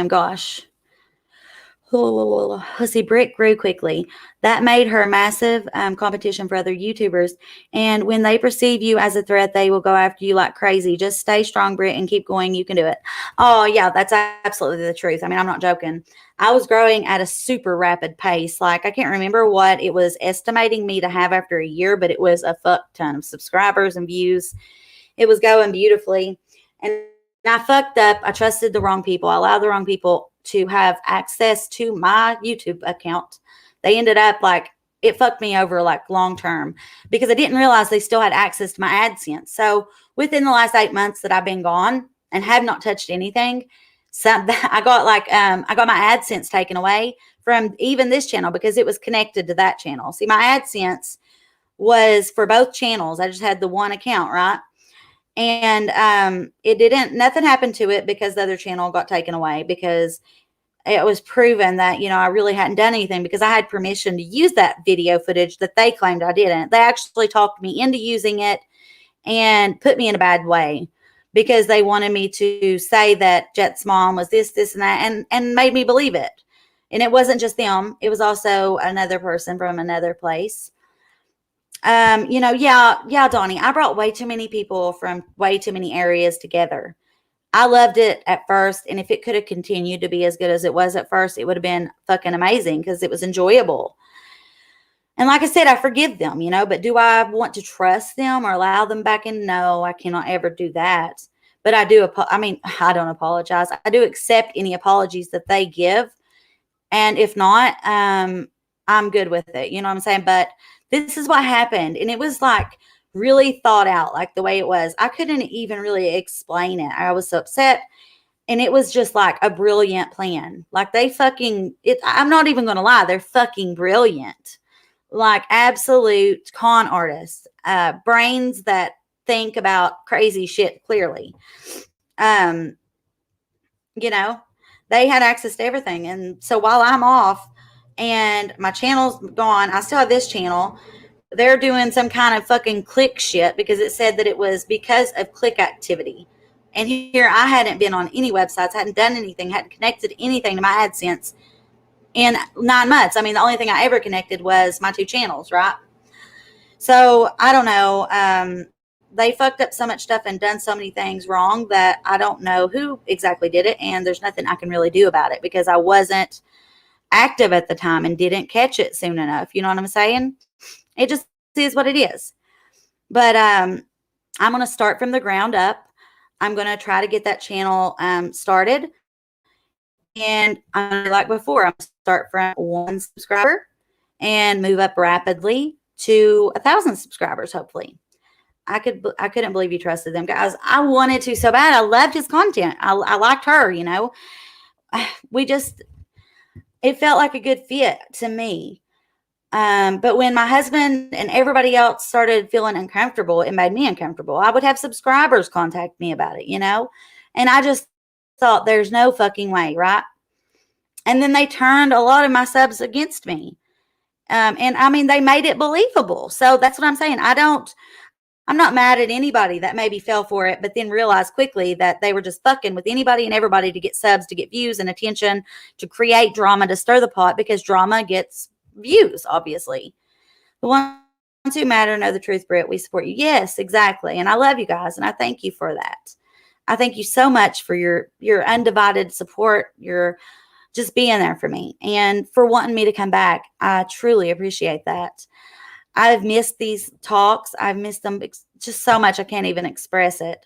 gosh. Let's see, Britt grew quickly. That made her massive competition for other YouTubers. And when they perceive you as a threat, they will go after you like crazy. Just stay strong, Britt, and keep going. You can do it. Oh, yeah, that's absolutely the truth. I mean, I'm not joking. I was growing at a super rapid pace. Like, I can't remember what it was estimating me to have after a year, but it was a fuck ton of subscribers and views. It was going beautifully. And I fucked up. I trusted the wrong people. I allowed the wrong people to have access to my YouTube account. They ended up like, it fucked me over like long term, because I didn't realize they still had access to my AdSense. So within the last 8 months that I've been gone and have not touched anything, I got my AdSense taken away from even this channel because it was connected to that channel. See, my AdSense was for both channels. I just had the one account, right? And nothing happened to it because the other channel got taken away, because it was proven that, I really hadn't done anything, because I had permission to use that video footage that they claimed I didn't. They actually talked me into using it and put me in a bad way, because they wanted me to say that Jet's mom was this, and that, and made me believe it. And it wasn't just them. It was also another person from another place. Yeah, Donnie, I brought way too many people from way too many areas together. I loved it at first, and if it could have continued to be as good as it was at first, it would have been fucking amazing, because it was enjoyable. And like I said, I forgive them, but do I want to trust them or allow them back in? No, I cannot ever do that. But I don't apologize. I do accept any apologies that they give. And if not, I'm good with it. You know what I'm saying? But this is what happened. And it was like really thought out, like the way it was. I couldn't even really explain it. I was so upset. And it was just like a brilliant plan. Like I'm not even going to lie. They're fucking brilliant. Like absolute con artists, brains that think about crazy shit clearly. They had access to everything. And so while I'm off and my channel's gone, I still have this channel. They're doing some kind of fucking click shit, because it said that it was because of click activity. And here I hadn't been on any websites, hadn't done anything, hadn't connected anything to my AdSense in 9 months. I mean, the only thing I ever connected was my 2 channels, right? So I don't know. They fucked up so much stuff and done so many things wrong that I don't know who exactly did it. And there's nothing I can really do about it, because I wasn't active at the time and didn't catch it soon enough. You know what I'm saying? It just is what it is. But I'm going to start from the ground up. I'm going to try to get that channel started. And like before, I'm going to start from 1 subscriber and move up rapidly to 1,000 subscribers, hopefully. I couldn't believe you trusted them, guys. I wanted to so bad. I loved his content. I liked her, it felt like a good fit to me. But when my husband and everybody else started feeling uncomfortable, it made me uncomfortable. I would have subscribers contact me about it, and I just thought there's no fucking way, right? And then they turned a lot of my subs against me. And I mean, they made it believable. So that's what I'm saying. I'm not mad at anybody that maybe fell for it, but then realized quickly that they were just fucking with anybody and everybody to get subs, to get views and attention, to create drama, to stir the pot, because drama gets views, obviously. The ones who matter know the truth, Britt. We support you. Yes, exactly. And I love you guys, and I thank you for that. I thank you so much for your undivided support, your just being there for me, and for wanting me to come back. I truly appreciate that. I've missed these talks. I've missed them just so much. I can't even express it.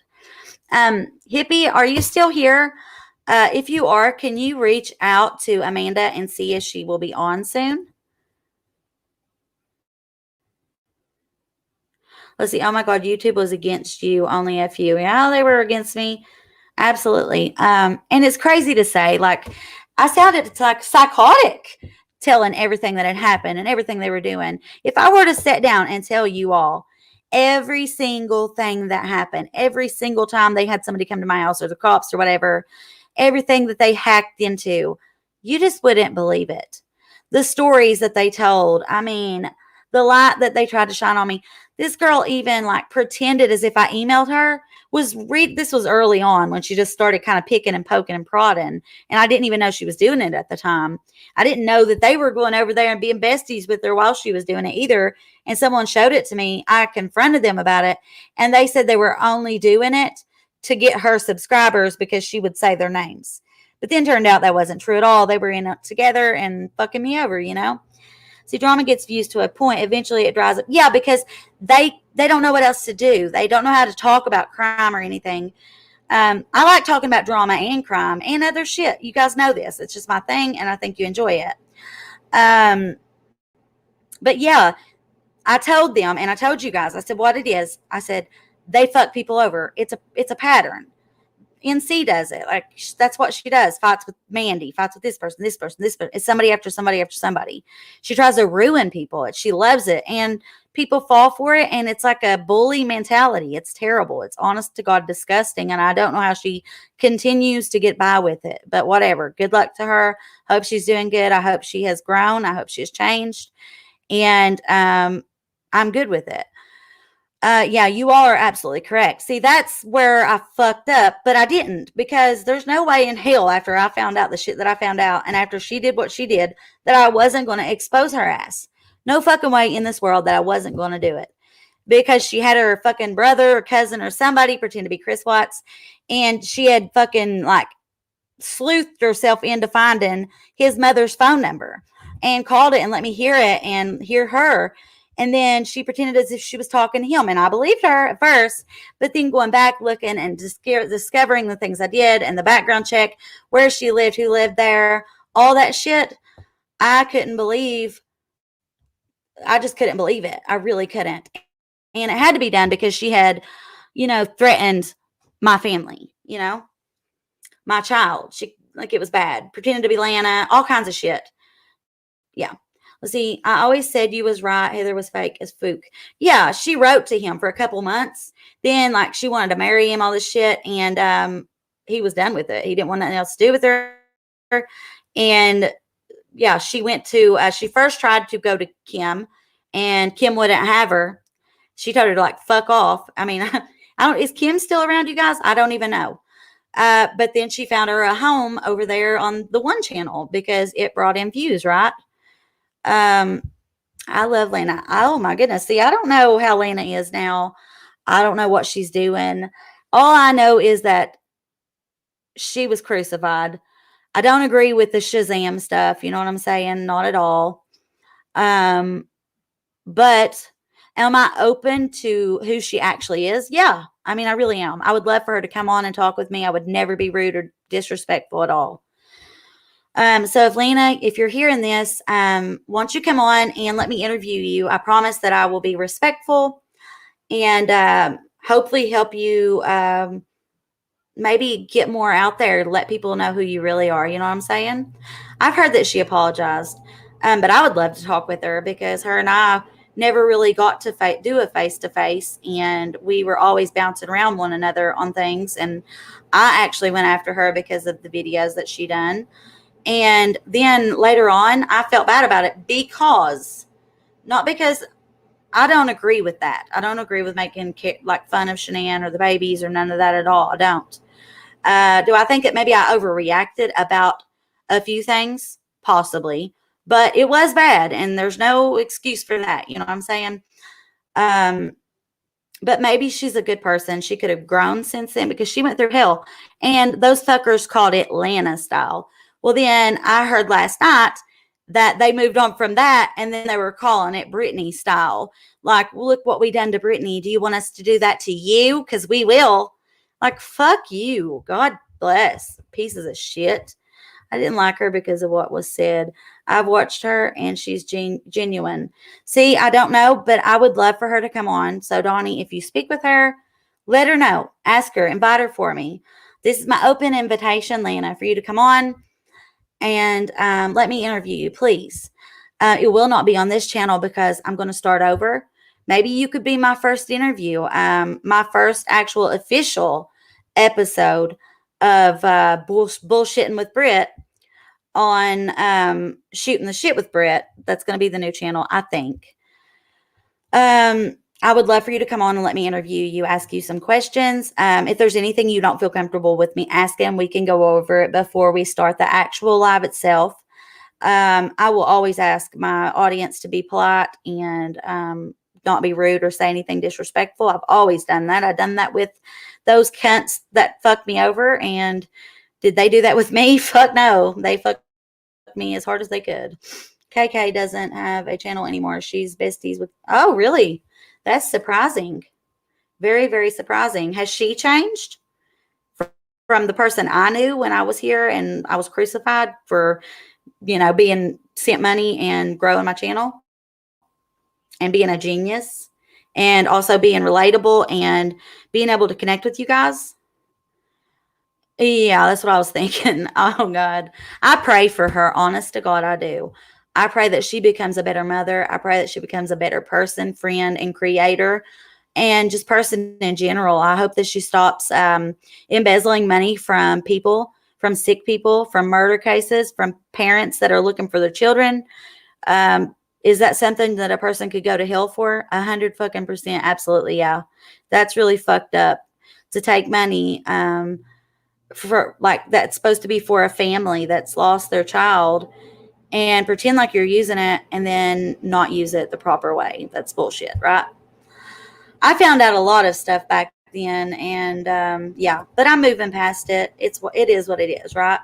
Hippie, are you still here? If you are, can you reach out to Amanda and see if she will be on soon? Let's see. Oh my God, YouTube was against you. Only a few. Yeah, they were against me. Absolutely. And it's crazy to say, like, I sounded like psychotic telling everything that had happened and everything they were doing. If I were to sit down and tell you all every single thing that happened, every single time they had somebody come to my house, or the cops or whatever, everything that they hacked into, you just wouldn't believe it. The stories that they told, I mean, the light that they tried to shine on me. This girl even like pretended as if I emailed her. This was early on when she just started kind of picking and poking and prodding. And I didn't even know she was doing it at the time. I didn't know that they were going over there and being besties with her while she was doing it either. And someone showed it to me. I confronted them about it. And they said they were only doing it to get her subscribers because she would say their names. But then turned out that wasn't true at all. They were in it together and fucking me over, See, drama gets views to a point. Eventually it dries up. Yeah, because they don't know what else to do. They don't know how to talk about crime or anything. I like talking about drama and crime and other shit. You guys know this. It's just my thing, and I think you enjoy it. But yeah, I told them, and I told you guys, I said what it is. I said, they fuck people over. It's a pattern. NC does it. Like, that's what she does. Fights with Mandy, fights with this person, this person, this person. It's somebody after somebody after somebody. She tries to ruin people. She loves it. And people fall for it. And it's like a bully mentality. It's terrible. It's honest to God disgusting. And I don't know how she continues to get by with it. But whatever. Good luck to her. Hope she's doing good. I hope she has grown. I hope she has changed. And I'm good with it. Yeah, you all are absolutely correct. See, that's where I fucked up, but I didn't, because there's no way in hell after I found out the shit that I found out and after she did what she did that I wasn't going to expose her ass. No fucking way in this world that I wasn't going to do it, because she had her fucking brother or cousin or somebody pretend to be Chris Watts, and she had fucking like sleuthed herself into finding his mother's phone number and called it and let me hear it and hear her. And then she pretended as if she was talking to him. And I believed her at first, but then going back, looking and discovering the things I did and the background check, where she lived, who lived there, all that shit, I couldn't believe. I just couldn't believe it. I really couldn't. And it had to be done because she had, threatened my family, my child. She, like, it was bad. Pretended to be Lana, all kinds of shit. Yeah. Let's see, I always said you was right. Heather was fake as Fook. Yeah, she wrote to him for a couple months. Then, like, she wanted to marry him, all this shit. And he was done with it. He didn't want nothing else to do with her. And, yeah, she went to, she first tried to go to Kim. And Kim wouldn't have her. She told her to, like, fuck off. I mean, is Kim still around, you guys? I don't even know. But then she found her a home over there on the One channel because it brought in views, right? I love Lana. Oh my goodness. See, I don't know how Lana is now. I don't know what she's doing. All I know is that she was crucified. I don't agree with the Shazam stuff. You know what I'm saying? Not at all. But am I open to who she actually is? Yeah. I mean, I really am. I would love for her to come on and talk with me. I would never be rude or disrespectful at all. So if Lena, if you're hearing this, why don't you come on and let me interview you? I promise that I will be respectful and hopefully help you maybe get more out there to let people know who you really are. You know what I'm saying? I've heard that she apologized, but I would love to talk with her because her and I never really got to do a face-to-face, and we were always bouncing around one another on things. And I actually went after her because of the videos that she done. And then later on, I felt bad about it not because I don't agree with that. I don't agree with making like fun of Shanann or the babies or none of that at all. I don't. Do I think that maybe I overreacted about a few things? Possibly. But it was bad, and there's no excuse for that. You know what I'm saying? But maybe she's a good person. She could have grown since then because she went through hell. And those fuckers called it Lana style. Well, then I heard last night that they moved on from that, and then they were calling it Brittany style. Like, look what we done to Brittany. Do you want us to do that to you? Because we will. Like, fuck you. God bless. Pieces of shit. I didn't like her because of what was said. I've watched her, and she's genuine. See, I don't know, but I would love for her to come on. So, Donnie, if you speak with her, let her know. Ask her. Invite her for me. This is my open invitation, Lana, for you to come on and let me interview you, please. It will not be on this channel because I'm going to start over. Maybe you could be my first interview, my first actual official episode of Bullshitting with Britt on Shooting the Shit with Britt. That's going to be the new channel, I think. I would love for you to come on and let me interview you, ask you some questions. If there's anything you don't feel comfortable with me asking, we can go over it before we start the actual live itself. I will always ask my audience to be polite and not be rude or say anything disrespectful. I've always done that. I've done that with those cunts that fucked me over. And did they do that with me? Fuck no. They fucked me as hard as they could. KK doesn't have a channel anymore. She's besties with... Oh, really? That's surprising. Very, very surprising. Has she changed from the person I knew when I was here and I was crucified for, being sent money and growing my channel and being a genius and also being relatable and being able to connect with you guys? Yeah, that's what I was thinking. Oh God. I pray for her. Honest to God, I do. I pray that she becomes a better mother. I pray that she becomes a better person, friend, and creator, and just person in general. I hope that she stops embezzling money from people, from sick people, from murder cases, from parents that are looking for their children. Um, is that something that a person could go to hell for? 100% absolutely, yeah. That's really fucked up to take money. For like that's supposed to be for a family that's lost their child and pretend like you're using it and then not use it the proper way. That's bullshit, right? I found out a lot of stuff back then, and yeah, but I'm moving past it. It is what it is, right?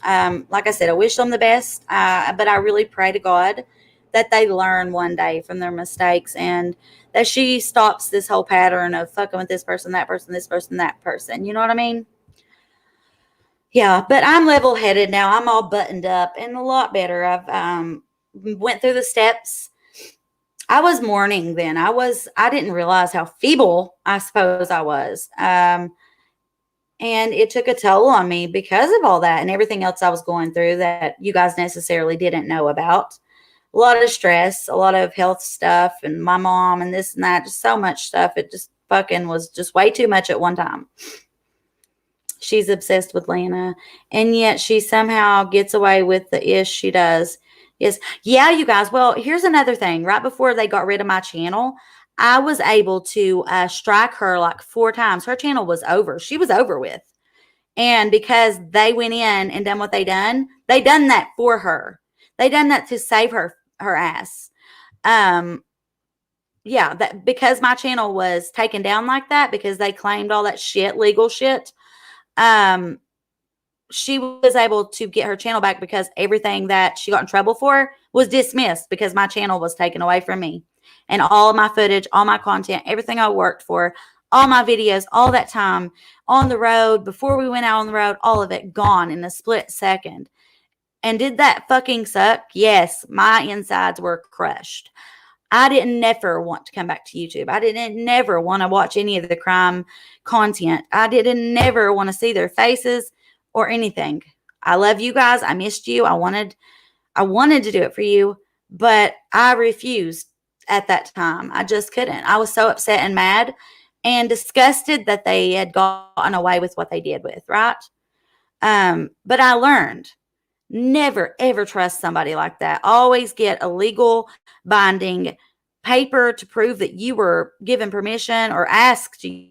Like I said, I wish them the best, but I really pray to God that they learn one day from their mistakes and that she stops this whole pattern of fucking with this person, that person, this person, that person. You know what I mean? Yeah, but I'm level-headed now. I'm all buttoned up and a lot better. I've went through the steps. I was mourning then. I didn't realize how feeble I suppose I was. And it took a toll on me because of all that and everything else I was going through that you guys necessarily didn't know about. A lot of stress, a lot of health stuff, and my mom and this and that, just so much stuff. It just fucking was just way too much at one time. She's obsessed with Lana, and yet she somehow gets away with the ish she does. Yes. Yeah, you guys. Well, here's another thing. Right before they got rid of my channel, I was able to strike her like 4 times. Her channel was over. She was over with. And because they went in and done what they done that for her. They done that to save her ass. Yeah, that because my channel was taken down like that because they claimed all that shit, legal shit. She was able to get her channel back because everything that she got in trouble for was dismissed because my channel was taken away from me. And all of my footage, all my content, everything I worked for, all my videos, all that time on the road, before we went out on the road, all of it gone in a split second. And did that fucking suck? Yes, my insides were crushed. I didn't never want to come back to YouTube. I didn't never want to watch any of the crime content. I didn't never want to see their faces or anything. I love you guys. I missed you. I wanted to do it for you, but I refused at that time. I just couldn't. I was so upset and mad and disgusted that they had gotten away with what they did with, right? But I learned never, ever trust somebody like that. Always get a legal binding paper to prove that you were given permission or asked to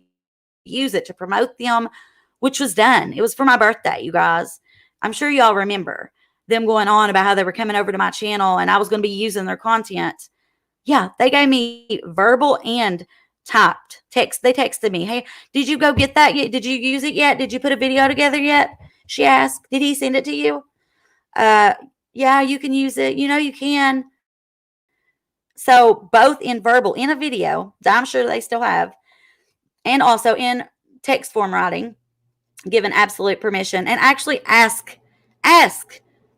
use it to promote them, which was done. It was for my birthday, you guys. I'm sure y'all remember them going on about how they were coming over to my channel and I was going to be using their content. Yeah, they gave me verbal and typed text. They texted me, "Hey, did you go get that yet? Did you use it yet? Did you put a video together yet?" She asked. "Did he send it to you?" Yeah, you can use it. You know, you can. So both in verbal, in a video, I'm sure they still have, and also in text form writing, given absolute permission and actually ask,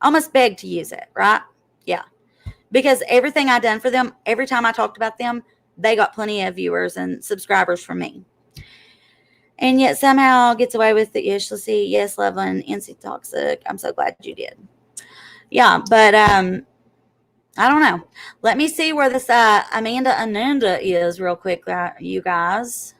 almost beg to use it, right? Yeah. Because everything I done for them, every time I talked about them, they got plenty of viewers and subscribers from me. And yet somehow gets away with the ish. Let's see. Yes, Loveland, NC Toxic. I'm so glad you did. Yeah, but I don't know. Let me see where this Ananda is real quick, you guys.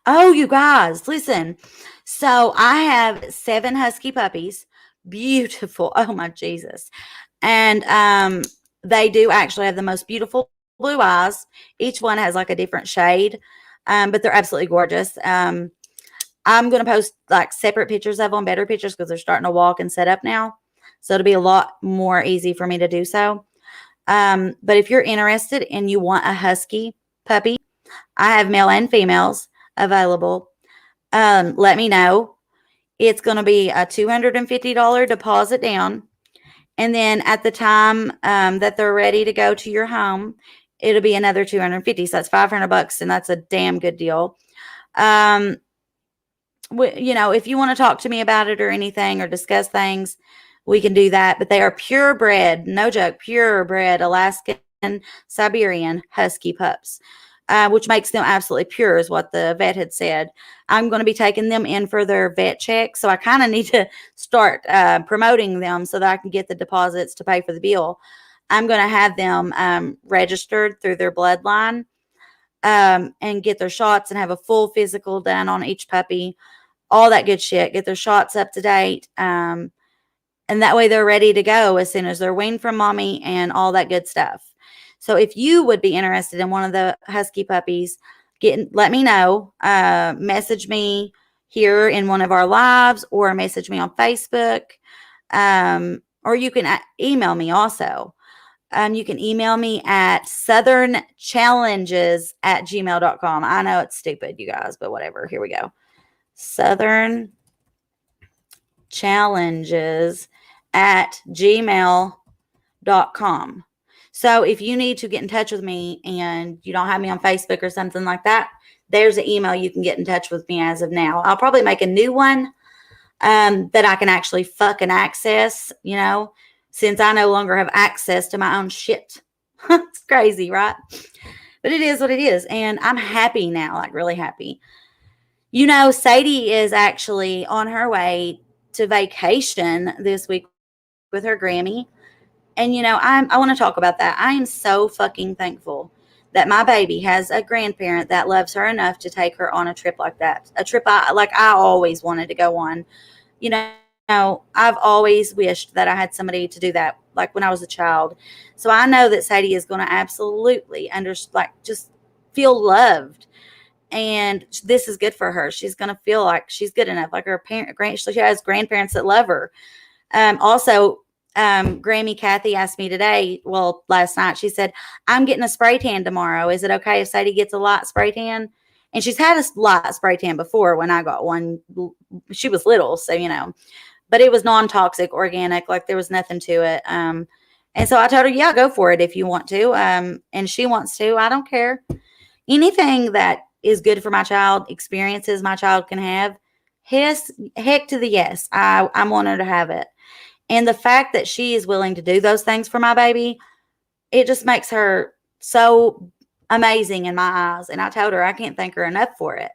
Oh, you guys, listen. So I have 7 husky puppies. Beautiful. Oh my Jesus. And they do actually have the most beautiful blue eyes. Each one has like a different shade. But they're absolutely gorgeous. I'm going to post like separate pictures of them, better pictures, because they're starting to walk and set up now. So it'll be a lot more easy for me to do so. But if you're interested and you want a husky puppy, I have male and females available. Let me know. It's going to be a $250 deposit down. And then at the time that they're ready to go to your home, it'll be another $250. So that's $500, and that's a damn good deal. if you want to talk to me about it or anything or discuss things, we can do that. But they are purebred, no joke, purebred Alaskan Siberian Husky pups, which makes them absolutely pure, is what the vet had said. I'm going to be taking them in for their vet check. So I kind of need to start promoting them so that I can get the deposits to pay for the bill. I'm going to have them registered through their bloodline and get their shots and have a full physical done on each puppy, all that good shit, get their shots up to date. And that way they're ready to go as soon as they're weaned from mommy and all that good stuff. So if you would be interested in one of the Husky puppies, let me know. Message me here in one of our lives or message me on Facebook. Or you can email me also. You can email me at southernchallenges@gmail.com. I know it's stupid, you guys, but whatever. Here we go. southernchallenges@gmail.com. So if you need to get in touch with me and you don't have me on Facebook or something like that, there's an email you can get in touch with me as of now. I'll probably make a new one that I can actually fucking access, since I no longer have access to my own shit. It's crazy, right? But it is what it is. And I'm happy now, like really happy. Sadie is actually on her way to vacation this week with her Grammy. And, I want to talk about that. I am so fucking thankful that my baby has a grandparent that loves her enough to take her on a trip like that. A trip I always wanted to go on. I've always wished that I had somebody to do that, like when I was a child. So I know that Sadie is going to absolutely just feel loved. And this is good for her. She's going to feel like she's good enough, like her she has grandparents that love her. Also, Grammy Kathy asked me today, last night, she said, I'm getting a spray tan tomorrow. Is it okay if Sadie gets a light spray tan? And she's had a light spray tan before when I got one. She was little, so, but it was non-toxic, organic, like there was nothing to it. And so I told her, yeah, go for it if you want to. And she wants to. I don't care. Anything that is good for my child, experiences my child can have, heck to the yes. I want her to have it. And the fact that she is willing to do those things for my baby, it just makes her so amazing in my eyes. And I told her I can't thank her enough for it.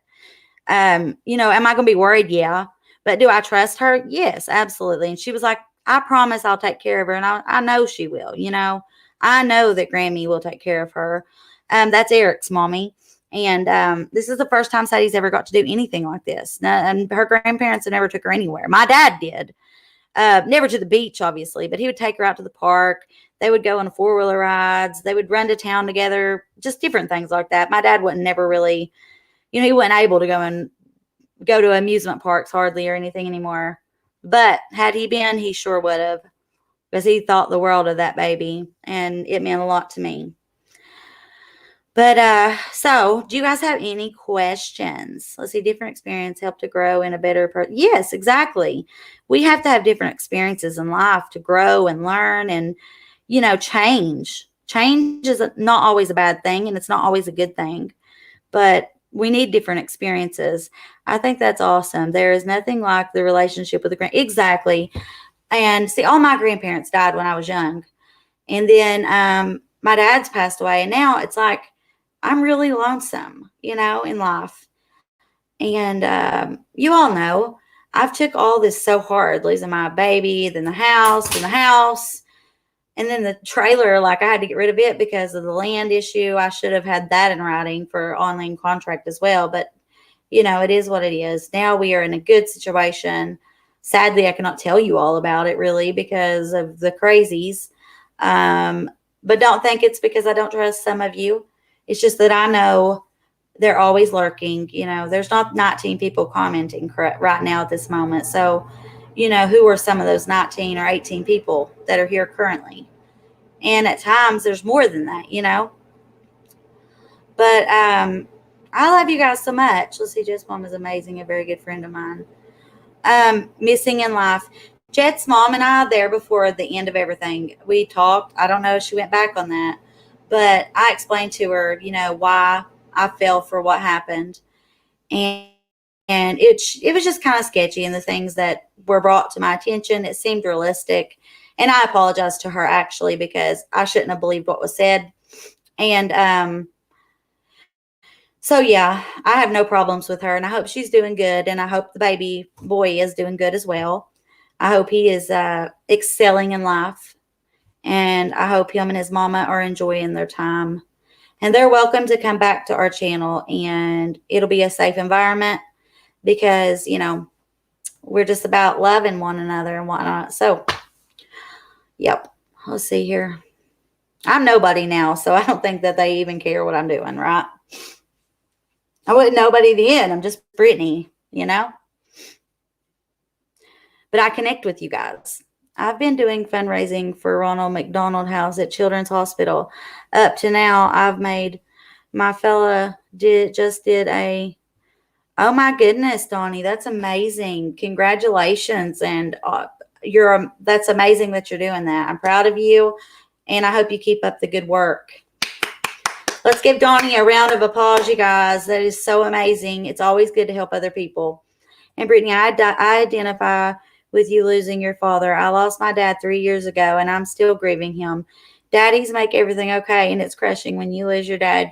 Am I going to be worried? Yeah. But do I trust her? Yes, absolutely. And she was like, I promise I'll take care of her. And I know she will, I know that Grammy will take care of her. That's Eric's mommy. And this is the first time Sadie's ever got to do anything like this. And her grandparents had never took her anywhere. My dad did. Never to the beach, obviously, but he would take her out to the park. They would go on 4-wheeler rides. They would run to town together, just different things like that. My dad wasn't never really, he wasn't able to go to amusement parks hardly or anything anymore. But had he been, he sure would have, because he thought the world of that baby, and it meant a lot to me. But so do you guys have any questions? Let's see. Different experience help to grow in a better person. Yes, exactly. We have to have different experiences in life to grow and learn and, change. Change is not always a bad thing, and it's not always a good thing, but we need different experiences. I think that's awesome. There is nothing like the relationship with the Exactly. And see, all my grandparents died when I was young. And then my dad's passed away. And now it's like, I'm really lonesome, in life. And you all know, I've took all this so hard, losing my baby, then the house, and then the trailer. Like I had to get rid of it because of the land issue. I should have had that in writing for online contract as well. But, it is what it is. Now we are in a good situation. Sadly, I cannot tell you all about it really because of the crazies. But don't think it's because I don't trust some of you. It's just that I know they're always lurking. There's not 19 people commenting right now at this moment. So, who are some of those 19 or 18 people that are here currently? And at times there's more than that, But I love you guys so much. Let's see, Jess' mom is amazing, a very good friend of mine. Missing in life. Jet's mom and I, there before the end of everything, we talked. I don't know if she went back on that. But I explained to her, why I fell for what happened. And and it was just kind of sketchy, and the things that were brought to my attention, it seemed realistic. And I apologize to her, actually, because I shouldn't have believed what was said. And so yeah, I have no problems with her, and I hope she's doing good, and I hope the baby boy is doing good as well. I hope he is excelling in life, and I hope him and his mama are enjoying their time. And they're welcome to come back to our channel, and it'll be a safe environment because, you know, we're just about loving one another and whatnot. So, yep. Let's see here. I'm nobody now, so I don't think that they even care what I'm doing, right? I wasn't nobody at the end. I'm just Brittany, you know? But I connect with you guys. I've been doing fundraising for Ronald McDonald House at Children's Hospital. Up to now, I've made, my fella just did a, oh my goodness, Donnie, that's amazing. Congratulations. And that's amazing that you're doing that. I'm proud of you, and I hope you keep up the good work. Let's give Donnie a round of applause, you guys. That is so amazing. It's always good to help other people. And Brittany, I identify with you losing your father. I lost my dad 3 years ago, and I'm still grieving him. Daddies make everything okay, and it's crushing when you lose your dad.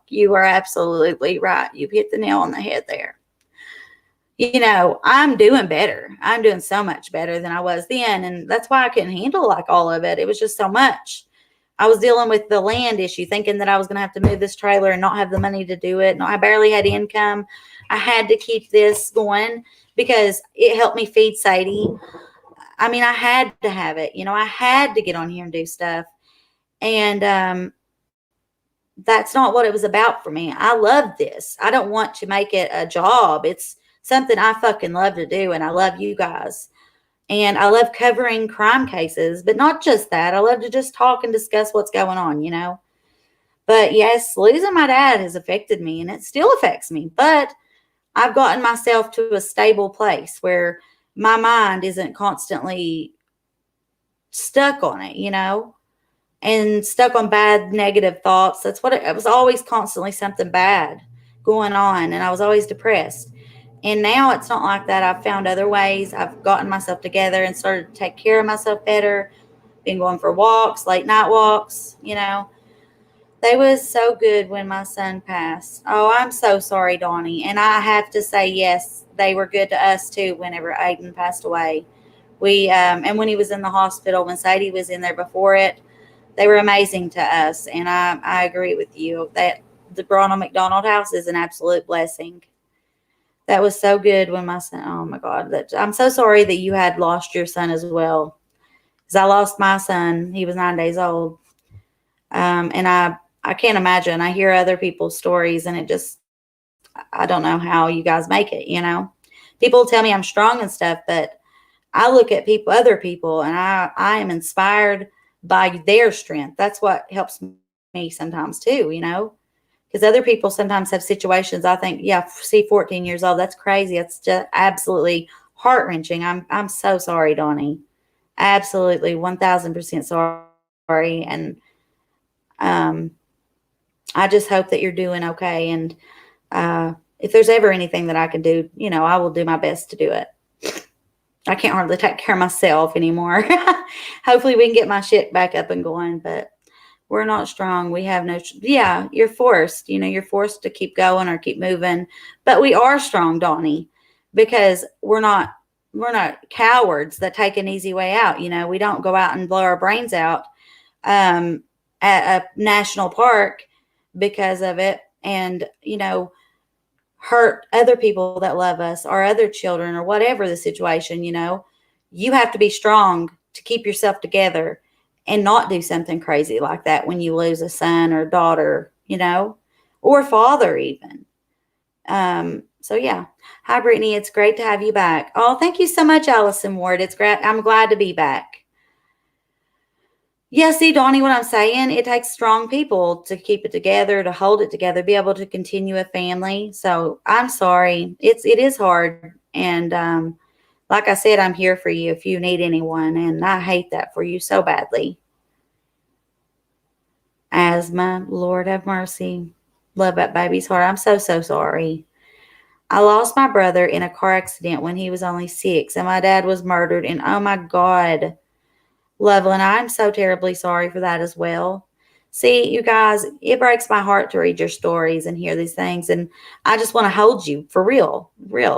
You are absolutely right. You've hit the nail on the head there. You know, I'm doing better. I'm doing so much better than I was then, and that's why I couldn't handle like all of it. It was just so much. I was dealing with the land issue, thinking that I was going to have to move this trailer and not have the money to do it. No, I barely had income. I had to keep this going because it helped me feed Sadie. I mean, I had to have it. You know, I had to get on here and do stuff. And that's not what it was about for me. I love this. I don't want to make it a job. It's something I fucking love to do, and I love you guys. And I love covering crime cases, but not just that. I love to just talk and discuss what's going on, you know. But yes, losing my dad has affected me, and it still affects me. But I've gotten myself to a stable place where my mind isn't constantly stuck on it, you know, and stuck on bad, negative thoughts. That's what it was, always constantly something bad going on, and I was always depressed. And now it's not like that. I've found other ways. I've gotten myself together and started to take care of myself better. Been going for walks, late night walks, you know. They was so good when my son passed. Oh, I'm so sorry, Donnie. And I have to say, yes, they were good to us too whenever Aiden passed away. And when he was in the hospital, when Sadie was in there before it, they were amazing to us. And I agree with you that the Ronald McDonald House is an absolute blessing. That was so good when my son, oh my God, I'm so sorry that you had lost your son as well. Because I lost my son. He was 9 days old. And I can't imagine. I hear other people's stories, and I don't know how you guys make it, you know. People tell me I'm strong and stuff, but I look at other people, and I am inspired by their strength. That's what helps me sometimes too, you know. Because other people sometimes have situations, I think, yeah, see, 14 years old, that's crazy. It's just absolutely heart-wrenching. I'm so sorry, Donnie. Absolutely 1,000% sorry. And I just hope that you're doing okay. And if there's ever anything that I can do, you know, I will do my best to do it. I can't hardly take care of myself anymore. Hopefully we can get my shit back up and going, but we're not strong. We have no, yeah, you're forced, you know, you're forced to keep going or keep moving, but we are strong, Donnie, because we're not cowards that take an easy way out. You know, we don't go out and blow our brains out at a national park because of it, and, you know, hurt other people that love us or other children or whatever the situation. You know, you have to be strong to keep yourself together and not do something crazy like that when you lose a son or daughter, you know, or father even. So yeah. Hi, Brittany. It's great to have you back. Oh, thank you so much, Allison Ward. It's great. I'm glad to be back. Yeah, see, Donnie, what I'm saying, it takes strong people to keep it together, to hold it together, be able to continue a family. So I'm sorry. It is hard. And like I said, I'm here for you if you need anyone. And I hate that for you so badly. Asthma, Lord have mercy. Love that baby's heart. I'm so, so sorry. I lost my brother in a car accident when he was only 6, and my dad was murdered. And oh my God, Loveland, I'm so terribly sorry for that as well. See, you guys, it breaks my heart to read your stories and hear these things. And I just want to hold you for real,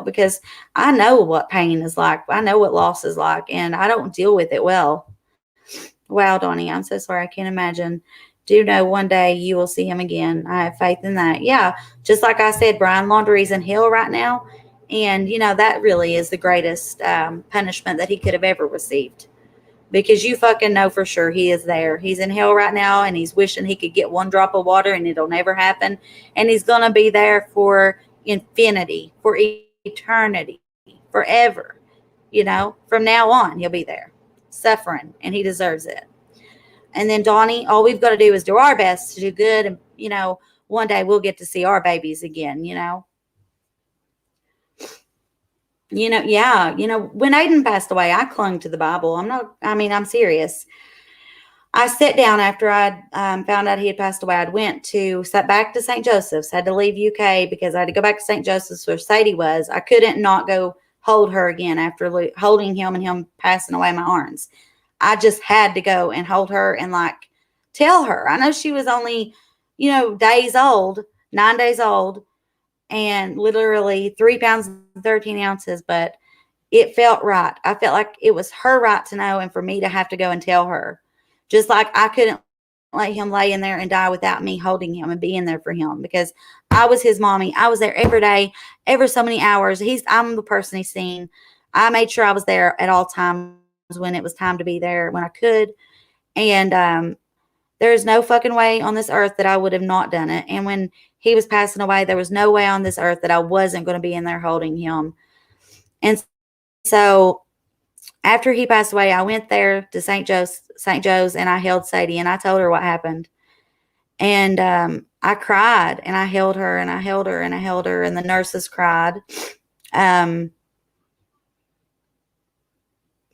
because I know what pain is like. I know what loss is like, and I don't deal with it well. Wow, Donnie, I'm so sorry. I can't imagine. Do know one day you will see him again. I have faith in that. Yeah, just like I said, Brian Laundrie's in hell right now. And, that really is the greatest punishment that he could have ever received. Because you fucking know for sure he is there. He's in hell right now, and he's wishing he could get one drop of water, and it'll never happen. And he's going to be there for infinity, for eternity, forever. From now on, he'll be there suffering, and he deserves it. And then Donnie, all we've got to do is do our best to do good. And, one day we'll get to see our babies again, yeah. When Aiden passed away, I clung to the Bible. I'm serious. I sat down after I found out he had passed away. Sat back to St. Joseph's, had to leave UK because I had to go back to St. Joseph's where Sadie was. I couldn't not go hold her again after holding him and him passing away in my arms. I just had to go and hold her and tell her. I know she was only, days old, 9 days old, and literally 3 pounds and 13 ounces, but it felt right. I felt like it was her right to know and for me to have to go and tell her. Just like I couldn't let him lay in there and die without me holding him and being there for him, because I was his mommy. I was there every day, every so many hours. I'm the person he's seen. I made sure I was there at all times when it was time to be there, when I could. And there is no fucking way on this earth that I would have not done it. And when he was passing away, there was no way on this earth that I wasn't going to be in there holding him. And so after he passed away, I went there to St. Joe's, and I held Sadie, and I told her what happened. And I cried, and I held her, and I held her, and I held her, and the nurses cried.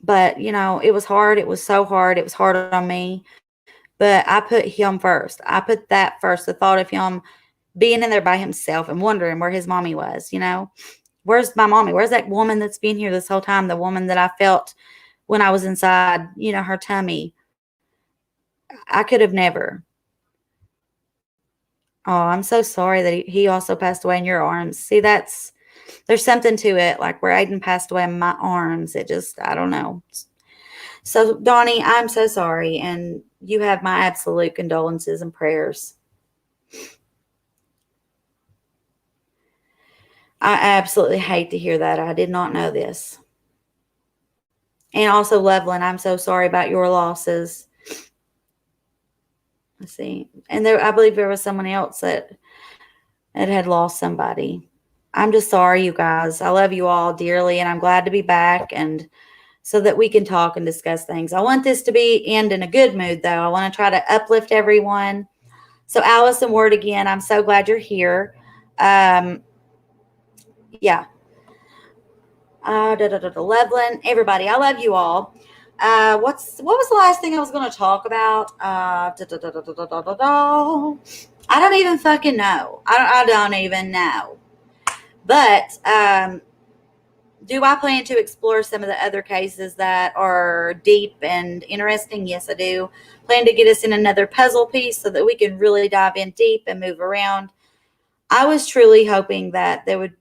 But, it was hard. It was so hard. It was hard on me. But I put him first. I put that first, the thought of him being in there by himself and wondering where his mommy was, Where's my mommy? Where's that woman that's been here this whole time? The woman that I felt when I was inside, her tummy. I could have never. Oh, I'm so sorry that he also passed away in your arms. See, there's something to it, like where Aiden passed away in my arms. I don't know. So, Donnie, I'm so sorry, and you have my absolute condolences and prayers. I absolutely hate to hear that. I did not know this. And also, Loveland, I'm so sorry about your losses. Let's see. And I believe there was someone else that had lost somebody. I'm just sorry, you guys. I love you all dearly, and I'm glad to be back, and so that we can talk and discuss things. I want this to end in a good mood, though. I want to try to uplift everyone. So, Allison Ward, again, I'm so glad you're here. Yeah. Loveland, everybody, I love you all. What was the last thing I was going to talk about? I don't even fucking know. I don't even know. But do I plan to explore some of the other cases that are deep and interesting? Yes, I do. Plan to get us in another puzzle piece so that we can really dive in deep and move around. I was truly hoping that there would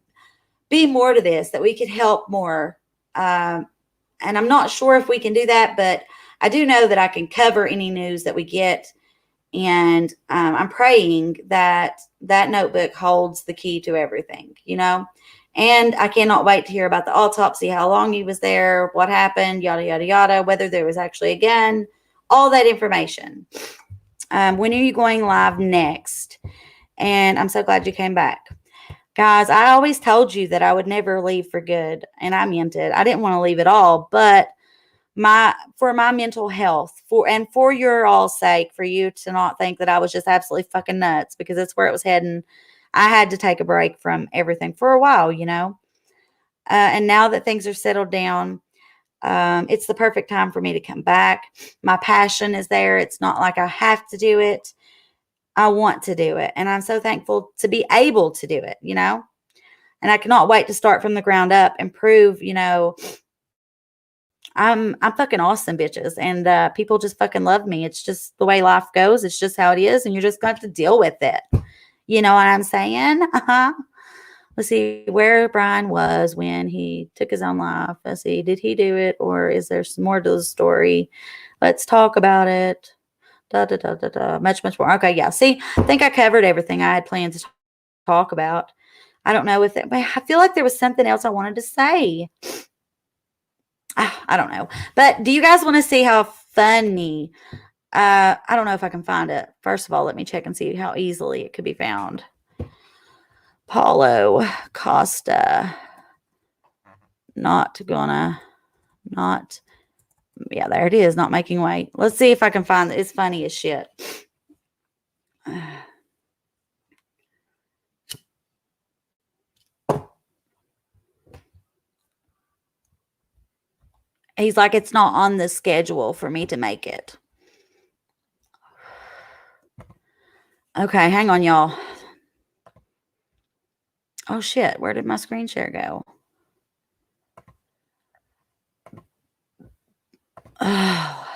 be more to this, that we could help more. And I'm not sure if we can do that, but I do know that I can cover any news that we get. And I'm praying that that notebook holds the key to everything, And I cannot wait to hear about the autopsy, how long he was there, what happened, yada, yada, yada, whether there was actually a gun, all that information. When are you going live next? And I'm so glad you came back. Guys, I always told you that I would never leave for good, and I meant it. I didn't want to leave at all, but for my mental health, for your all's sake, for you to not think that I was just absolutely fucking nuts, because that's where it was heading. I had to take a break from everything for a while, and now that things are settled down, it's the perfect time for me to come back. My passion is there. It's not like I have to do it. I want to do it. And I'm so thankful to be able to do it, And I cannot wait to start from the ground up and prove, you know, I'm fucking awesome, bitches. And people just fucking love me. It's just the way life goes. It's just how it is. And you're just going to have to deal with it. You know what I'm saying? Let's see where Brian was when he took his own life. Let's see. Did he do it, or is there some more to the story? Let's talk about it. Much more. Okay, yeah. See, I think I covered everything I had planned to talk about. I don't know if that, but I feel like there was something else I wanted to say. I don't know. But do you guys want to see how funny? I don't know if I can find it. First of all, let me check and see how easily it could be found. Paulo Costa. Yeah, there it is. Not making weight. Let's see if I can find it. It's funny as shit. He's like, it's not on the schedule for me to make it. Okay, hang on, y'all. Oh, shit. Where did my screen share go? Oh.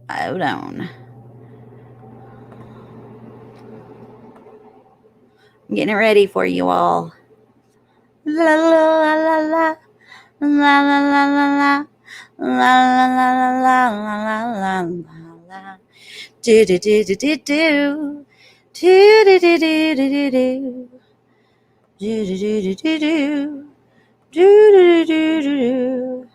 Hold on. I'm getting it ready for you all. La la la la la la la la la la la la la la. Do do do do do do do do do do do do do do do do do do do.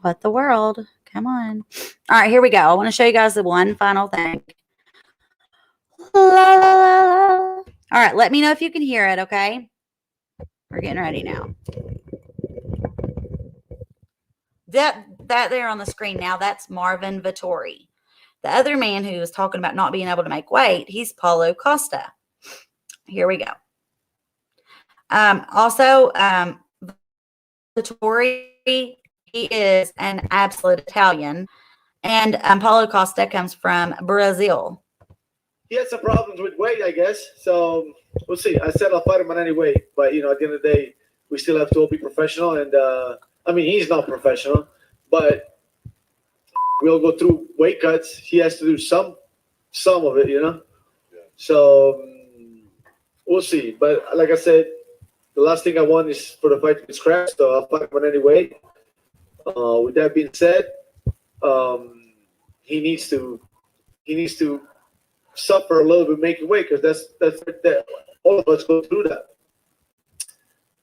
What the world? Come on. All right, here we go. I want to show you guys the one final thing. La la la la. All right, let me know if you can hear it, okay? We're getting ready now. That there on the screen now, that's Marvin Vittori. The other man who was talking about not being able to make weight, he's Paulo Costa. Here we go. Also, Vittori, he is an absolute Italian. And Paulo Costa comes from Brazil. He had some problems with weight, I guess. So we'll see. I said I'll fight him on any weight. But, you know, at the end of the day, we still have to all be professional. And, I mean, he's not professional. But we'll go through weight cuts. He has to do some of it, you know. Yeah. So we'll see. But like I said, the last thing I want is for the fight to be scratched. So I'll fight him on any weight. With that being said, he needs to suffer a little bit making weight, because that's that all of us go through that.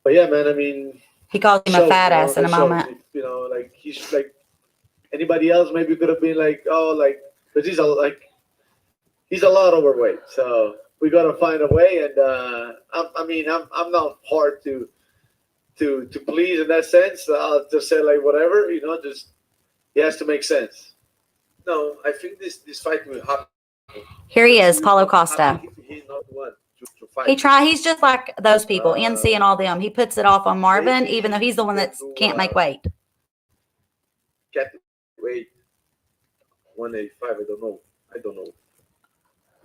But yeah, man, I mean, he calls him a fat ass in a moment. You know, like he's like anybody else maybe could have been like, oh, like, because he's a lot overweight. So we gotta find a way. And I'm not hard to please in that sense. I'll just say like whatever, you know, just it has to make sense. No, I think this fight will happen. Here he is, Paulo Costa. He's just like those people, NC and all them. He puts it off on Marvin, even though he's the one that can't make weight. Can't weight 185, I don't know.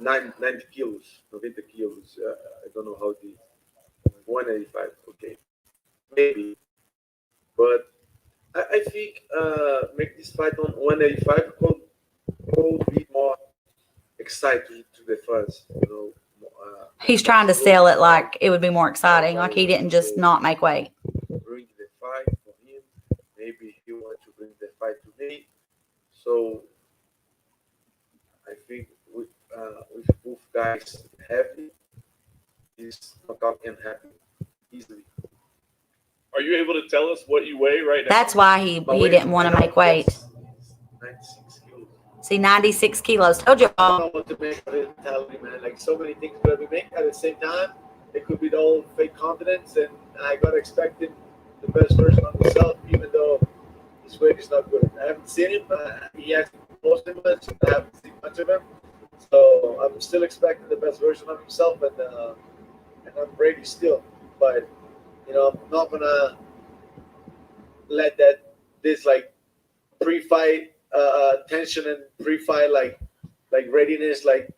90 kilos, 90 kilos. I don't know how the 185, okay. Maybe. But I think make this fight on 185 could be more exciting to the fans, you know. He's trying to sell it like it would be more exciting, like he didn't just not make weight. Bring the fight for him. Maybe he wants to bring the fight to me. So I think with both guys happy, this knockout can happen easily. Are you able to tell us what you weigh right now? That's why he didn't want to make weight. 96 kilos. See, 96 kilos. Told you all. I don't know what to make of it, mentality, man. Like so many things that we make at the same time. It could be the old fake confidence, and I got to expect him the best version of himself, even though his weight is not good. I haven't seen him. He hasn't posted much. I haven't seen much of him. So I'm still expecting the best version of himself, and I'm ready still. But you know, I'm not gonna let this like pre-fight tension and pre-fight like readiness like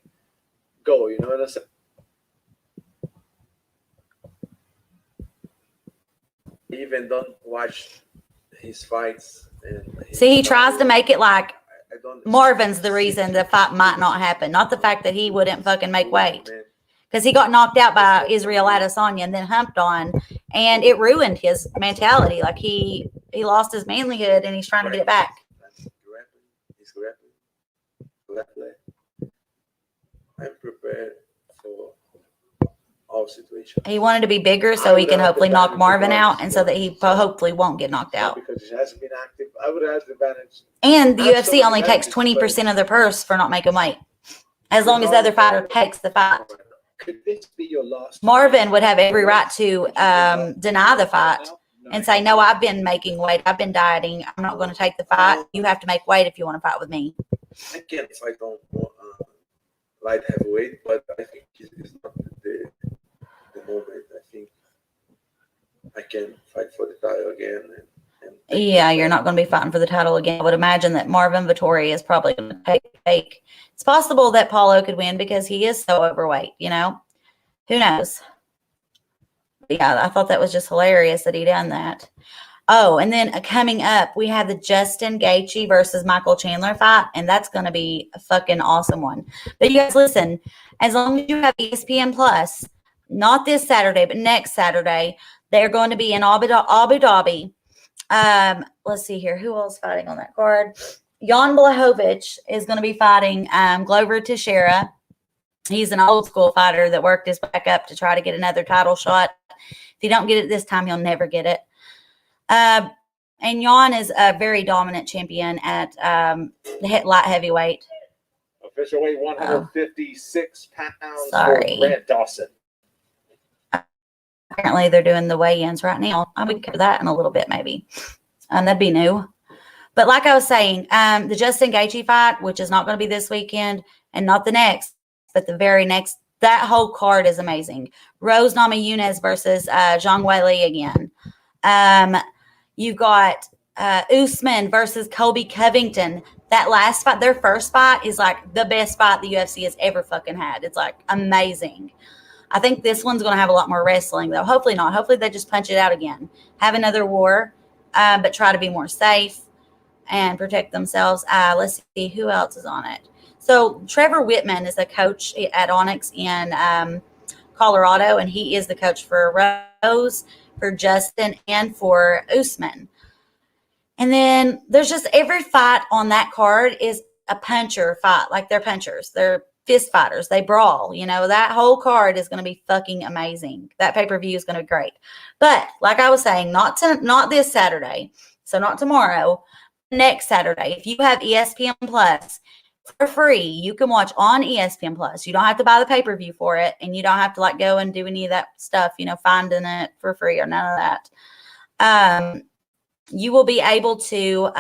go. You know what I'm saying? Even don't watch his fights. And See, he tries to make it like I don't. Marvin's the reason the fight might not happen, not the fact that he wouldn't fucking make weight. Man. Because he got knocked out by Israel Adesanya and then humped on, and it ruined his mentality. Like he lost his manlyhood and he's trying to get it back. He's grappling. I'm prepared for all situations. He wanted to be bigger so he can hopefully knock Marvin out, and so that he hopefully won't get knocked out. Because he hasn't been active. I would have the advantage. And the UFC only takes 20% of their purse for not making weight, as long as the other fighter takes the fight. Could this be your last? Marvin would have every right to deny the fight and say, no, I've been making weight. I've been dieting. I'm not going to take the fight. You have to make weight if you want to fight with me. I can't fight on light heavyweight, but I think it's not the moment. I think I can fight for the title again. Yeah, you're not going to be fighting for the title again. I would imagine that Marvin Vettori is probably going to take. It's possible that Paulo could win because he is so overweight, you know? Who knows? But yeah, I thought that was just hilarious that he done that. Oh, and then coming up, we have the Justin Gaethje versus Michael Chandler fight, and that's going to be a fucking awesome one. But you guys, listen, as long as you have ESPN Plus, not this Saturday, but next Saturday, they're going to be in Abu Dhabi. Let's see here. Who else fighting on that card? Jan Blachowicz is going to be fighting Glover Teixeira. He's an old school fighter that worked his back up to try to get another title shot. If he don't get it this time, he'll never get it. And Jan is a very dominant champion at the light heavyweight. Official weight 156 pounds Sorry. for Grant Dawson. Apparently, they're doing the weigh-ins right now. I'm going to cover that in a little bit, maybe. That'd be new. But like I was saying, the Justin Gaethje fight, which is not going to be this weekend and not the next, but the very next, that whole card is amazing. Rose Namajunas versus Zhang Weili again. You got Usman versus Colby Covington. That last fight, their first fight, is like the best fight the UFC has ever fucking had. It's like amazing. I think this one's going to have a lot more wrestling, though. Hopefully not. Hopefully they just punch it out again. Have another war, but try to be more safe and protect themselves. Let's see who else is on it. So Trevor Whitman is a coach at Onyx in Colorado, and he is the coach for Rose, for Justin, and for Usman. And then there's just every fight on that card is a puncher fight. Like they're punchers. They're fist fighters. They brawl. You know, that whole card is going to be fucking amazing. That pay-per-view is going to be great. But like I was saying, not this Saturday. So not tomorrow. Next Saturday. If you have ESPN Plus for free, you can watch on ESPN Plus. You don't have to buy the pay-per-view for it, and you don't have to like go and do any of that stuff, you know, finding it for free or none of that. You will be able to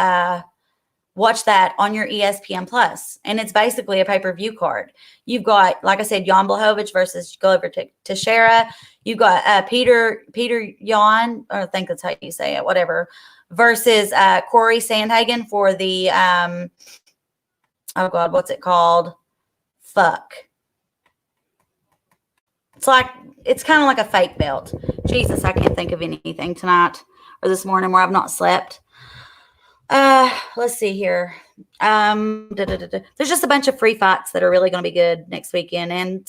watch that on your ESPN Plus, and it's basically a pay-per-view card. You've got, like I said, Jan Blachowicz versus Glover Teixeira. You've got Peter Yan, or I think that's how you say it, whatever, versus Corey Sandhagen for the oh God, what's it called? Fuck. It's kind of like a fake belt. Jesus, I can't think of anything tonight or this morning where I've not slept. Let's see here. There's just a bunch of free fights that are really going to be good next weekend, and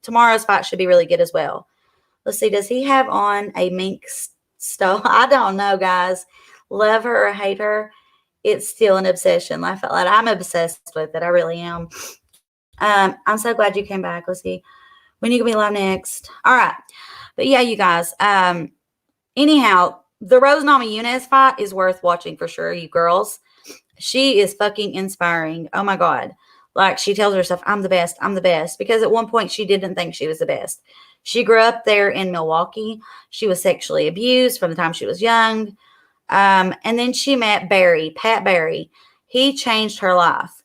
tomorrow's fight should be really good as well. Let's see. Does he have on a mink stole? I don't know, guys. Love her or hate her, it's still an obsession. Laugh out loud. I'm obsessed with it. I really am. I'm so glad you came back. Let's see. When you gonna be live next? All right. But yeah, you guys. Anyhow, the Rose Namajunas fight is worth watching for sure, you girls. She is fucking inspiring. Oh my God. Like, she tells herself, I'm the best. I'm the best. Because at one point she didn't think she was the best. She grew up there in Milwaukee. She was sexually abused from the time she was young. And then she met Pat Barry. He changed her life.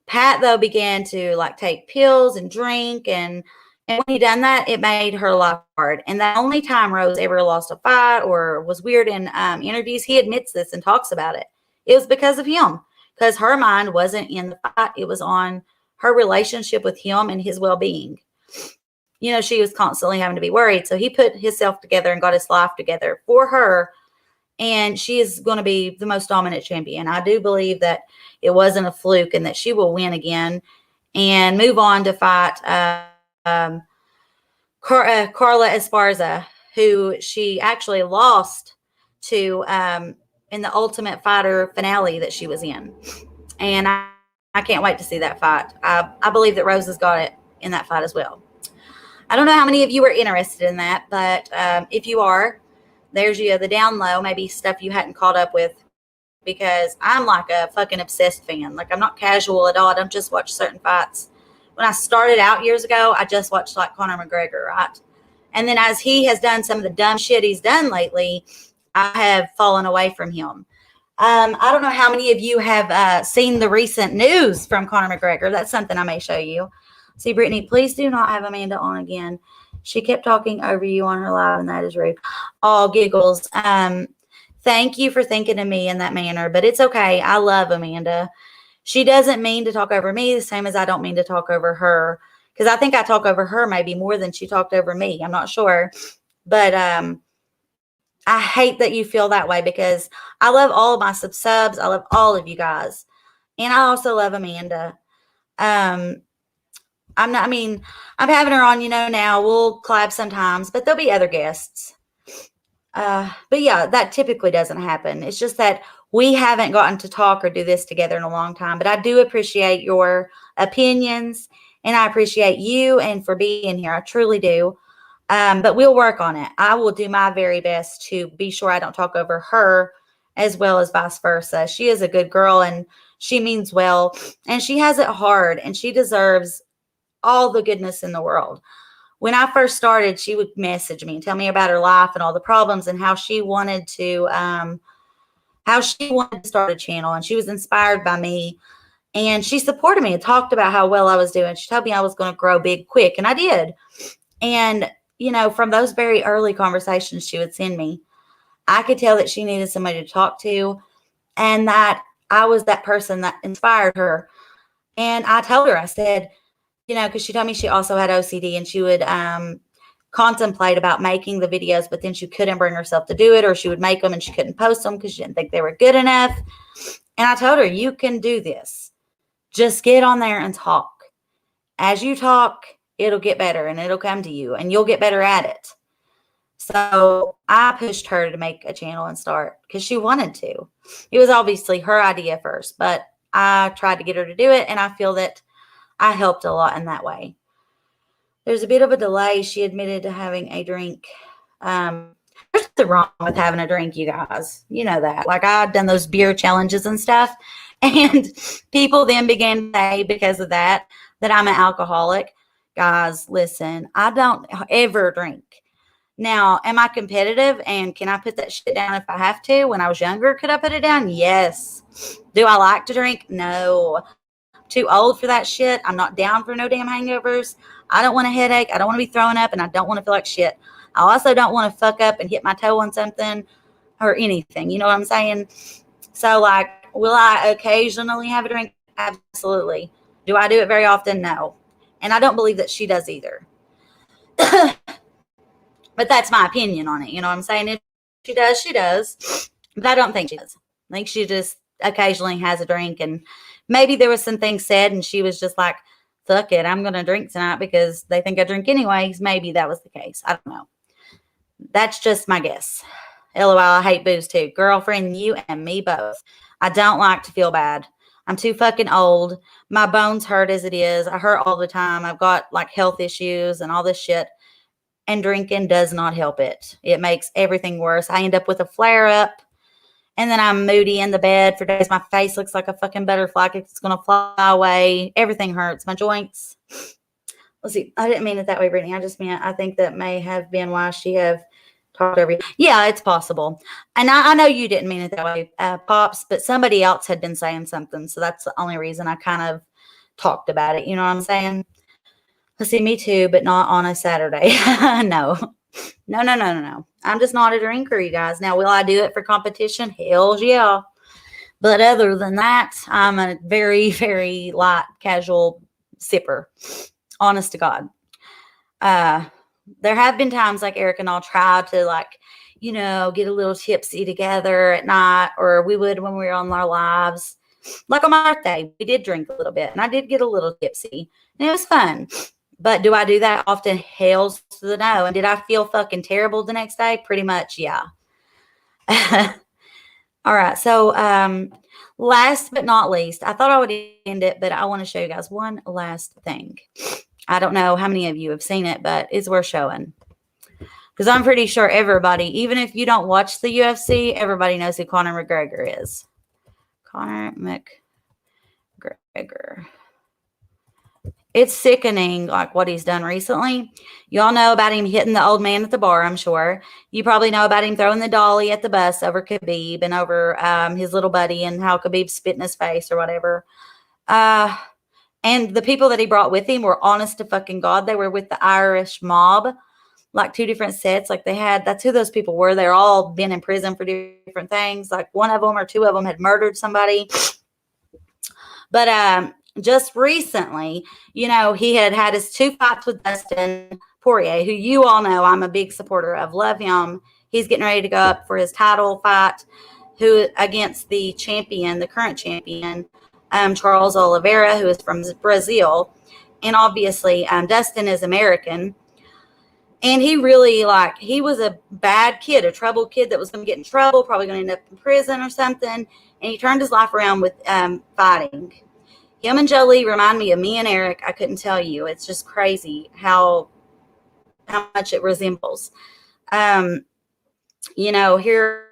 Pat, though, began to like take pills and drink, and when he done that, it made her life hard. And the only time Rose ever lost a fight or was weird in interviews, he admits this and talks about it. It was because of him, because her mind wasn't in the fight. It was on her relationship with him and his well-being. You know, she was constantly having to be worried. So he put himself together and got his life together for her. And she is going to be the most dominant champion. I do believe that it wasn't a fluke and that she will win again and move on to fight Carla Esparza, who she actually lost to in the Ultimate Fighter finale that she was in. And I can't wait to see that fight. I believe that Rose has got it in that fight as well. I don't know how many of you are interested in that, but if you are, there's the down low, maybe stuff you hadn't caught up with, because I'm like a fucking obsessed fan. Like, I'm not casual at all. I don't just watch certain fights. When I started out years ago, I just watched like Conor McGregor, right? And then as he has done some of the dumb shit he's done lately, I have fallen away from him. I don't know how many of you have seen the recent news from Conor McGregor. That's something I may show you. See, Brittany, please do not have Amanda on again. She kept talking over you on her live, and that is rude. Oh, giggles. Thank you for thinking of me in that manner, but it's okay. I love Amanda. She doesn't mean to talk over me the same as I don't mean to talk over her, because I think I talk over her maybe more than she talked over me. I'm not sure. But I hate that you feel that way, because I love all of my subs. I love all of you guys. And I also love Amanda. I'm having her on, now we'll collab sometimes, but there'll be other guests. But yeah, that typically doesn't happen. It's just that we haven't gotten to talk or do this together in a long time, but I do appreciate your opinions, and I appreciate you and for being here. I truly do. But we'll work on it. I will do my very best to be sure I don't talk over her, as well as vice versa. She is a good girl, and she means well, and she has it hard, and she deserves all the goodness in the world. When I first started, she would message me and tell me about her life and all the problems and how she wanted to start a channel, and she was inspired by me, and she supported me and talked about how well I was doing. She told me I was going to grow big quick, and I did. And from those very early conversations she would send me, I could tell that she needed somebody to talk to, and that I was that person that inspired her. And I told her, I said, because she told me she also had OCD, and she would contemplate about making the videos, but then she couldn't bring herself to do it, or she would make them and she couldn't post them because she didn't think they were good enough. And I told her, you can do this. Just get on there and talk. As you talk, it'll get better, and it'll come to you, and you'll get better at it. So I pushed her to make a channel and start, because she wanted to. It was obviously her idea first, but I tried to get her to do it, and I feel that I helped a lot in that way. There's a bit of a delay. She admitted to having a drink. There's nothing wrong with having a drink, you guys. You know that. Like, I've done those beer challenges and stuff, and people then began to say, because of that I'm an alcoholic. Guys, listen, I don't ever drink. Now, am I competitive, and can I put that shit down if I have to? When I was younger, could I put it down? Yes. Do I like to drink? No. Too old for that shit. I'm not down for no damn hangovers. I don't want a headache. I don't want to be throwing up, and I don't want to feel like shit. I also don't want to fuck up and hit my toe on something or anything. You know what I'm saying? So, like, will I occasionally have a drink? Absolutely. Do I do it very often? No. And I don't believe that she does either. But that's my opinion on it. You know what I'm saying? If she does, she does. But I don't think she does. I think she just occasionally has a drink, and maybe there was some things said, and she was just like, fuck it, I'm going to drink tonight because they think I drink anyways. Maybe that was the case. I don't know. That's just my guess. LOL, I hate booze too. Girlfriend, you and me both. I don't like to feel bad. I'm too fucking old. My bones hurt as it is. I hurt all the time. I've got like health issues and all this shit. And drinking does not help it. It makes everything worse. I end up with a flare up, and then I'm moody in the bed for days. My face looks like a fucking butterfly. It's going to fly away. Everything hurts. My joints. Let's see. I didn't mean it that way, Brittany. I think that may have been why she have talked over you. Yeah, it's possible. And I know you didn't mean it that way, Pops, but somebody else had been saying something. So that's the only reason I kind of talked about it. You know what I'm saying? Let's see, me too, but not on a Saturday. No. I'm just not a drinker, you guys. Now, will I do it for competition? Hell yeah. But other than that, I'm a very, very light, casual sipper. Honest to God. There have been times like Eric and I'll try to like, you know, get a little tipsy together at night, or we would when we were on our lives. Like on my birthday, we did drink a little bit and I did get a little tipsy and it was fun. But do I do that often? Hells to the no. And did I feel fucking terrible the next day? Pretty much, yeah. All right. So, last but not least, I thought I would end it, but I want to show you guys one last thing. I don't know how many of you have seen it, but it's worth showing. Because I'm pretty sure everybody, even if you don't watch the UFC, everybody knows who Conor McGregor is. Conor McGregor. It's sickening, like what he's done recently. Y'all know about him hitting the old man at the bar, I'm sure. You probably know about him throwing the dolly at the bus over Khabib and over his little buddy, and how Khabib spit in his face or whatever. And the people that he brought with him were honest to fucking God. They were with the Irish mob, like 2 different sets. Like that's who those people were. They're all been in prison for different things. Like one of them or 2 of them had murdered somebody. But just recently, you know, he had his 2 fights with Dustin Poirier, who you all know I'm a big supporter of. Love him. He's getting ready to go up for his title fight, against the champion, the current champion, Charles Oliveira, who is from Brazil. And obviously, Dustin is American. And he really, he was a bad kid, a troubled kid that was going to get in trouble, probably going to end up in prison or something. And he turned his life around with fighting. Him and Jolie remind me of me and Eric. I couldn't tell you. It's just crazy how much it resembles. You know, here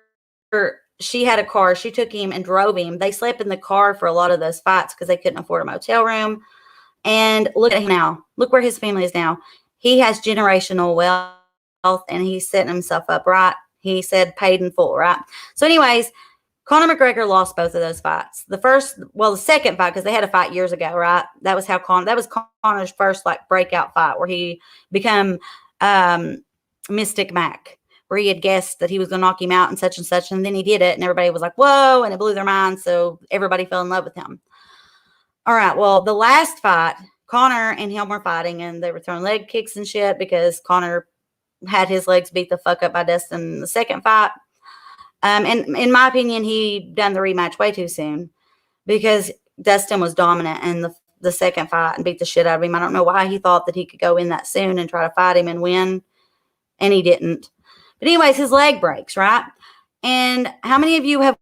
she had a car. She took him and drove him. They slept in the car for a lot of those fights because they couldn't afford a motel room. And look at him now. Look where his family is now. He has generational wealth, and he's setting himself up right. He said paid in full, right? So anyways, Conor McGregor lost both of those fights. The second fight, because they had a fight years ago, right? That was Conor's first breakout fight, where he became Mystic Mac, where he had guessed that he was going to knock him out and such, and then he did it, and everybody was like, whoa, and it blew their minds, so everybody fell in love with him. All right, well, the last fight, Conor and him were fighting, and they were throwing leg kicks and shit because Conor had his legs beat the fuck up by Dustin in the second fight. And in my opinion, he done the rematch way too soon because Dustin was dominant in the second fight and beat the shit out of him. I don't know why he thought that he could go in that soon and try to fight him and win, and he didn't. But anyways, his leg breaks, right? And how many of you have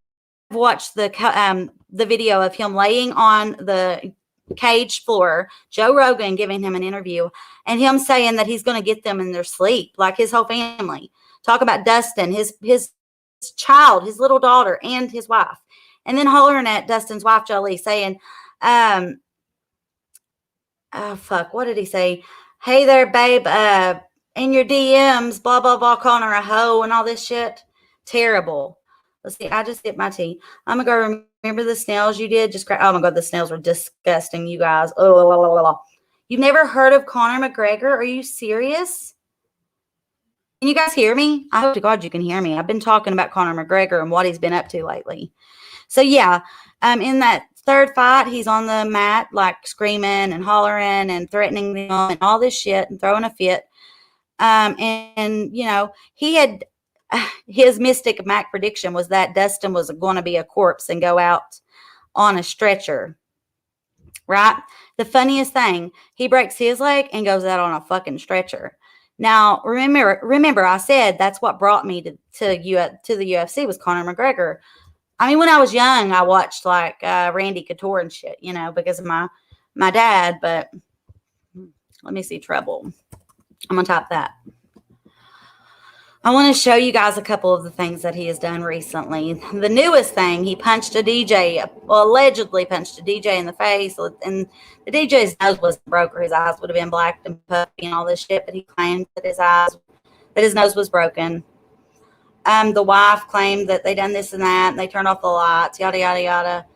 watched the video of him laying on the cage floor, Joe Rogan giving him an interview, and him saying that he's going to get them in their sleep, like his whole family? Talk about Dustin, his child, his little daughter, and his wife, and then hollering at Dustin's wife Jolie, saying, "Oh fuck, what did he say? Hey there, babe, in your DMs, blah blah blah, calling her a hoe and all this shit. Terrible." Let's see. I just hit my tea. I'm gonna go. Remember the snails you did? Oh my god, the snails were disgusting, you guys. Oh, you've never heard of Conor McGregor? Are you serious? Can you guys hear me? I hope to God you can hear me. I've been talking about Conor McGregor and what he's been up to lately. So yeah, in that third fight, he's on the mat screaming and hollering and threatening them and all this shit and throwing a fit. And you know, he had his Mystic Mac prediction was that Dustin was going to be a corpse and go out on a stretcher. Right? The funniest thing, he breaks his leg and goes out on a fucking stretcher. Now, remember, I said that's what brought me to the UFC was Conor McGregor. I mean, when I was young, I watched Randy Couture and shit, you know, because of my dad. But let me see, Treble. I'm gonna type that. I want to show you guys a couple of the things that he has done recently. The newest thing, he punched a DJ, allegedly punched a DJ in the face, and the DJ's nose wasn't broke or his eyes would have been black and puffy and all this shit, but he claimed that his nose was broken. The wife claimed that they done this and that, and they turned off the lights, yada, yada, yada.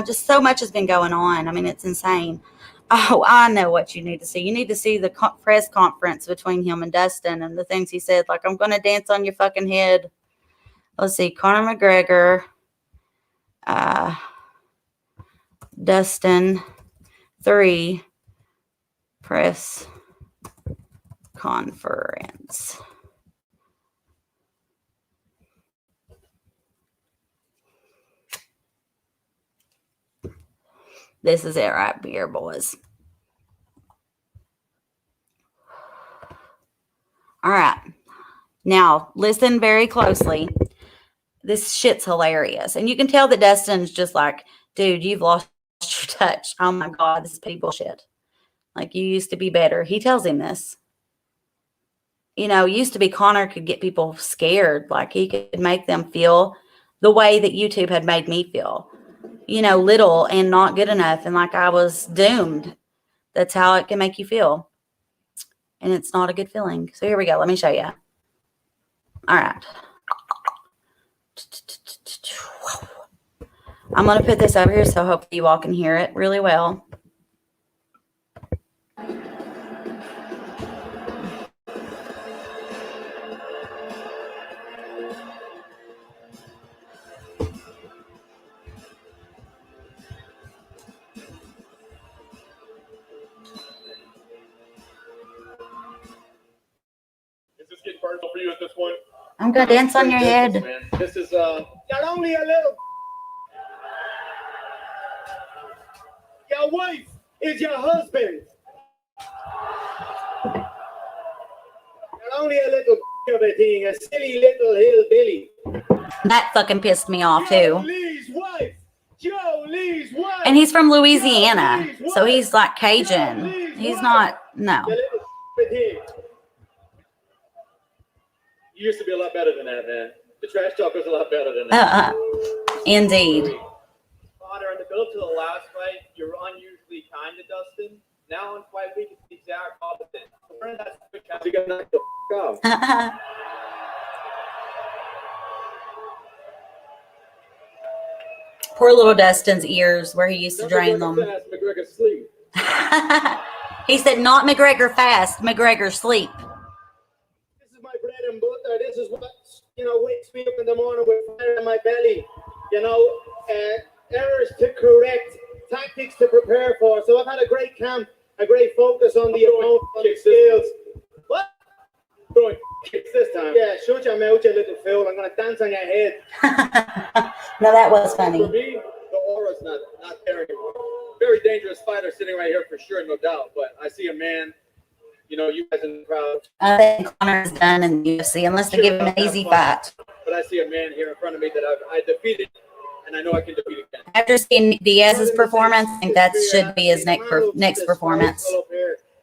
Just so much has been going on. I mean, it's insane. Oh, I know what you need to see. You need to see the press conference between him and Dustin and the things he said, like, I'm going to dance on your fucking head. Let's see. Conor McGregor. Dustin 3. press conference. This is it right here, boys. All right. Now, listen very closely. This shit's hilarious. And you can tell that Dustin's just like, dude, you've lost your touch. Oh my God, this is petty bullshit. Like, you used to be better. He tells him this. You know, used to be Connor could get people scared. Like, he could make them feel the way that YouTube had made me feel. You know, little and not good enough. And like I was doomed. That's how it can make you feel. And it's not a good feeling. So here we go. Let me show you. All right. I'm going to put this over here so hopefully you all can hear it really well. Is this getting personal for you at this point? I'm going to dance on your head. Man. This is not only a little. Your wife is your husband. Not only a little of a thing, a silly little hillbilly. That fucking pissed me off too. Jolie's wife. Jolie's wife. And he's from Louisiana, so he's like Cajun. He's not, no. You used to be a lot better than that, man. The trash talk was a lot better than that. Indeed. Connor, in the build to the last fight, you were unusually kind to Dustin. Now on fight week, it's the exact opposite. We're in that switch out. You got knocked the f out. Poor little Dustin's ears where he used to drain them. McGregor sleep. He said, not McGregor fast, McGregor sleep. This is my bread and butter. This is what, wakes me up in the morning with fire in my belly. Errors to correct, tactics to prepare for. So I've had a great camp, a great focus on the opponent, on the skills. What? Throwing kicks this time. Yeah, shut your mouth, you little fool. I'm going to dance on your head. No, that was funny. For me, the aura's not there anymore. Very dangerous fighter sitting right here for sure, no doubt. But I see a man, you guys in the crowd. I think Connor's done in the UFC unless they give him an easy fight. But I see a man here in front of me that I defeated, and I know I can defeat again. After seeing Diaz's performance, I think that should be his next performance.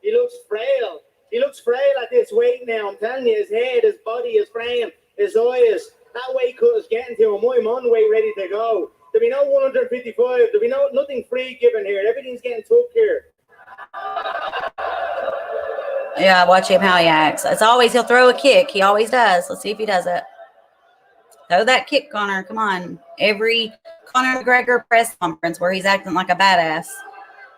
He looks frail. He looks frail at this weight now. I'm telling you, his head, his body, his frame, his eyes. That weight cut is getting to him. I'm on weight ready to go. There'll be no 155. There'll be nothing free given here. Everything's getting took here. Yeah, watch him how he acts. It's always, he'll throw a kick. He always does. Let's see if he does it. Throw that kick, Connor. Come on. Every Conor McGregor press conference where he's acting like a badass.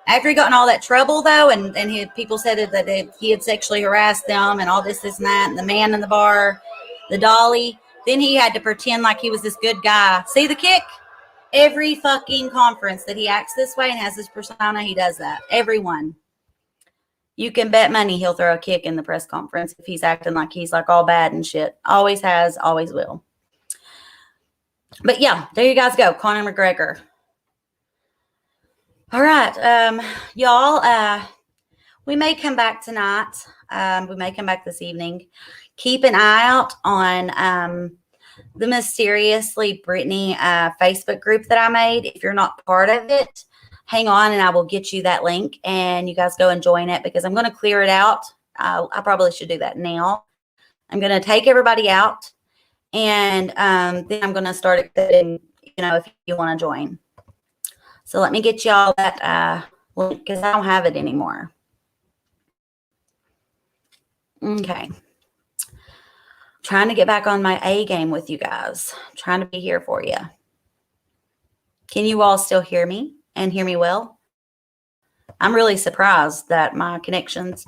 After he got in all that trouble, though, and people said that he had sexually harassed them and all this and that, and the man in the bar, the dolly, then he had to pretend like he was this good guy. See the kick? Every fucking conference that he acts this way and has this persona, he does that. Everyone. You can bet money he'll throw a kick in the press conference if he's acting like he's like all bad and shit. Always has, always will. But yeah, there you guys go. Conor McGregor. All right, y'all, we may come back tonight. We may come back this evening. Keep an eye out on the Mysteriously Brittany Facebook group that I made. If you're not part of it, hang on and I will get you that link and you guys go and join it because I'm going to clear it out. I probably should do that now. I'm going to take everybody out and then I'm going to start accepting, if you want to join. So let me get y'all that link because I don't have it anymore. Okay. Trying to get back on my A game with you guys. Trying to be here for you. Can you all still hear me and hear me well? I'm really surprised that my connection's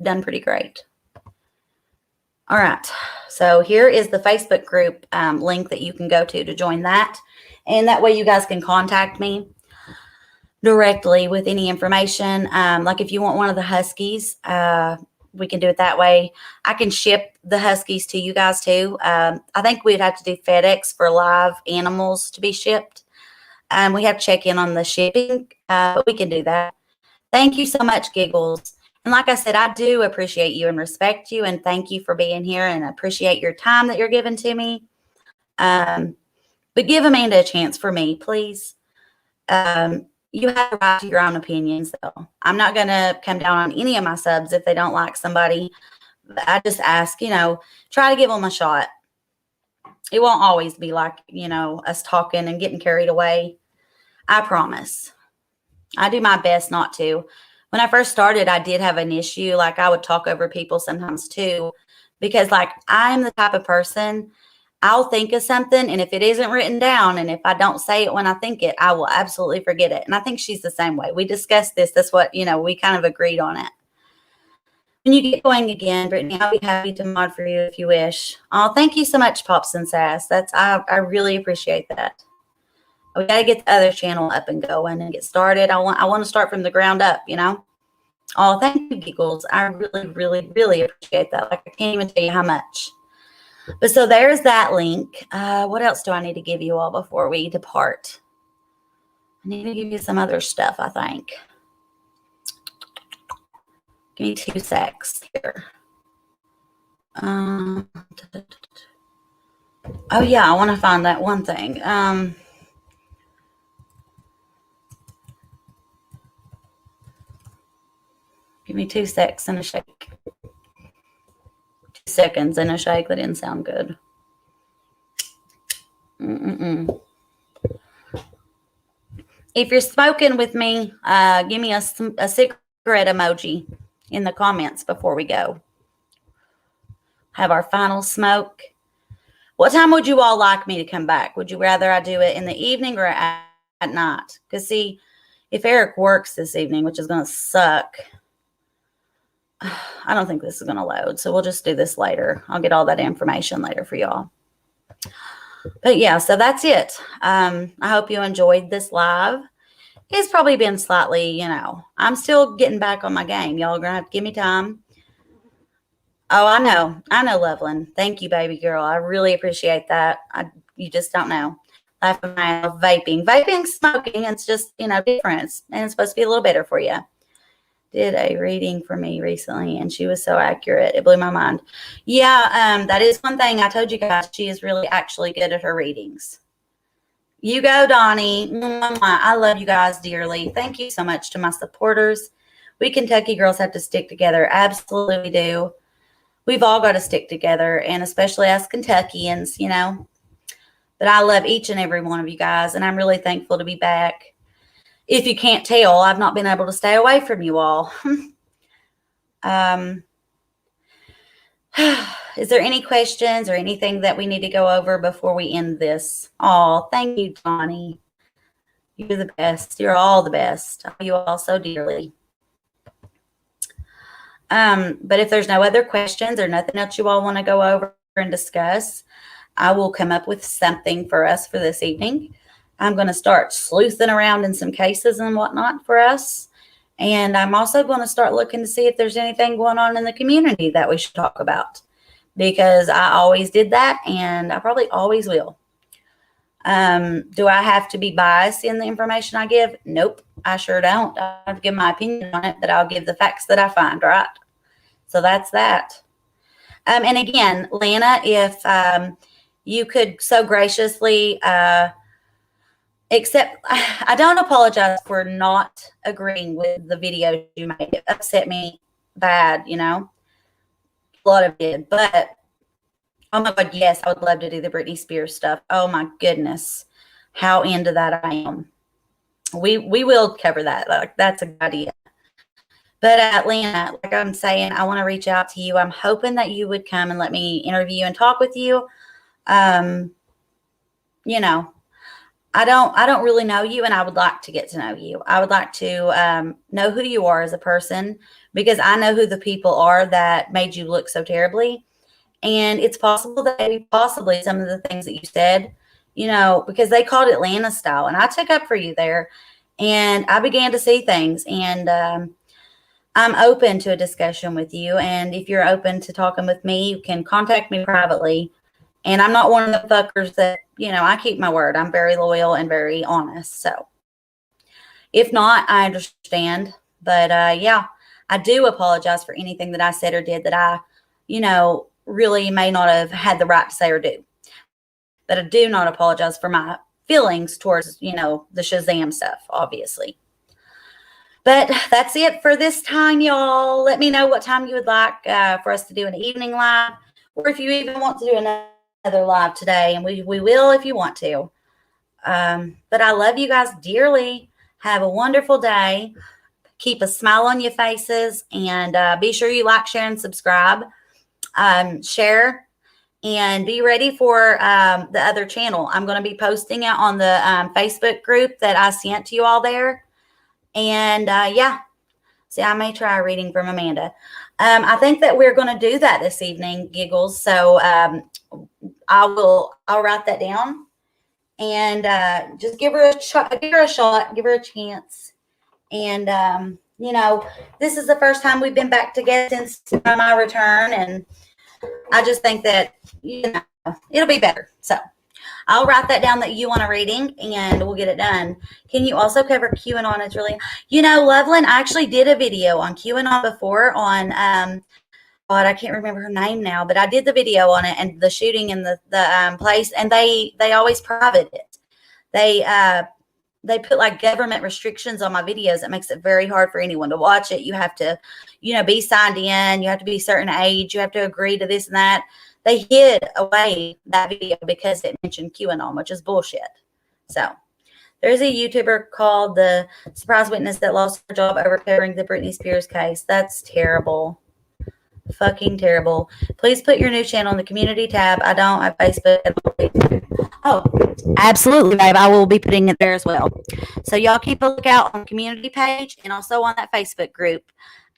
done pretty great. All right. So here is the Facebook group link that you can go to join that. And that way you guys can contact me. directly with any information. Like if you want one of the Huskies, we can do it that way. I can ship the Huskies to you guys too. I think we'd have to do FedEx for live animals to be shipped. We have to check in on the shipping, but we can do that. Thank you so much, Giggles. And like I said, I do appreciate you and respect you, and thank you for being here and appreciate your time that you're giving to me. But give Amanda a chance for me, please. You have a right to your own opinions, though. I'm not going to come down on any of my subs if they don't like somebody. I just ask, try to give them a shot. It won't always be like, us talking and getting carried away. I promise. I do my best not to. When I first started, I did have an issue. Like I would talk over people sometimes too, because like I'm the type of person, I'll think of something, and if it isn't written down, and if I don't say it when I think it, I will absolutely forget it. And I think she's the same way. We discussed this. That's what, we kind of agreed on it. When you get going again, Brittany, I'll be happy to mod for you if you wish. Oh, thank you so much, Pops and Sass. I really appreciate that. We got to get the other channel up and going and get started. I want to start from the ground up, Oh, thank you, Giggles. I really, really, really appreciate that. Like I can't even tell you how much. But so there's that link. What else do I need to give you all before we depart? I need to give you some other stuff, I think. Give me 2 secs here. Oh, yeah, I want to find that one thing. Give me 2 secs and a shake. 2 seconds and a shake. That didn't sound good. If you're smoking with me, give me a cigarette emoji in the comments before we go. Have our final smoke. What time would you all like me to come back? Would you rather I do it in the evening or at night? Because see, if Eric works this evening, which is going to suck, I don't think this is going to load. So we'll just do this later. I'll get all that information later for y'all. But yeah, so that's it. I hope you enjoyed this live. It's probably been slightly, I'm still getting back on my game. Y'all are going to have to give me time. Oh, I know, Loveland. Thank you, baby girl. I really appreciate that. You just don't know. Life of my life, vaping. Vaping, smoking, it's just, different. And it's supposed to be a little better for you. Did a reading for me recently, and she was so accurate. It blew my mind. Yeah, that is one thing I told you guys. She is really actually good at her readings. You go, Donnie. I love you guys dearly. Thank you so much to my supporters. We Kentucky girls have to stick together. Absolutely do. We've all got to stick together, and especially us Kentuckians, But I love each and every one of you guys, and I'm really thankful to be back. If you can't tell, I've not been able to stay away from you all. Is there any questions or anything that we need to go over before we end this? Oh, thank you, Donnie. You're the best. You're all the best. I love you all so dearly. But if there's no other questions or nothing else you all want to go over and discuss, I will come up with something for us for this evening. I'm going to start sleuthing around in some cases and whatnot for us. And I'm also going to start looking to see if there's anything going on in the community that we should talk about. Because I always did that, and I probably always will. Do I have to be biased in the information I give? Nope, I sure don't. I have to give my opinion on it, but I'll give the facts that I find, right? So that's that. And again, Lana, if you could so graciously accept, I don't apologize for not agreeing with the video you made. It upset me bad, a lot of it. But, oh my God, yes, I would love to do the Britney Spears stuff. Oh my goodness, how into that I am. We will cover that. Like, that's a good idea. But Atlanta, like I'm saying, I want to reach out to you. I'm hoping that you would come and let me interview and talk with you. I don't really know you, and I would like to get to know you. I would like to know who you are as a person, because I know who the people are that made you look so terribly. And it's possible that maybe possibly some of the things that you said, because they called Atlanta style, and I took up for you there. And I began to see things, and I'm open to a discussion with you. And if you're open to talking with me, you can contact me privately. And I'm not one of the fuckers that, I keep my word. I'm very loyal and very honest. So if not, I understand. But yeah, I do apologize for anything that I said or did that I, really may not have had the right to say or do. But I do not apologize for my feelings towards, the Shazam stuff, obviously. But that's it for this time, y'all. Let me know what time you would like for us to do an evening live, or if you even want to do another live today, and we will if you want to. But I love you guys dearly. Have a wonderful day. Keep a smile on your faces, and be sure you like, share, and subscribe. Share. And be ready for the other channel. I'm going to be posting it on the Facebook group that I sent to you all there. And yeah, see, I may try reading from Amanda. I think that we're going to do that this evening, Giggles. So I'll write that down, and just give her a shot, give her a chance. And this is the first time we've been back together since my return, and I just think that, it'll be better. So I'll write that down that you want a reading, and we'll get it done. Can you also cover QAnon? It's really, Loveland, I actually did a video on QAnon before on, God, I can't remember her name now, but I did the video on it and the shooting in the place, and they always private it. They put like government restrictions on my videos. It makes it very hard for anyone to watch it. You have to, be signed in. You have to be a certain age. You have to agree to this and that. They hid away that video because it mentioned QAnon, which is bullshit. So there's a YouTuber called The Surprise Witness that lost her job over covering the Britney Spears case. That's terrible. Fucking terrible. Please put your new channel in the community tab. I don't have Facebook. Oh, absolutely, babe. I will be putting it there as well. So y'all keep a lookout on the community page and also on that Facebook group.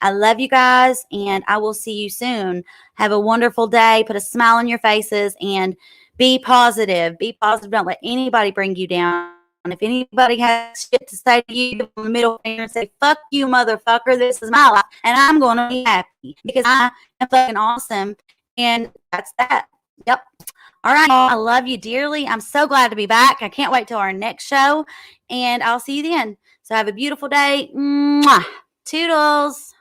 I love you guys, and I will see you soon. Have a wonderful day. Put a smile on your faces and be positive. Be positive. Don't let anybody bring you down. And if anybody has shit to say to you, give them the middle finger and say, fuck you, motherfucker. This is my life, and I'm going to be happy because I am fucking awesome. And that's that. Yep. All right. I love you dearly. I'm so glad to be back. I can't wait till our next show, and I'll see you then. So have a beautiful day. Mwah. Toodles.